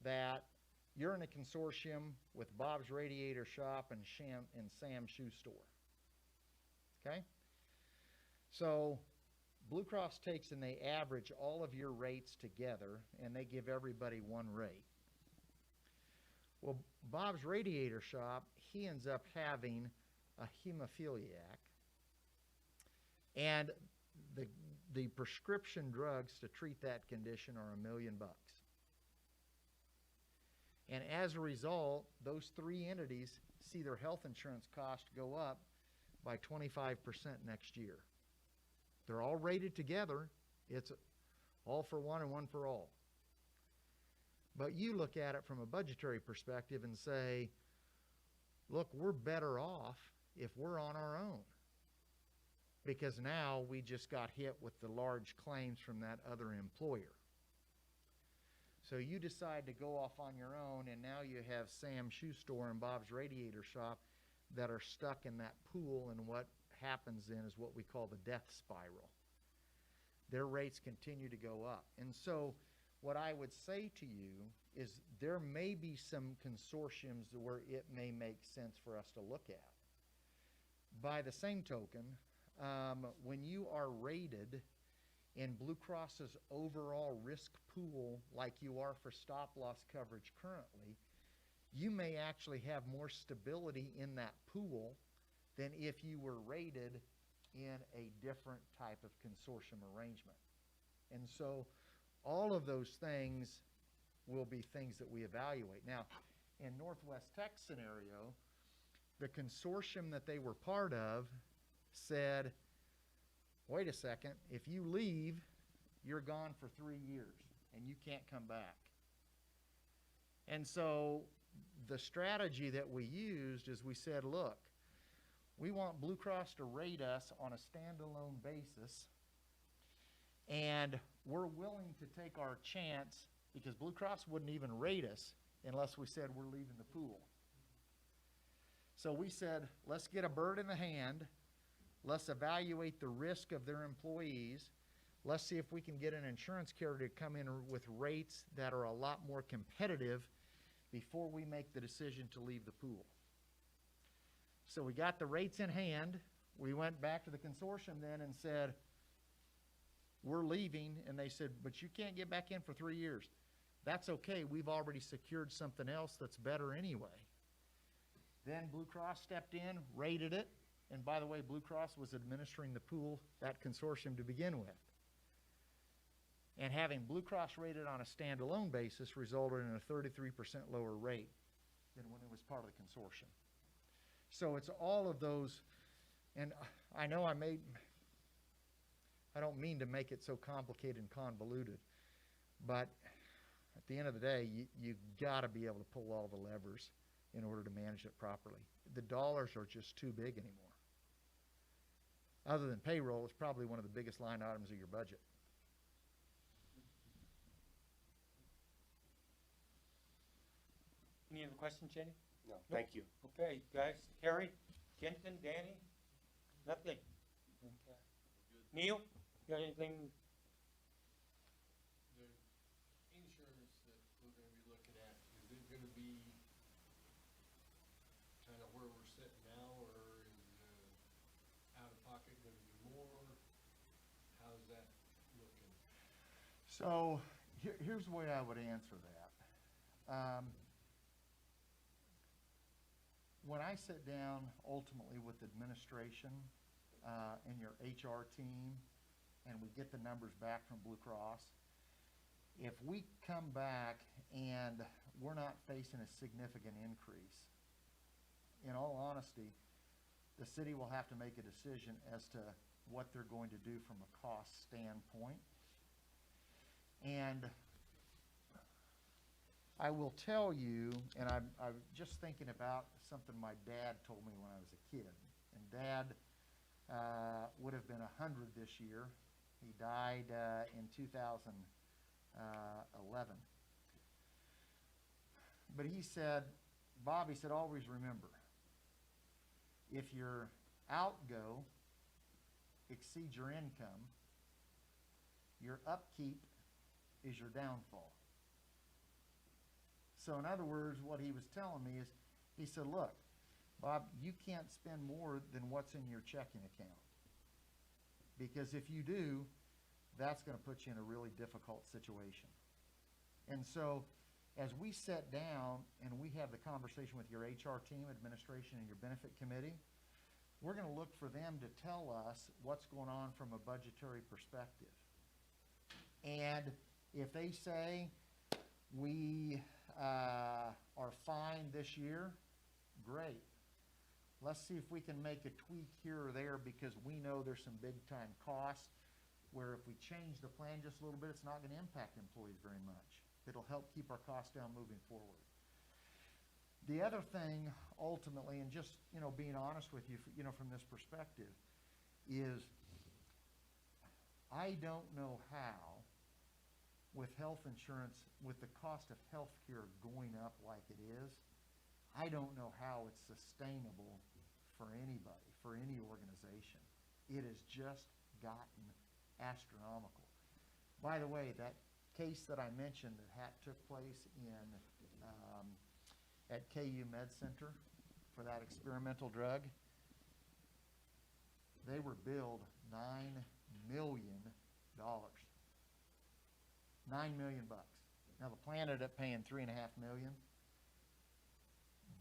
that you're in a consortium with Bob's Radiator Shop and Sam's Shoe Store. Okay? So Blue Cross takes and they average all of your rates together, and they give everybody one rate. Well, Bob's Radiator Shop, he ends up having a hemophiliac, and the prescription drugs to treat that condition are $1 million. And as a result, those three entities see their health insurance cost go up by 25% next year. They're all rated together. It's all for one and one for all. But you look at it from a budgetary perspective and say, look, we're better off if we're on our own, because now we just got hit with the large claims from that other employer. So you decide to go off on your own, and now you have Sam's Shoe Store and Bob's Radiator Shop that are stuck in that pool, and what happens then is what we call the death spiral. Their rates continue to go up. And so what I would say to you is there may be some consortiums where it may make sense for us to look at. By the same token, when you are rated in Blue Cross's overall risk pool like you are for stop-loss coverage currently, you may actually have more stability in that pool than if you were rated in a different type of consortium arrangement. And so all of those things will be things that we evaluate. Now, in Northwest Tech scenario, the consortium that they were part of said, wait a second, if you leave, you're gone for 3 years and you can't come back. And so the strategy that we used is we said, look, we want Blue Cross to rate us on a standalone basis, and we're willing to take our chance, because Blue Cross wouldn't even rate us unless we said we're leaving the pool. So we said, let's get a bird in the hand. Let's evaluate the risk of their employees. Let's see if we can get an insurance carrier to come in with rates that are a lot more competitive before we make the decision to leave the pool. So we got the rates in hand. We went back to the consortium then and said, we're leaving. And they said, but you can't get back in for 3 years. That's okay. We've already secured something else that's better anyway. Then Blue Cross stepped in, rated it. And by the way, Blue Cross was administering the pool, that consortium, to begin with. And having Blue Cross rated on a standalone basis resulted in a 33% lower rate than when it was part of the consortium. So it's all of those, and I know I don't mean to make it so complicated and convoluted, but at the end of the day, you gotta be able to pull all the levers in order to manage it properly. The dollars are just too big anymore. Other than payroll, it's probably one of the biggest line items of your budget. Any other questions, Jenny? No, thank you. Okay, guys, Terry, Kenton, Danny? Nothing? Okay. Neil, you got anything? The insurance that we're gonna be looking at, is it gonna be kind of where we're sitting now, or is, out of pocket gonna be more? How's that looking? So here's the way I would answer that. When I sit down ultimately with administration and your HR team, and we get the numbers back from Blue Cross, if we come back and we're not facing a significant increase, in all honesty, the city will have to make a decision as to what they're going to do from a cost standpoint. And I will tell you, and I'm just thinking about something my dad told me when I was a kid. And Dad would have been 100 this year. He died in 2011. But he said, Bob, he said, always remember, if your outgo exceeds your income, your upkeep is your downfall. So in other words, what he was telling me is, he said, look, Bob, you can't spend more than what's in your checking account. Because if you do, that's going to put you in a really difficult situation. And so as we sit down and we have the conversation with your HR team, administration, and your benefit committee, we're going to look for them to tell us what's going on from a budgetary perspective. And if they say we are fine this year, great. Let's see if we can make a tweak here or there, because we know there's some big time costs where if we change the plan just a little bit, it's not going to impact employees very much. It'll help keep our costs down moving forward. The other thing ultimately, and just, being honest with you, from this perspective, is I don't know how, with health insurance, with the cost of health care going up like it is, I don't know how it's sustainable for anybody, for any organization. It has just gotten astronomical. By the way, that case that I mentioned that took place at KU Med Center for that experimental drug, they were billed $9 million. $9 million bucks. Now the plan ended up paying $3.5 million.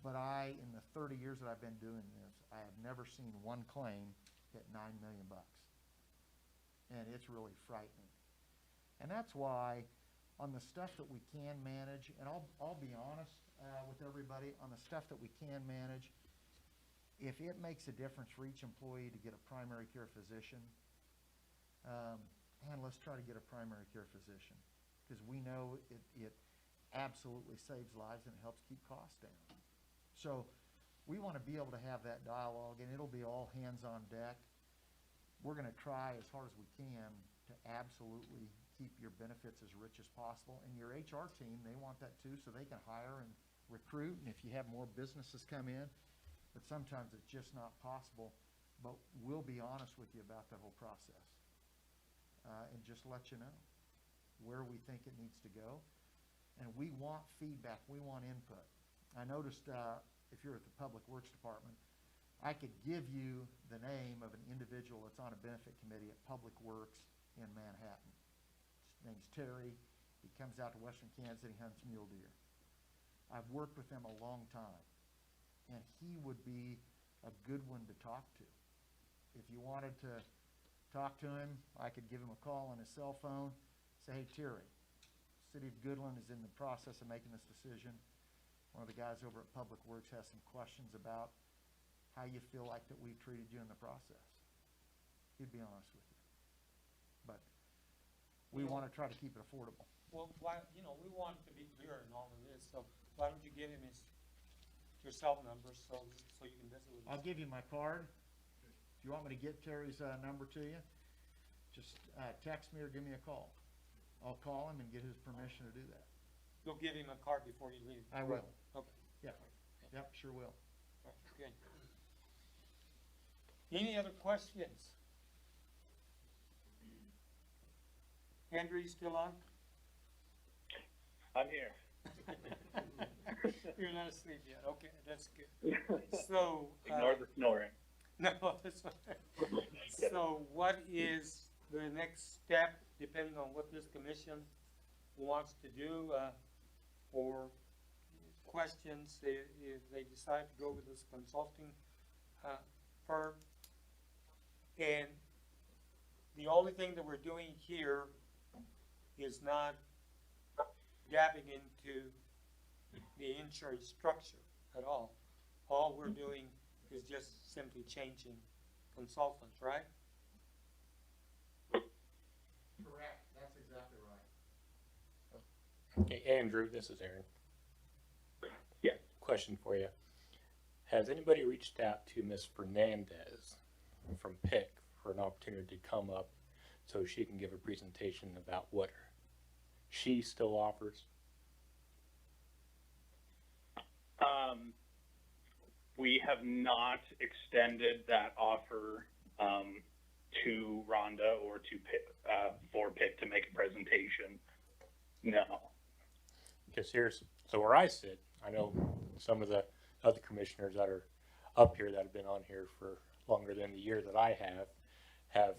But in the 30 years that I've been doing this, I have never seen one claim hit $9 million bucks. And it's really frightening. And that's why on the stuff that we can manage, and I'll be honest with everybody, on the stuff that we can manage, if it makes a difference for each employee to get a primary care physician, let's try to get a primary care physician, because we know it absolutely saves lives and it helps keep costs down. So we want to be able to have that dialogue, and it'll be all hands on deck. We're going to try as hard as we can to absolutely keep your benefits as rich as possible. And your HR team, they want that too, so they can hire and recruit, and if you have more businesses come in, but sometimes it's just not possible. But we'll be honest with you about the whole process, and just let you know where we think it needs to go. And we want feedback, we want input. I noticed, if you're at the Public Works Department, I could give you the name of an individual that's on a benefit committee at Public Works in Manhattan. His name's Terry. He comes out to western Kansas and he hunts mule deer. I've worked with him a long time, and he would be a good one to talk to. If you wanted to talk to him, I could give him a call on his cell phone, say, hey, Terry, City of Goodland is in the process of making this decision. One of the guys over at Public Works has some questions about how you feel like that we've treated you in the process. He'd be honest with you. But we want to try to keep it affordable. Well, why, you know, we want to be clear in all of this, so why don't you give him your cell number so you can visit with him? I'll give you my card. If you want me to get Terry's number to you, just text me or give me a call. I'll call him and get his permission to do that. You'll give him a card before you leave? I will. Okay. Yep, yep, sure will. Good. Any other questions? Andrew, you still on? I'm here. You're not asleep yet. Okay, that's good. So Ignore the snoring. no, that's fine. So what is the next step, depending on what this commission wants to do, or questions, if they decide to go with this consulting firm? And the only thing that we're doing here is not dabbing into the insurance structure at all. All we're doing is just simply changing consultants, right? Correct, that's exactly right. Okay, Andrew, this is Aaron. Yeah. Question for you. Has anybody reached out to Ms. Fernandez from PIC for an opportunity to come up so she can give a presentation about what she still offers? We have not extended that offer to Rhonda or to PIC, for PIC to make a presentation. No. Because so where I sit, I know some of the other commissioners that are up here that have been on here for longer than the year that I have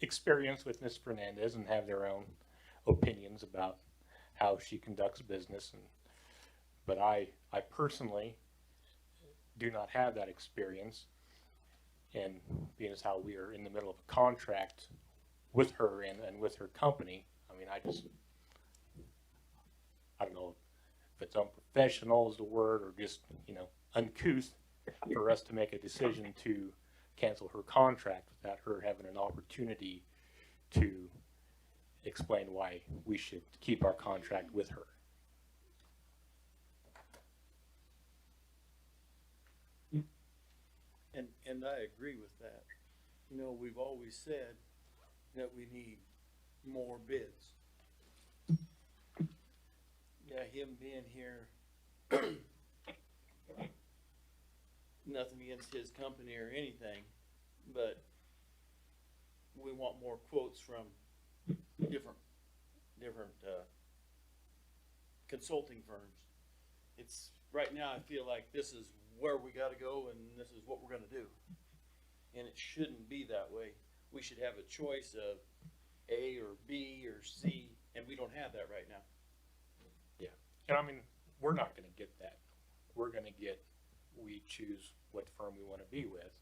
experience with Ms. Fernandez and have their own opinions about how she conducts business. But I personally do not have that experience, and being as how we are in the middle of a contract with her and with her company, I mean, I don't know if it's unprofessional is the word, or just, uncouth for us to make a decision to cancel her contract without her having an opportunity to explain why we should keep our contract with her. And I agree with that. We've always said that we need more bids. Yeah, him being here, nothing against his company or anything, but we want more quotes from different consulting firms. It's, right now I feel like this is where we gotta go and this is what we're gonna do. And it shouldn't be that way. We should have a choice of A or B or C, and we don't have that right now. Yeah. And I mean, we're not going to get that. We're going to we choose what firm we want to be with,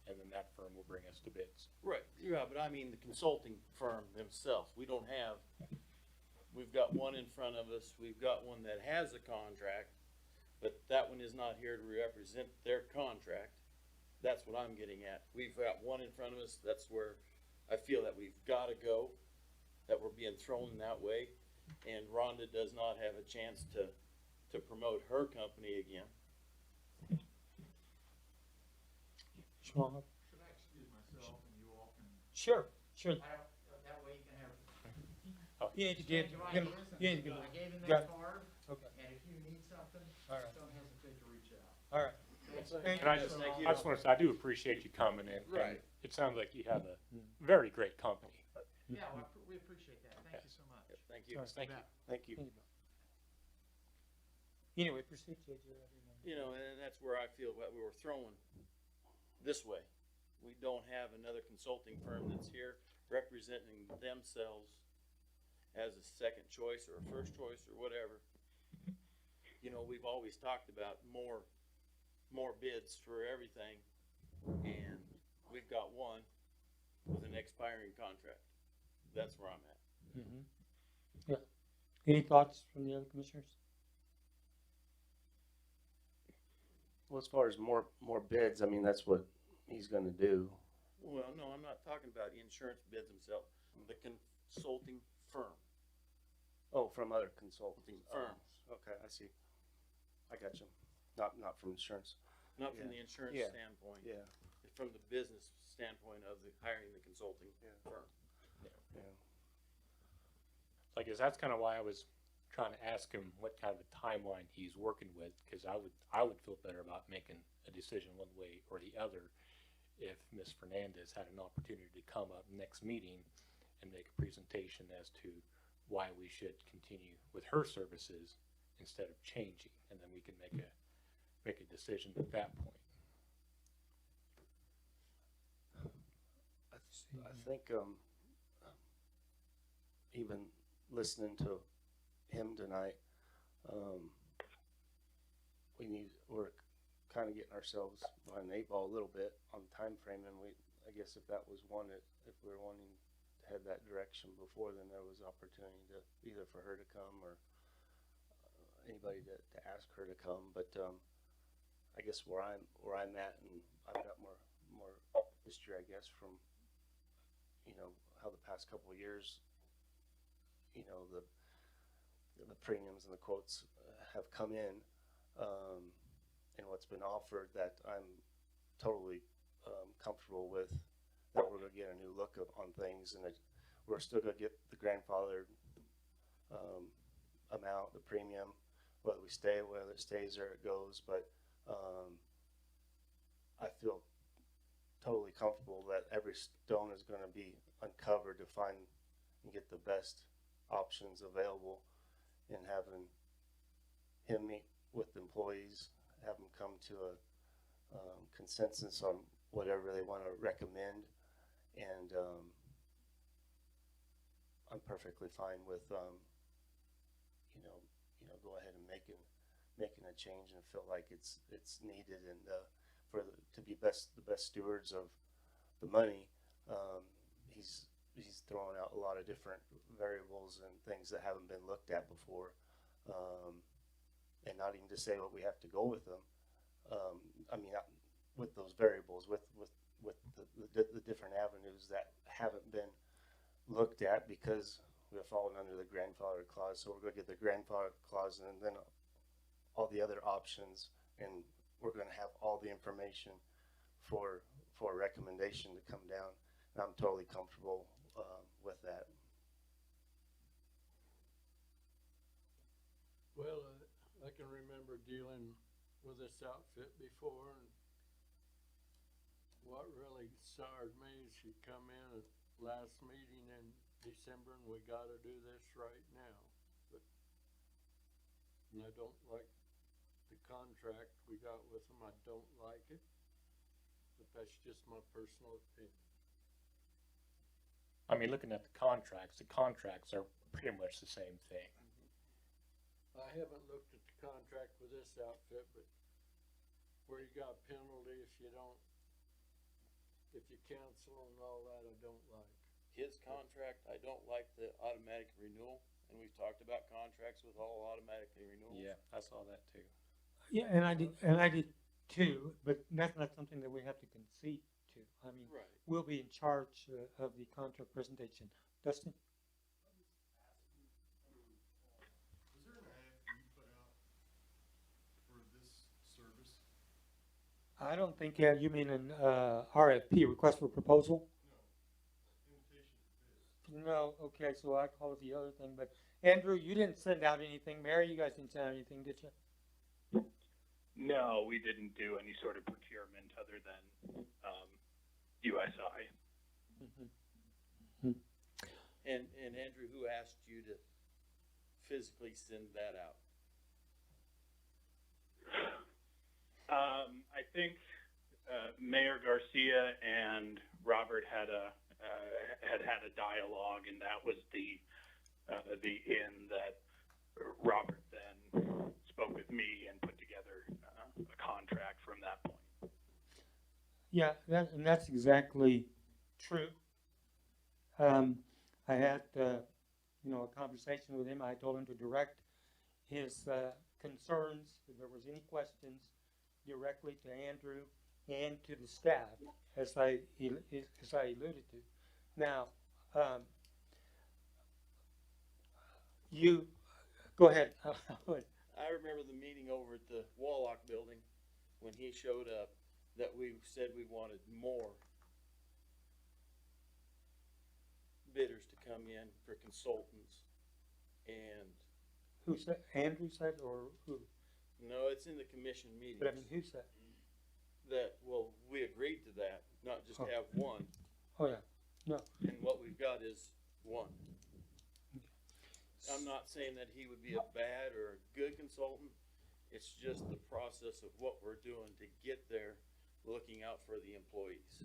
and then that firm will bring us to bids. Right, yeah, but I mean the consulting firm themselves. We've got one in front of us, we've got one that has a contract, but that one is not here to represent their contract. That's what I'm getting at. We've got one in front of us, that's where I feel that we've gotta go, that we're being thrown that way, and Rhonda does not have a chance to promote her company again. Sean? Should I excuse myself and you all can? Sure. That way you can have You need to give, Stand right give him, here, since you need to give him. I gave him got that it. card, Okay, and if you need something, all right, don't hesitate to reach out. all right. Thank And I you, just, Mr. I Long. just want to say, I do appreciate you coming in. Right. And it sounds like you have a very great company. Yeah, well, we appreciate that. Thank you so much. Thank you. Sorry. Thank you. Thank you. Anyway, proceed, JJ. You know, and that's where I feel that we were throwing this way. We don't have another consulting firm that's here representing themselves as a second choice or a first choice or whatever. You know, we've always talked about more bids for everything, and we've got one with an expiring contract. That's where I'm at. Mm-hmm. Yeah. Any thoughts from the other commissioners? Well, as far as more bids, I mean, that's what he's gonna do. Well, no, I'm not talking about the insurance bids themselves, the consulting firm. Oh, from other consulting Firms. Okay, I see. I got you. Not from insurance. Not from Yeah. the insurance Yeah. standpoint. Yeah, From the business standpoint of the hiring the consulting firm. yeah. So I guess that's kind of why I was trying to ask him what kind of a timeline he's working with, because I would feel better about making a decision one way or the other if Ms. Fernandez had an opportunity to come up next meeting and make a presentation as to why we should continue with her services instead of changing, and then we can make a decision at that point. I think even listening to him tonight, we're kind of getting ourselves behind the eight ball a little bit on the time frame, and I guess if that was one, if we were wanting to head that direction before, then there was opportunity to either for her to come or anybody to ask her to come. But I guess where I'm at, and I've got more history, I guess, from how the past couple of years, the premiums and the quotes have come in, and what's been offered, that I'm totally comfortable with, that we're going to get a new look on things, and that we're still going to get the grandfathered amount, the premium, whether it stays or it goes. But I feel totally comfortable that every stone is going to be uncovered to find and get the best options available, and having him meet with the employees, have them come to a consensus on whatever they want to recommend, and I'm perfectly fine with go ahead and making a change, and feel like it's needed, and to be the best stewards of the money. He's throwing out a lot of different variables and things that haven't been looked at before, and not even to say what we have to go with them. With those variables, with the different avenues that haven't been looked at, because we're falling under the grandfather clause. So we're going to get the grandfather clause, and then all the other options, and we're going to have all the information for a recommendation to come down. And I'm totally comfortable with that. Well, I can remember dealing with this outfit before, and what really soured me is she come in at last meeting in December, and we gotta do this right now. And I don't like the contract we got with them. I don't like it, but that's just my personal opinion. I mean, looking at the contracts are pretty much the same thing. I haven't looked at the contract with this outfit, but where you got penalty if you cancel and all that, I don't like. His contract, I don't like the automatic renewal, and we've talked about contracts with all automatically renewals. Yeah, I saw that too. Yeah, and I did too, but that's not something that we have to concede to. I mean, Right. we'll be in charge of the contract presentation. Dustin? Was there an ad you put out for this service? I don't think, you mean an RFP, request for proposal? No, invitation to bid. No, okay, so I call it the other thing, but Andrew, you didn't send out anything. Mary, you guys didn't send out anything, did you? No, we didn't do any sort of procurement other than USI. And Andrew, who asked you to physically send that out? I think Mayor Garcia and Robert had a dialogue, and that was the end that Robert then spoke with me and put together a contract from that point. Yeah, and that's exactly true. I had, a conversation with him. I told him to direct his concerns, if there was any questions, directly to Andrew and to the staff, as I alluded to. Now, you go ahead. I remember the meeting over at the Wallock building when he showed up, that we said we wanted more bidders to come in for consultants. And Who said? Andrew said, or who? no, it's in the commission meetings. But I mean, who said? That, well, we agreed to that, not just Oh. have one, Oh yeah, no. and what we've got is one. I'm not saying that he would be a bad or a good consultant, it's just the process of what we're doing to get there, looking out for the employees.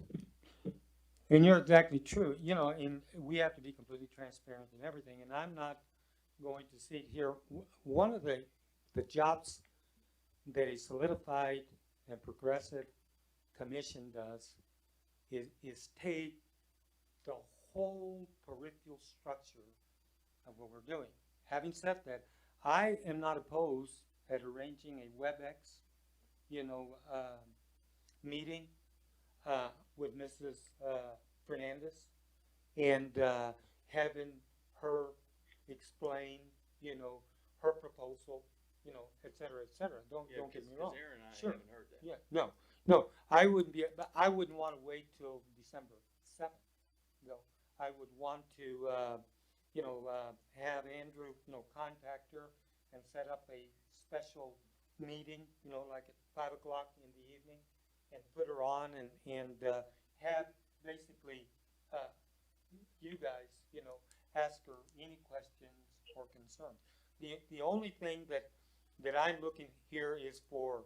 And you're exactly true. And we have to be completely transparent in everything. And I'm not going to sit here. One of the jobs that a solidified and progressive commission does is take the whole peripheral structure of what we're doing. Having said that, I am not opposed at arranging a WebEx, meeting with Mrs. Fernandez and having her explain, her proposal, et cetera, et cetera. Don't get me wrong. Aaron and I Sure. haven't heard that. Yeah, no, I wouldn't want to wait till December 7th. No, I would want to, have Andrew, contact her and set up a special meeting, like at 5 o'clock in the evening, and put her on and have basically you guys, ask her any questions or concerns. The only thing that I'm looking here is for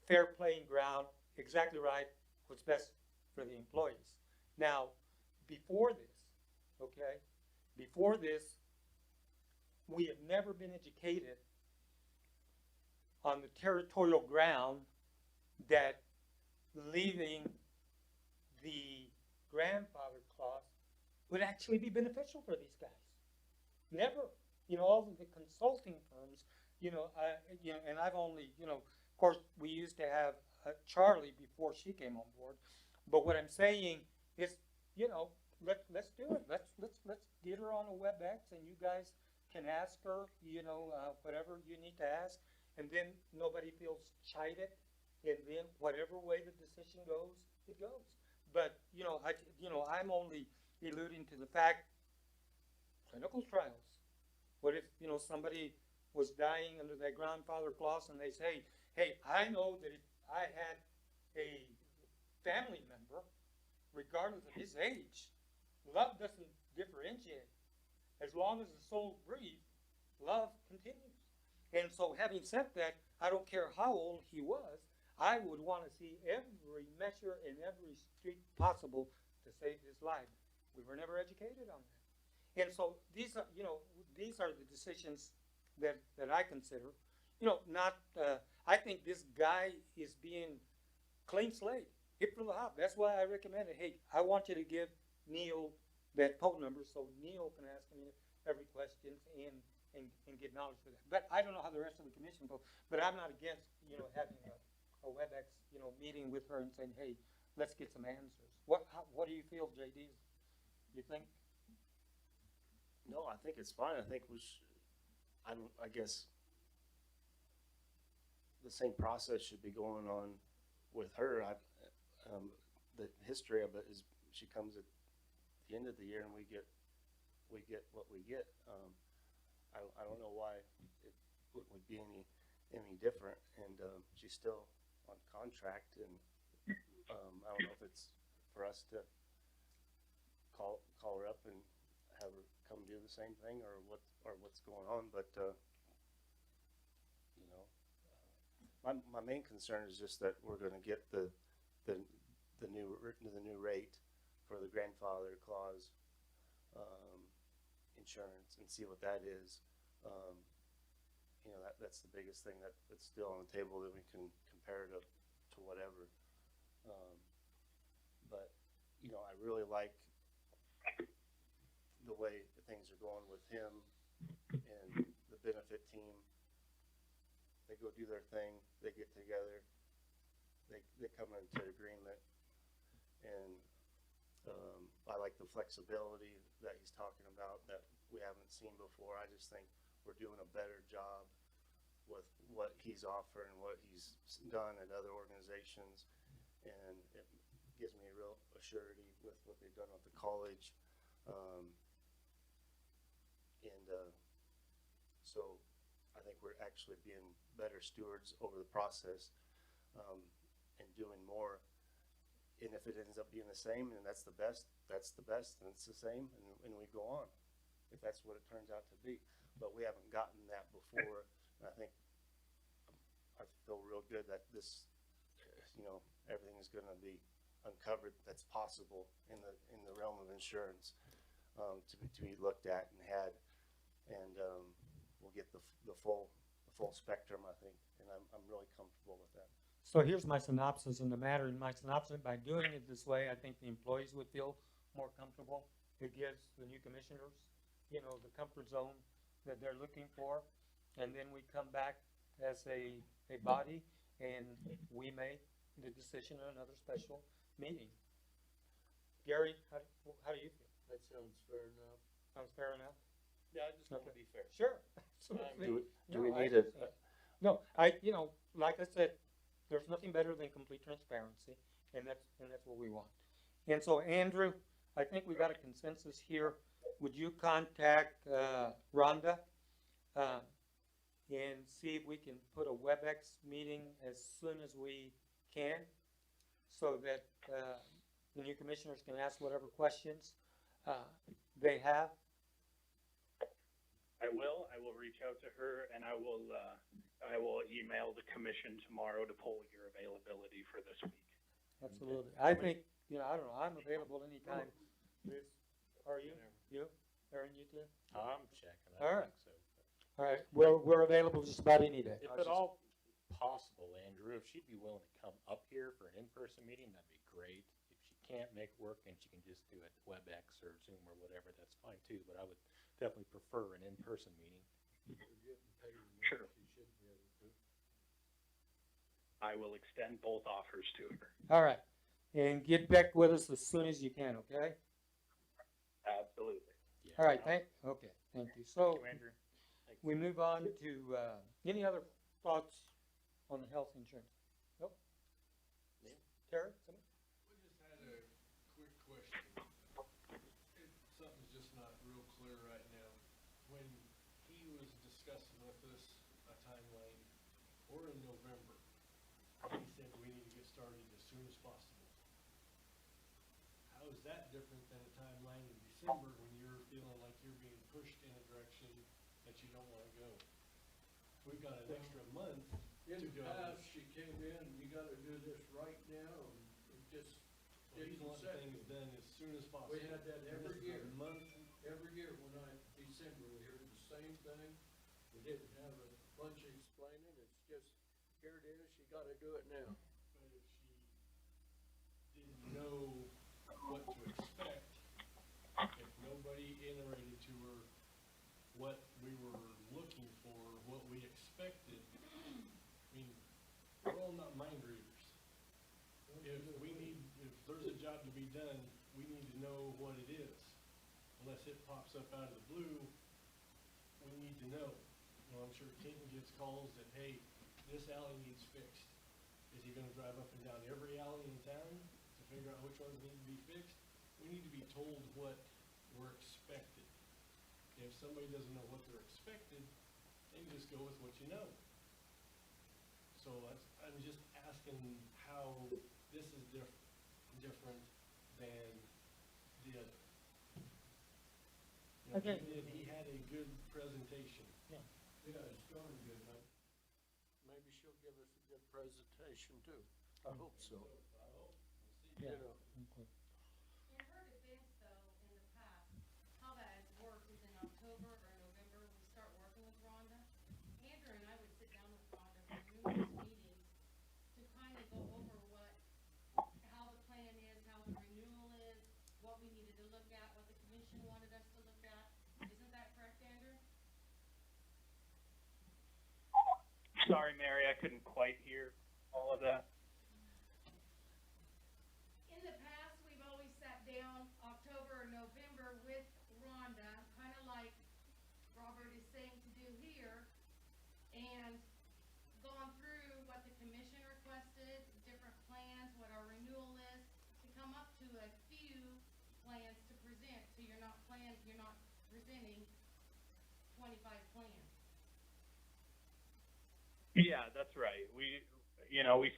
fair playing ground, exactly right, what's best for the employees. Now, before this, we have never been educated on the territorial ground that leaving the grandfather clause would actually be beneficial for these guys. Never. All of the consulting firms, and I've only, of course, we used to have Charlie before she came on board. But what I'm saying is, let's do it. Let's get her on a WebEx, and you guys can ask her, whatever you need to ask, and then nobody feels chided, and then whatever way the decision goes, it goes. But I'm only alluding to the fact, clinical trials. What if somebody was dying under that grandfather clause, and they say, hey, I know that if I had a family member, regardless of his age, love doesn't differentiate. As long as the soul breathes, love continues. And so, having said that, I don't care how old he was, I would want to see every measure and every street possible to save his life. We were never educated on that. And so these are the decisions that I consider. I think this guy is being clean slate, hit from the hop. That's why I recommended, hey, I want you to give Neil that phone number so Neil can ask me every question and get knowledge for that. But I don't know how the rest of the commission votes, but I'm not against, having a WebEx, meeting with her and saying, hey, let's get some answers. What do you feel, JD? You think? No, I think it's fine. I think I guess the same process should be going on with her. The history of it is she comes at the end of the year and we get what we get. I don't know why it would be any different, and she's still on contract, and I don't know if it's for us to call her up and have her come do the same thing, or what's going on, but you know, my main concern is just that we're going to get the new rate for the grandfather clause insurance and see what that is. You know, that's the biggest thing that's still on the table, that we can compare it to whatever. But you know, I really like the way things are going with him and the benefit team. They go do their thing, they get together, they come into agreement, and I like the flexibility that he's talking about that we haven't seen before. I just think we're doing a better job with what he's offering, what he's done at other organizations, and it gives me a real assurity with what they've done at the college. So I think we're actually being better stewards over the process, and doing more. And if it ends up being the same, and that's the best, and it's the same, and we go on, if that's what it turns out to be. But we haven't gotten that before, and I think I feel real good that this, you know, everything is going to be uncovered that's possible in the realm of insurance, to be looked at and had, and we'll get the full spectrum, I think, and I'm really comfortable with that. So here's my synopsis in the matter. In my synopsis, by doing it this way, I think the employees would feel more comfortable. It gives the new commissioners, you know, the comfort zone that they're looking for. And then we come back as a body and we make the decision in another special meeting. Gary, how do you feel? That sounds fair enough. Sounds fair enough? Yeah, I just want to Okay. be fair. Sure. Absolutely. Do we No, need a? No, you know, like I said, there's nothing better than complete transparency, and that's what we want. And so, Andrew, I think we got a consensus here. Would you contact Rhonda and see if we can put a WebEx meeting as soon as we can, so that the new commissioners can ask whatever questions they have? I will reach out to her, and I will email the commission tomorrow to pull your availability for this week. Absolutely. I think, you know, I don't know, I'm available anytime. Are you? You? Aaron, you too? I'm checking. All right. Think so. All right, we're available just about any day. If at all possible, Andrew, if she'd be willing to come up here for an in-person meeting, that'd be great. If she can't make it work, then she can just do it WebEx or Zoom or whatever, that's fine too, but I would definitely prefer an in-person meeting. You're getting paid enough, Sure. you should be able to. I will extend both offers to her. All right, and get back with us as soon as you can, okay? Absolutely. Yeah. All right, thank you. So, Thank you, Andrew. we move on to, any other thoughts on the health insurance? Nope. Terry? Somebody? We just had a quick question. Something's just not real clear right now. When he was discussing with us a timeline, we're in November. And he said we need to get started as soon as possible. How is that different than a timeline in December when you're feeling like you're being pushed in a direction that you don't wanna go? We've got an extra month In to the go. past, she came in, you gotta do this right now, and it just So he's didn't wanting set. things done as soon as possible. We had that And every this is a year. month. Every year when December, we heard the same thing. We didn't have a bunch of explaining, it's just, here it is, you gotta do it now. But if she didn't know what to expect, if nobody iterated to her what we were looking for, what we expected, I mean, we're all not mind readers. If there's a job to be done, we need to know what it is. Unless it pops up out of the blue, we need to know. You know, I'm sure Kenton gets calls that, hey, this alley needs fixed. Is he gonna drive up and down every alley in town to figure out which ones need to be fixed? we need to be told what we're expected. If somebody doesn't know what they're expected, then just go with what you know. So I'm just asking how this is different than the other. You know, Okay. he had a good presentation. Yeah. Yeah, it's going good, but maybe she'll give us a good presentation too. I hope so. I hope. Yeah. You know. Okay. In her defense though, in the past, how that has worked is in October or November, we start working with Rhonda. Andrew and I would sit down with Rhonda for numerous meetings to kind of go over how the plan is, how the renewal is, what we needed to look at, what the commission wanted us to look at. Isn't that correct, Andrew? Sorry, Mary, I couldn't quite hear all of that. In the past, we've always sat down October or November with Rhonda, kind of like Robert is saying to do here, and gone through what the commission requested, different plans, what our renewal is, to come up to a few plans to present, so you're not presenting 25 plans. Yeah, that's right. We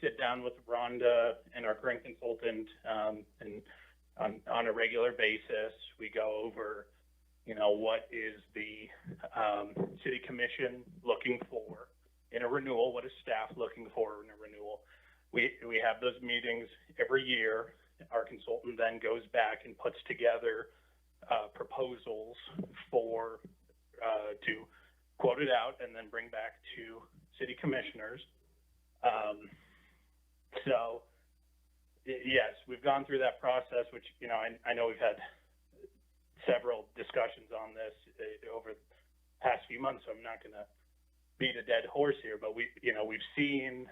sit down with Rhonda and our current consultant, and on a regular basis, we go over, what is the city commission looking for in a renewal? What is staff looking for in a renewal? We have those meetings every year. Our consultant then goes back and puts together proposals to quote it out and then bring back to city commissioners. So yes, we've gone through that process, which, I know we've had several discussions on this over the past few months, so I'm not going to beat a dead horse here, but we've seen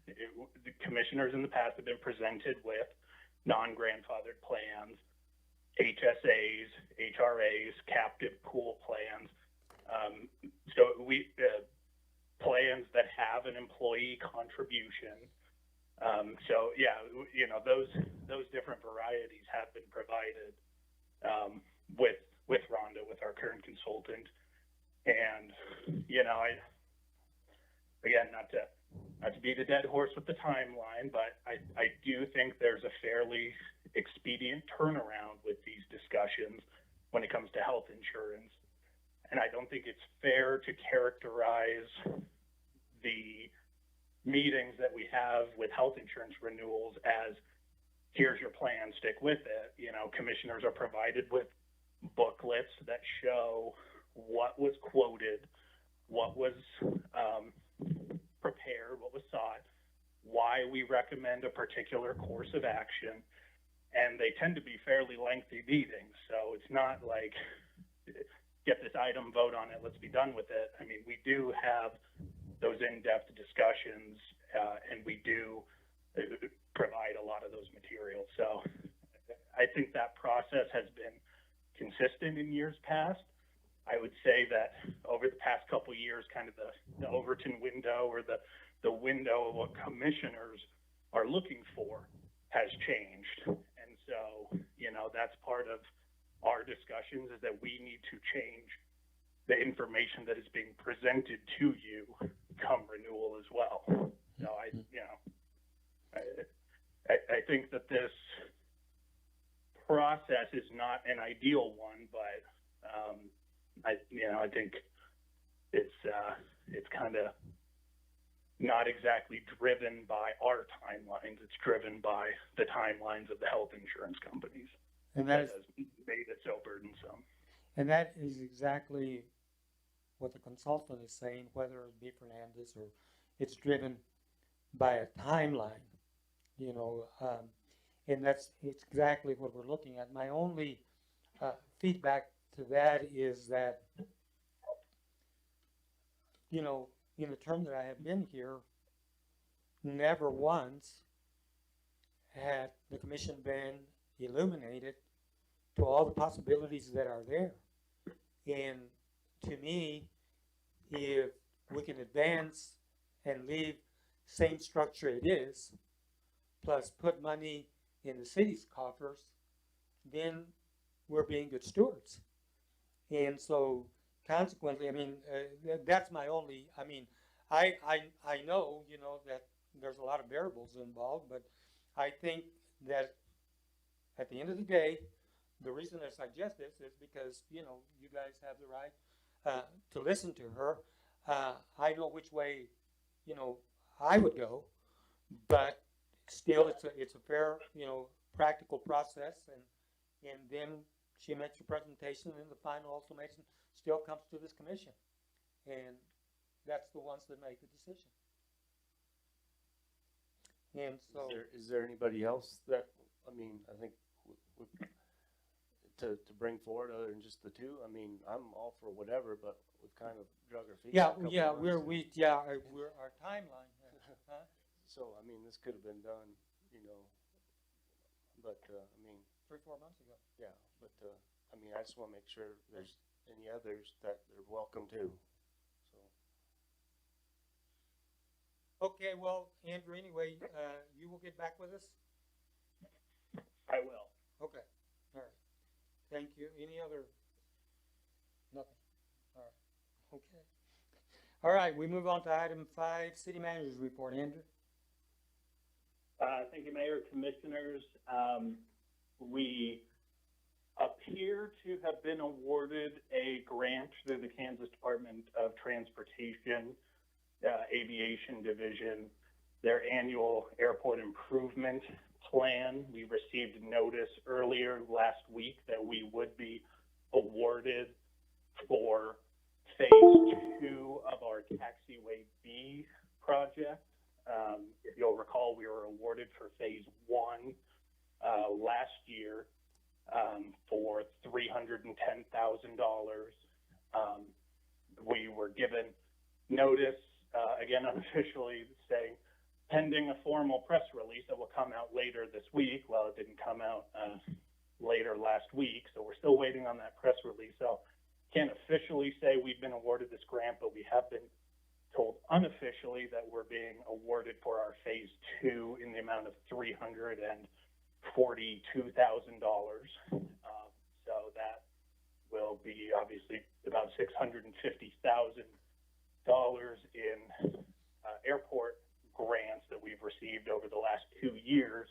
the commissioners in the past have been presented with non-grandfathered plans, HSAs, HRAs, captive pool plans. So plans that have an employee contribution. So yeah, those different varieties have been provided with Rhonda, with our current consultant, and not to beat a dead horse with the timeline, but I do think there's a fairly expedient turnaround with these discussions when it comes to health insurance. And I don't think it's fair to characterize the meetings that we have with health insurance renewals as, here's your plan, stick with it. Commissioners are provided with booklets that show what was quoted, what was prepared, what was sought, why we recommend a particular course of action, and they tend to be fairly lengthy meetings. So it's not like, get this item, vote on it, let's be done with it. I mean, we do have those in-depth discussions, and we do provide a lot of those materials. So I think that process has been consistent in years past. I would say that over the past couple of years, kind of the Overton window, or the window of what commissioners are looking for, has changed. And so, that's part of our discussions, is that we need to change the information that is being presented to you come renewal as well. So I think that this process is not an ideal one, but I think it's kind of not exactly driven by our timelines. It's driven by the timelines of the health insurance companies. And that has made it so burdensome. And that is exactly what the consultant is saying, whether it be Fernandez or it's driven by a timeline, and it's exactly what we're looking at. My only feedback to that is that, in the term that I have been here, never once had the commission been illuminated to all the possibilities that are there. And to me, if we can advance and leave same structure it is, plus put money in the city's coffers then we're being good stewards. And so consequently, I mean, that's my only, I mean, I know, you know, that there's a lot of variables involved, but I think that at the end of the day, the reason I suggest this is because, you know, you guys have the right to listen to her. I know which way, you know, I would go, but still it's a fair, you know, practical process, and then she makes a presentation, and the final ultimatum still comes to this commission, and that's the ones that make the decision. And so, Is there anybody else that, I mean, I think to bring forward other than just the two? I mean, I'm all for whatever, but we've kind of drug our feet. yeah, for a couple yeah, months. we're our timeline, huh? So, I mean, this could have been done, you know, but, I mean, 3-4 months ago. yeah, but, I mean, I just want to make sure there's any others that they're welcome to, so. Okay, well, Andrew, anyway, you will get back with us? I will. Okay, all right. Thank you. Any other? Nothing. All right. Okay. All right, we move on to item 5, city manager's report. Andrew? Thank you, Mayor, Commissioners. We appear to have been awarded a grant through the Kansas Department of Transportation, Aviation Division, their annual airport improvement plan. We received notice earlier last week that we would be awarded for phase 2 of our taxiway B project. If you'll recall, we were awarded for phase 1 last year for $310,000. We were given notice, again unofficially, saying pending a formal press release that will come out later this week. Well, it didn't come out later last week, so we're still waiting on that press release. So can't officially say we've been awarded this grant, but we have been told unofficially that we're being awarded for our phase 2 in the amount of $342,000. So that will be obviously about $650,000 in airport grants that we've received over the last 2 years.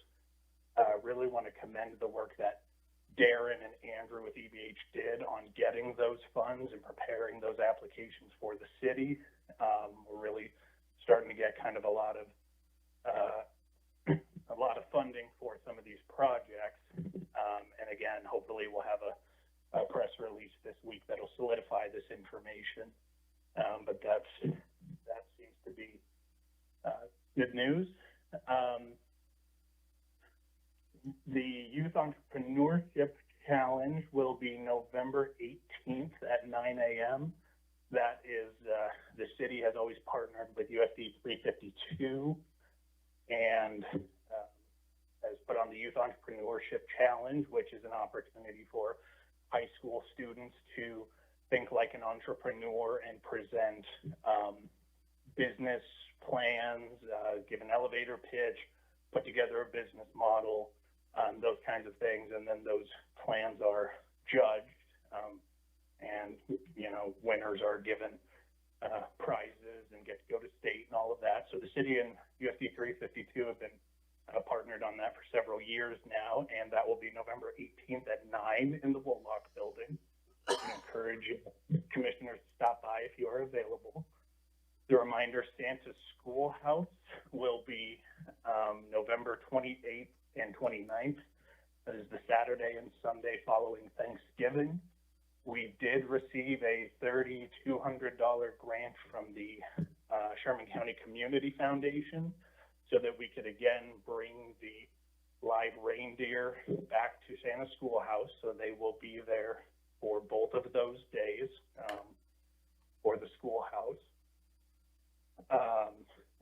Really want to commend the work that Darren and Andrew with EBH did on getting those funds and preparing those applications for the city. We're really starting to get kind of a lot of funding for some of these projects. And again, hopefully we'll have a press release this week that'll solidify this information. But that seems to be good news. The Youth Entrepreneurship Challenge will be November 18th at 9 a.m. That is, the city has always partnered with USD 352 and has put on the Youth Entrepreneurship Challenge, which is an opportunity for high school students to think like an entrepreneur and present business plans, give an elevator pitch, put together a business model, those kinds of things, and then those plans are judged, and you know, winners are given prizes and get to go to state and all of that. So the city and USD 352 have been partnered on that for several years now, and that will be November 18th at 9 in the Woolock building. I encourage commissioners to stop by if you are available. The reminder, Santa Schoolhouse will be November 28th and 29th. That is the Saturday and Sunday following Thanksgiving. We did receive a $3,200 grant from the Sherman County Community Foundation so that we could again bring the live reindeer back to Santa Schoolhouse. So they will be there for both of those days for the schoolhouse.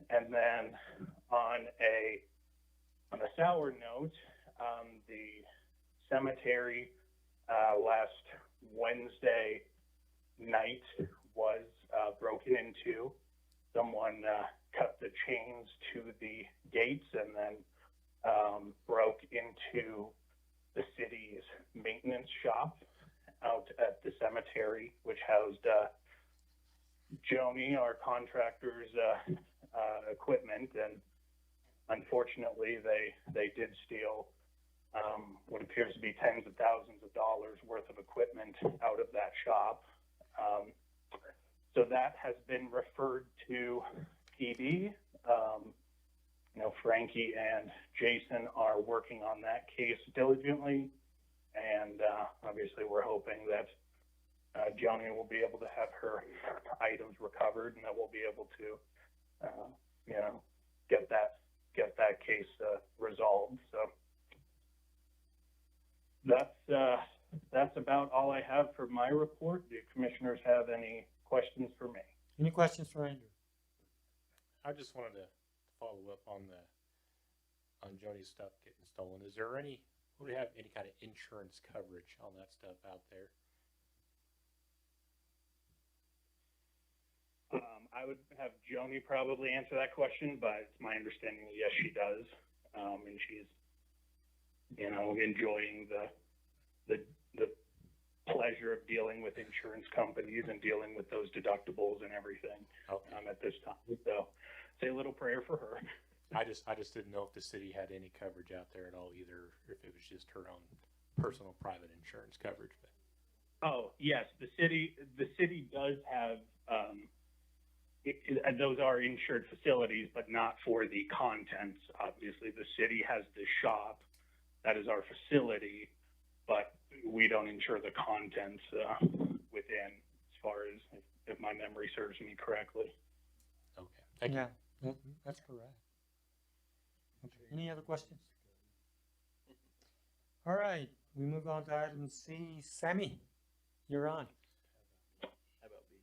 And then on a sour note, the cemetery last Wednesday night was broken into. Someone cut the chains to the gates and then broke into the city's maintenance shop out at the cemetery, which housed Joni, our contractor's equipment, and unfortunately, they did steal what appears to be tens of thousands of dollars worth of equipment out of that shop. So that has been referred to PD. Frankie and Jason are working on that case diligently, and obviously we're hoping that Joni will be able to have her items recovered, and that we'll be able to, get that case resolved. So that's about all I have for my report. Do commissioners have any questions for me? Any questions for Andrew? I just wanted to follow up on Joni's stuff getting stolen. Is there would we have any kind of insurance coverage on that stuff out there? I would have Joni probably answer that question, but it's my understanding that yes, she does. And she's, enjoying the pleasure of dealing with insurance companies and dealing with those deductibles and everything at this time. So say a little prayer for her. I just didn't know if the city had any coverage out there at all either, or if it was just her own personal private insurance coverage. But Oh, yes, the city does have, those are insured facilities, but not for the contents. Obviously, the city has the shop, that is our facility, but we don't insure the contents within, as far as if my memory serves me correctly. Okay, thank you. Yeah, that's correct. Okay. Any other questions? All right, we move on to item C. Sammy, you're on. How about B?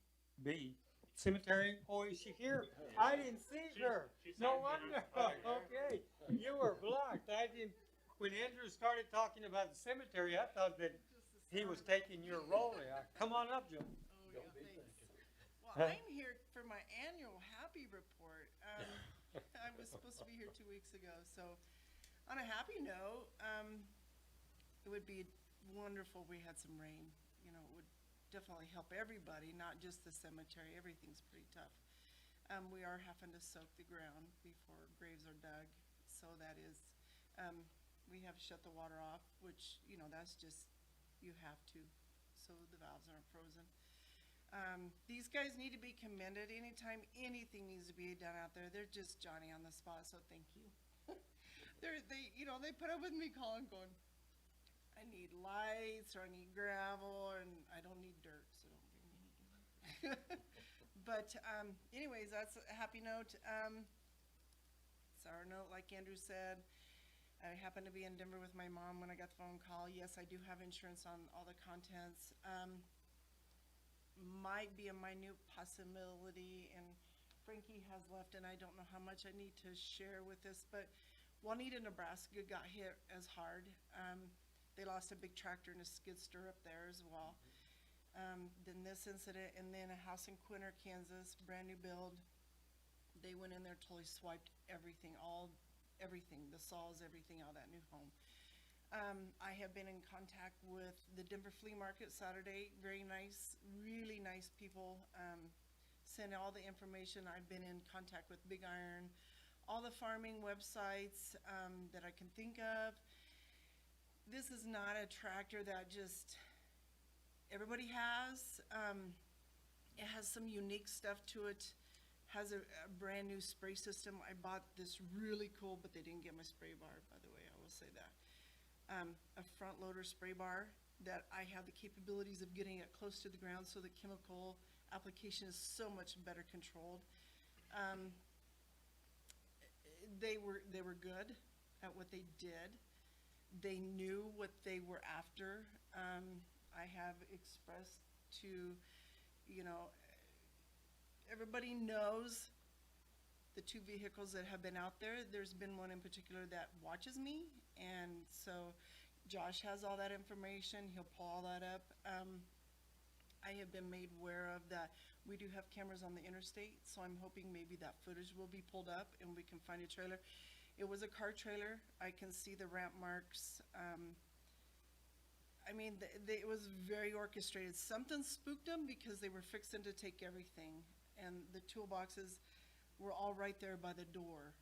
B. Cemetery. Oh, is she here? I didn't see her. No wonder. Okay, you were blocked. I didn't. When Andrew started talking about the cemetery, I thought that he was taking your role there. Come on up, Joe. Oh, yeah, thanks. Well, I'm here for my annual happy report. I was supposed to be here 2 weeks ago, so on a happy note, it would be wonderful if we had some rain. It would definitely help everybody, not just the cemetery. Everything's pretty tough. We are having to soak the ground before graves are dug, so that is, we have shut the water off, which, that's just, you have to, so the valves aren't frozen. These guys need to be commended. Anytime anything needs to be done out there, they're just Johnny on the spot, so thank you. They put up with me calling, going, I need lights, or I need gravel, and I don't need dirt, so don't bring me any dirt. But anyways, that's a happy note. Sour note, like Andrew said, I happened to be in Denver with my mom when I got the phone call. Yes, I do have insurance on all the contents. Might be a minute possibility, and Frankie has left, and I don't know how much I need to share with this, but Juanita, Nebraska got hit as hard. They lost a big tractor and a skid steer up there as well. Then this incident, and then a house in Quinter, Kansas, brand new build. They went in there, totally swiped everything, everything, the saws, everything out of that new home. I have been in contact with the Denver Flea Market Saturday. Very nice, really nice people. Sent all the information. I've been in contact with Big Iron, all the farming websites that I can think of. This is not a tractor that just everybody has. It has some unique stuff to it. Has a brand new spray system. I bought this really cool, but they didn't get my spray bar, by the way, I will say that. A front loader spray bar that I have the capabilities of getting it close to the ground, so the chemical application is so much better controlled. They were good at what they did. They knew what they were after. I have expressed to, everybody knows the two vehicles that have been out there. There's been one in particular that watches me, and so Josh has all that information. He'll pull all that up. I have been made aware of that. We do have cameras on the interstate, so I'm hoping maybe that footage will be pulled up and we can find a trailer. It was a car trailer. I can see the ramp marks. I mean, it was very orchestrated. Something spooked them because they were fixing to take everything, and the toolboxes were all right there by the door.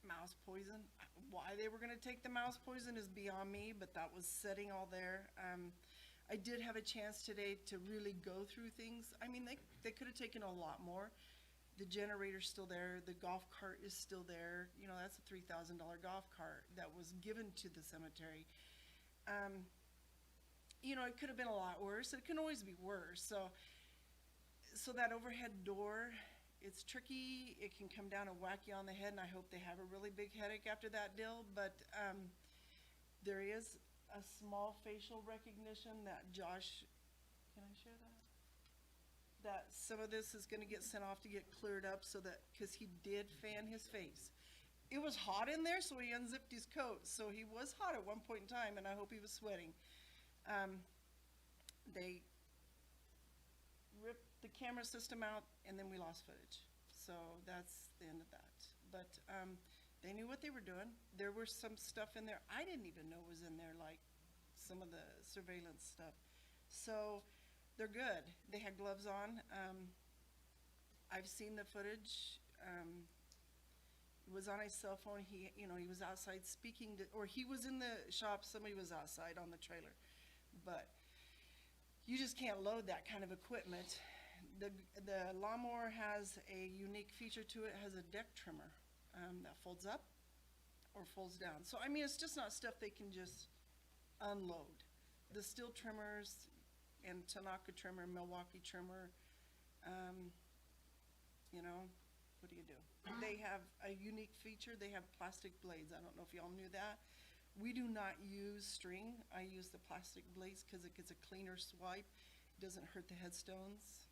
Mouse poison. Why they were gonna take the mouse poison is beyond me, but that was sitting all there. I did have a chance today to really go through things. I mean, they could have taken a lot more. The generator's still there, the golf cart is still there. You know, that's a $3,000 golf cart that was given to the cemetery. You know, it could have been a lot worse. It can always be worse. So that overhead door, it's tricky. It can come down and whack you on the head, and I hope they have a really big headache after that deal. But there is a small facial recognition that Josh, can I share that? That some of this is gonna get sent off to get cleared up so that, cause he did fan his face. It was hot in there, so he unzipped his coat, so he was hot at one point in time, and I hope he was sweating. They ripped the camera system out, and then we lost footage. So that's the end of that. But they knew what they were doing. There was some stuff in there I didn't even know was in there, like some of the surveillance stuff. So they're good. They had gloves on. I've seen the footage. It was on his cell phone. He was outside speaking to, or he was in the shop. Somebody was outside on the trailer. But you just can't load that kind of equipment. The lawnmower has a unique feature to it. It has a deck trimmer that folds up or folds down. So, I mean, it's just not stuff they can just unload. The steel trimmers and Tanaka trimmer, Milwaukee trimmer, you know, what do you do? They have a unique feature. They have plastic blades. I don't know if y'all knew that. We do not use string. I use the plastic blades because it gets a cleaner swipe. It doesn't hurt the headstones.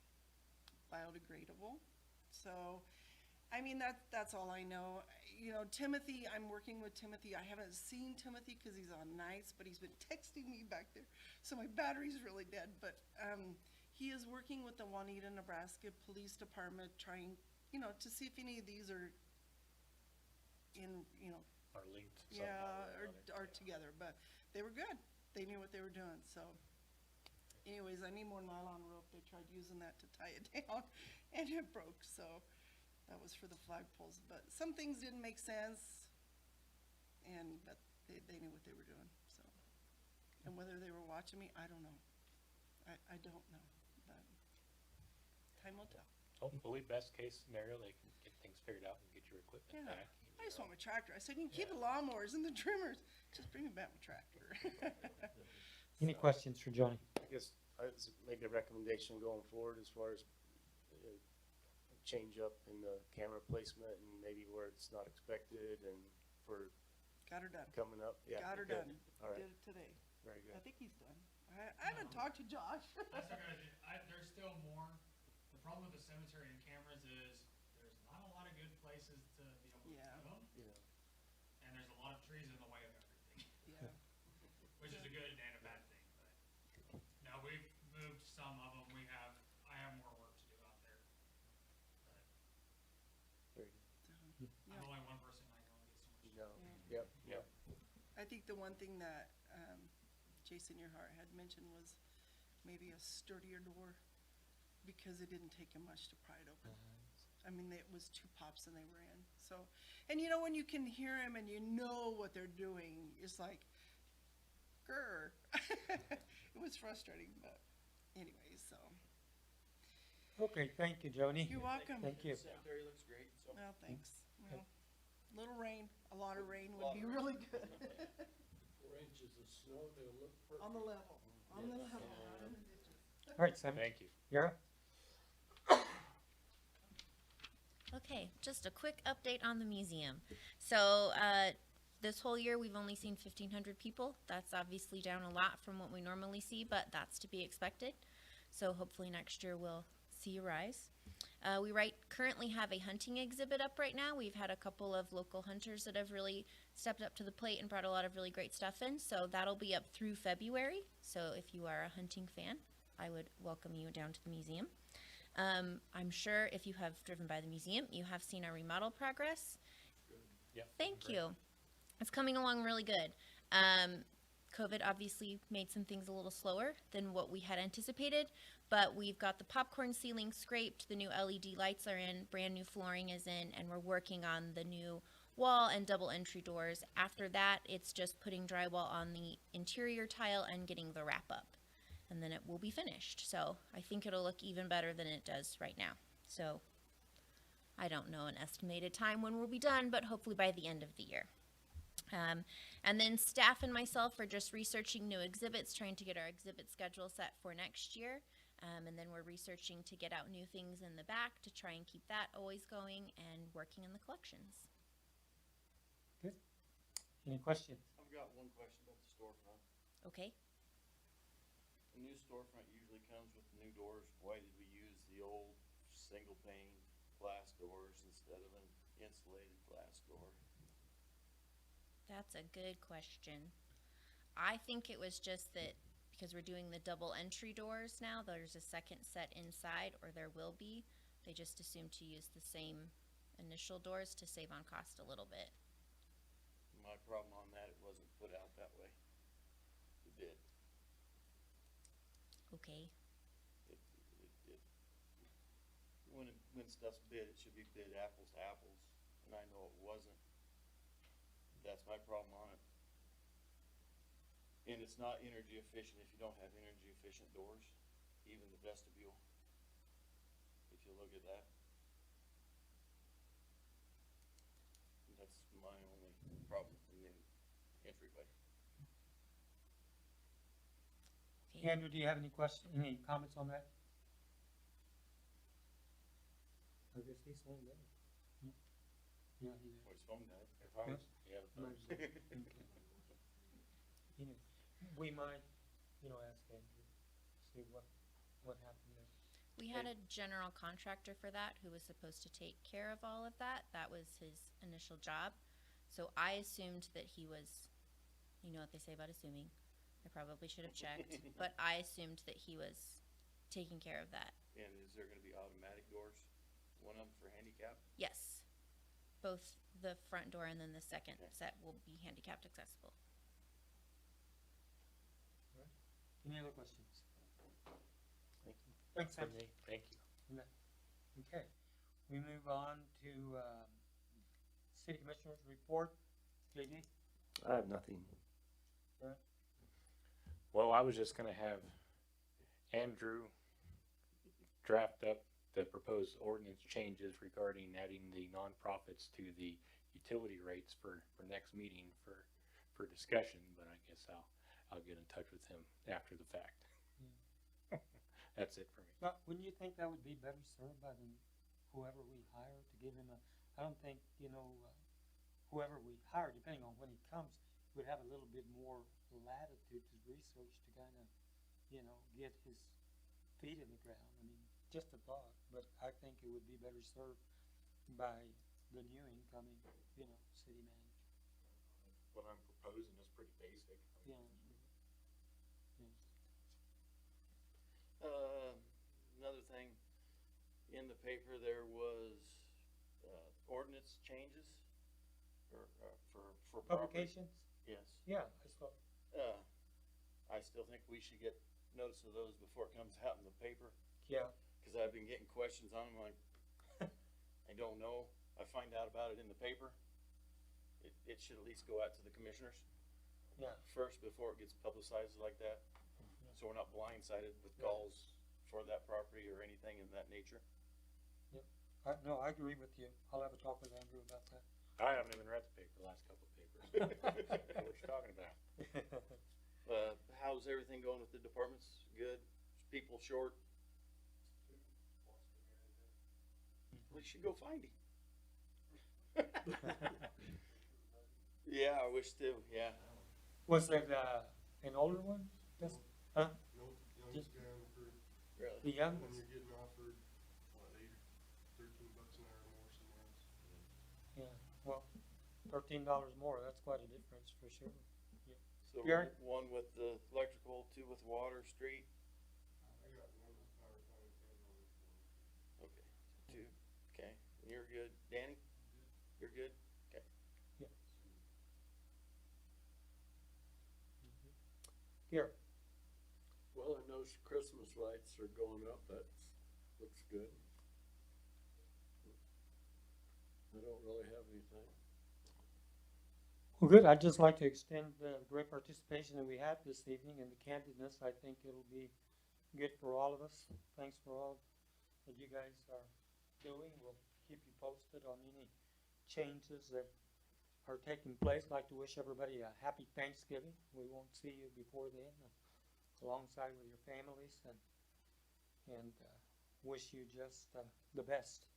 Biodegradable. So, I mean, that's all I know. You know, Timothy, I'm working with Timothy. I haven't seen Timothy because he's on nights, but he's been texting me back there. So my battery's really dead. But he is working with the Juanita, Nebraska Police Department, trying, you know, to see if any of these are in, you know, Are linked yeah, somehow or or another. together. But they were good. They knew what they were doing. So anyways, I need more nylon rope. They tried using that to tie it down, and it broke. So that was for the flagpoles. But some things didn't make sense, but they knew what they were doing. So, and whether they were watching me, I don't know. I don't know. But time will tell. Hopefully, best case scenario, they can get things figured out and get your equipment Yeah. back. I just want my tractor. I said, you can keep the lawnmowers and the trimmers. Just bring me back my tractor. Any questions for Johnny? I guess I was maybe a recommendation going forward as far as change up in the camera placement and maybe where it's not expected and for Got her done. coming up. Yeah, Got her good. done. All right, Did it today. very good. I think he's done. I haven't talked to Josh. There's still more. The problem with the cemetery and cameras is there's not a lot of good places to be able to Yeah. put them, Yeah. and there's a lot of trees in the way of everything, Yeah. which is a good and a bad thing. But no, we've moved some of them. I have more work to do out there. But Very good. I'm only one person. I can only get so much. No, yep, yep. I think the one thing that Jason Earhart had mentioned was maybe a sturdier door because it didn't take him much to pry it open. I mean, it was 2 pops and they were in. So, and you know, when you can hear him and you know what they're doing, it's like, grr. It was frustrating, but anyways, so. Okay, thank you, Joni. You're welcome. Thank you. Cemetery looks great, so. Well, thanks. Well, little rain, a lot of rain would be really good. 4 inches of snow, they'll look perfect. On the level, on the level, not in the ditches. All right, Sam. Thank you. Yara? Okay, just a quick update on the museum. So, this whole year we've only seen 1,500 people. That's obviously down a lot from what we normally see, but that's to be expected. So hopefully next year we'll see a rise. We currently have a hunting exhibit up right now. We've had a couple of local hunters that have really stepped up to the plate and brought a lot of really great stuff in. So that'll be up through February. So if you are a hunting fan, I would welcome you down to the museum. I'm sure if you have driven by the museum, you have seen our remodel progress. Yep. Thank you. It's coming along really good. COVID obviously made some things a little slower than what we had anticipated, but we've got the popcorn ceiling scraped, the new LED lights are in, brand new flooring is in, and we're working on the new wall and double entry doors. After that, it's just putting drywall on the interior tile and getting the wrap up, and then it will be finished. So I think it'll look even better than it does right now. So I don't know an estimated time when we'll be done, but hopefully by the end of the year. And then staff and myself are just researching new exhibits, trying to get our exhibit schedule set for next year. And then we're researching to get out new things in the back to try and keep that always going, and working in the collections. Good. Any questions? I've got one question about the storefront. Okay. The new storefront usually comes with new doors. Why did we use the old single pane glass doors instead of an insulated glass door? That's a good question. I think it was just that because we're doing the double entry doors now, there's a second set inside, or there will be. They just assumed to use the same initial doors to save on cost a little bit. My problem on that, it wasn't put out that way. The bid. Okay. When stuff's bid, it should be bid apples to apples, and I know it wasn't. That's my problem on it. And it's not energy efficient if you don't have energy efficient doors, even the vestibule. If you look at that. That's my only problem in the entryway. Okay. Andrew, do you have any any comments on that? I guess he's saying that. Yeah, he did. Oh, his phone died. Yeah. You know, we might, ask Andrew, see what happened there. We had a general contractor for that who was supposed to take care of all of that. That was his initial job. So I assumed that he was, you know what they say about assuming. I probably should have checked, but I assumed that he was taking care of that. And is there gonna be automatic doors? One of them for handicap? Yes. Both the front door and then the second set will be handicapped accessible. Any other questions? Thank you. Thanks, Sam. For me, thank you. Okay, we move on to, City Commissioners report. JD? I have nothing. Brent? Well, I was just gonna have Andrew draft up the proposed ordinance changes regarding adding the nonprofits to the utility rates for next meeting for discussion, but I guess I'll get in touch with him after the fact. That's it for me. But wouldn't you think that would be better served by whoever we hire to give him I don't think, whoever we hire, depending on when he comes, would have a little bit more latitude to research to kind of, get his feet in the ground. I mean, just a thought, but I think it would be better served by the new incoming, city manager. What I'm proposing is pretty basic. Yeah. Another thing, in the paper, there was, ordinance changes for property. Publications? Yes. Yeah, I saw. I still think we should get notice of those before it comes out in the paper. Yeah. Cause I've been getting questions on them, like, I don't know, I find out about it in the paper. It should at least go out to the commissioners Yeah. first before it gets publicized like that. So we're not blindsided with calls for that property or anything of that nature. Yep. No, I agree with you. I'll have a talk with Andrew about that. I haven't even read the paper, the last couple of papers. I don't know what you're talking about. How's everything going with the departments? Good? People short? We should go find him. Yeah, I wish too, yeah. Was it, an older one? Huh? Nope, youngest guy on the crew. Really? The And youngest? you're getting offered, what, $13 an hour more somewhere else. Yeah, well, $13 more, that's quite a difference for sure. So Gary? one with the electrical, two with water, street? I got one with power plant and one with water. Okay, two, okay, and you're good. Danny? You're good? Okay. Yeah. Here, Well, I noticed Christmas lights are going up, looks good. I don't really have anything. well, good. I'd just like to extend the great participation that we had this evening and the candidness. I think it'll be good for all of us. Thanks for all that you guys are doing. We'll keep you posted on any changes that are taking place. I'd like to wish everybody a happy Thanksgiving. We won't see you before then, alongside with your families, and wish you just the best.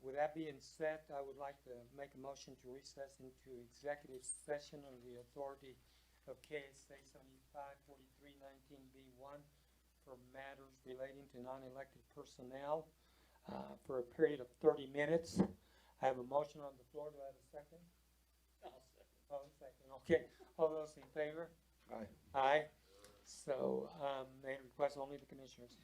With that being said, I would like to make a motion to recess into executive session under the authority of KSA 754319B1 for matters relating to non-elected personnel for a period of 30 minutes. I have a motion on the floor. Do I have a second? I'll second. Oh, second. Okay. All those in favor? Aye. Aye. So, may request only the commissioners.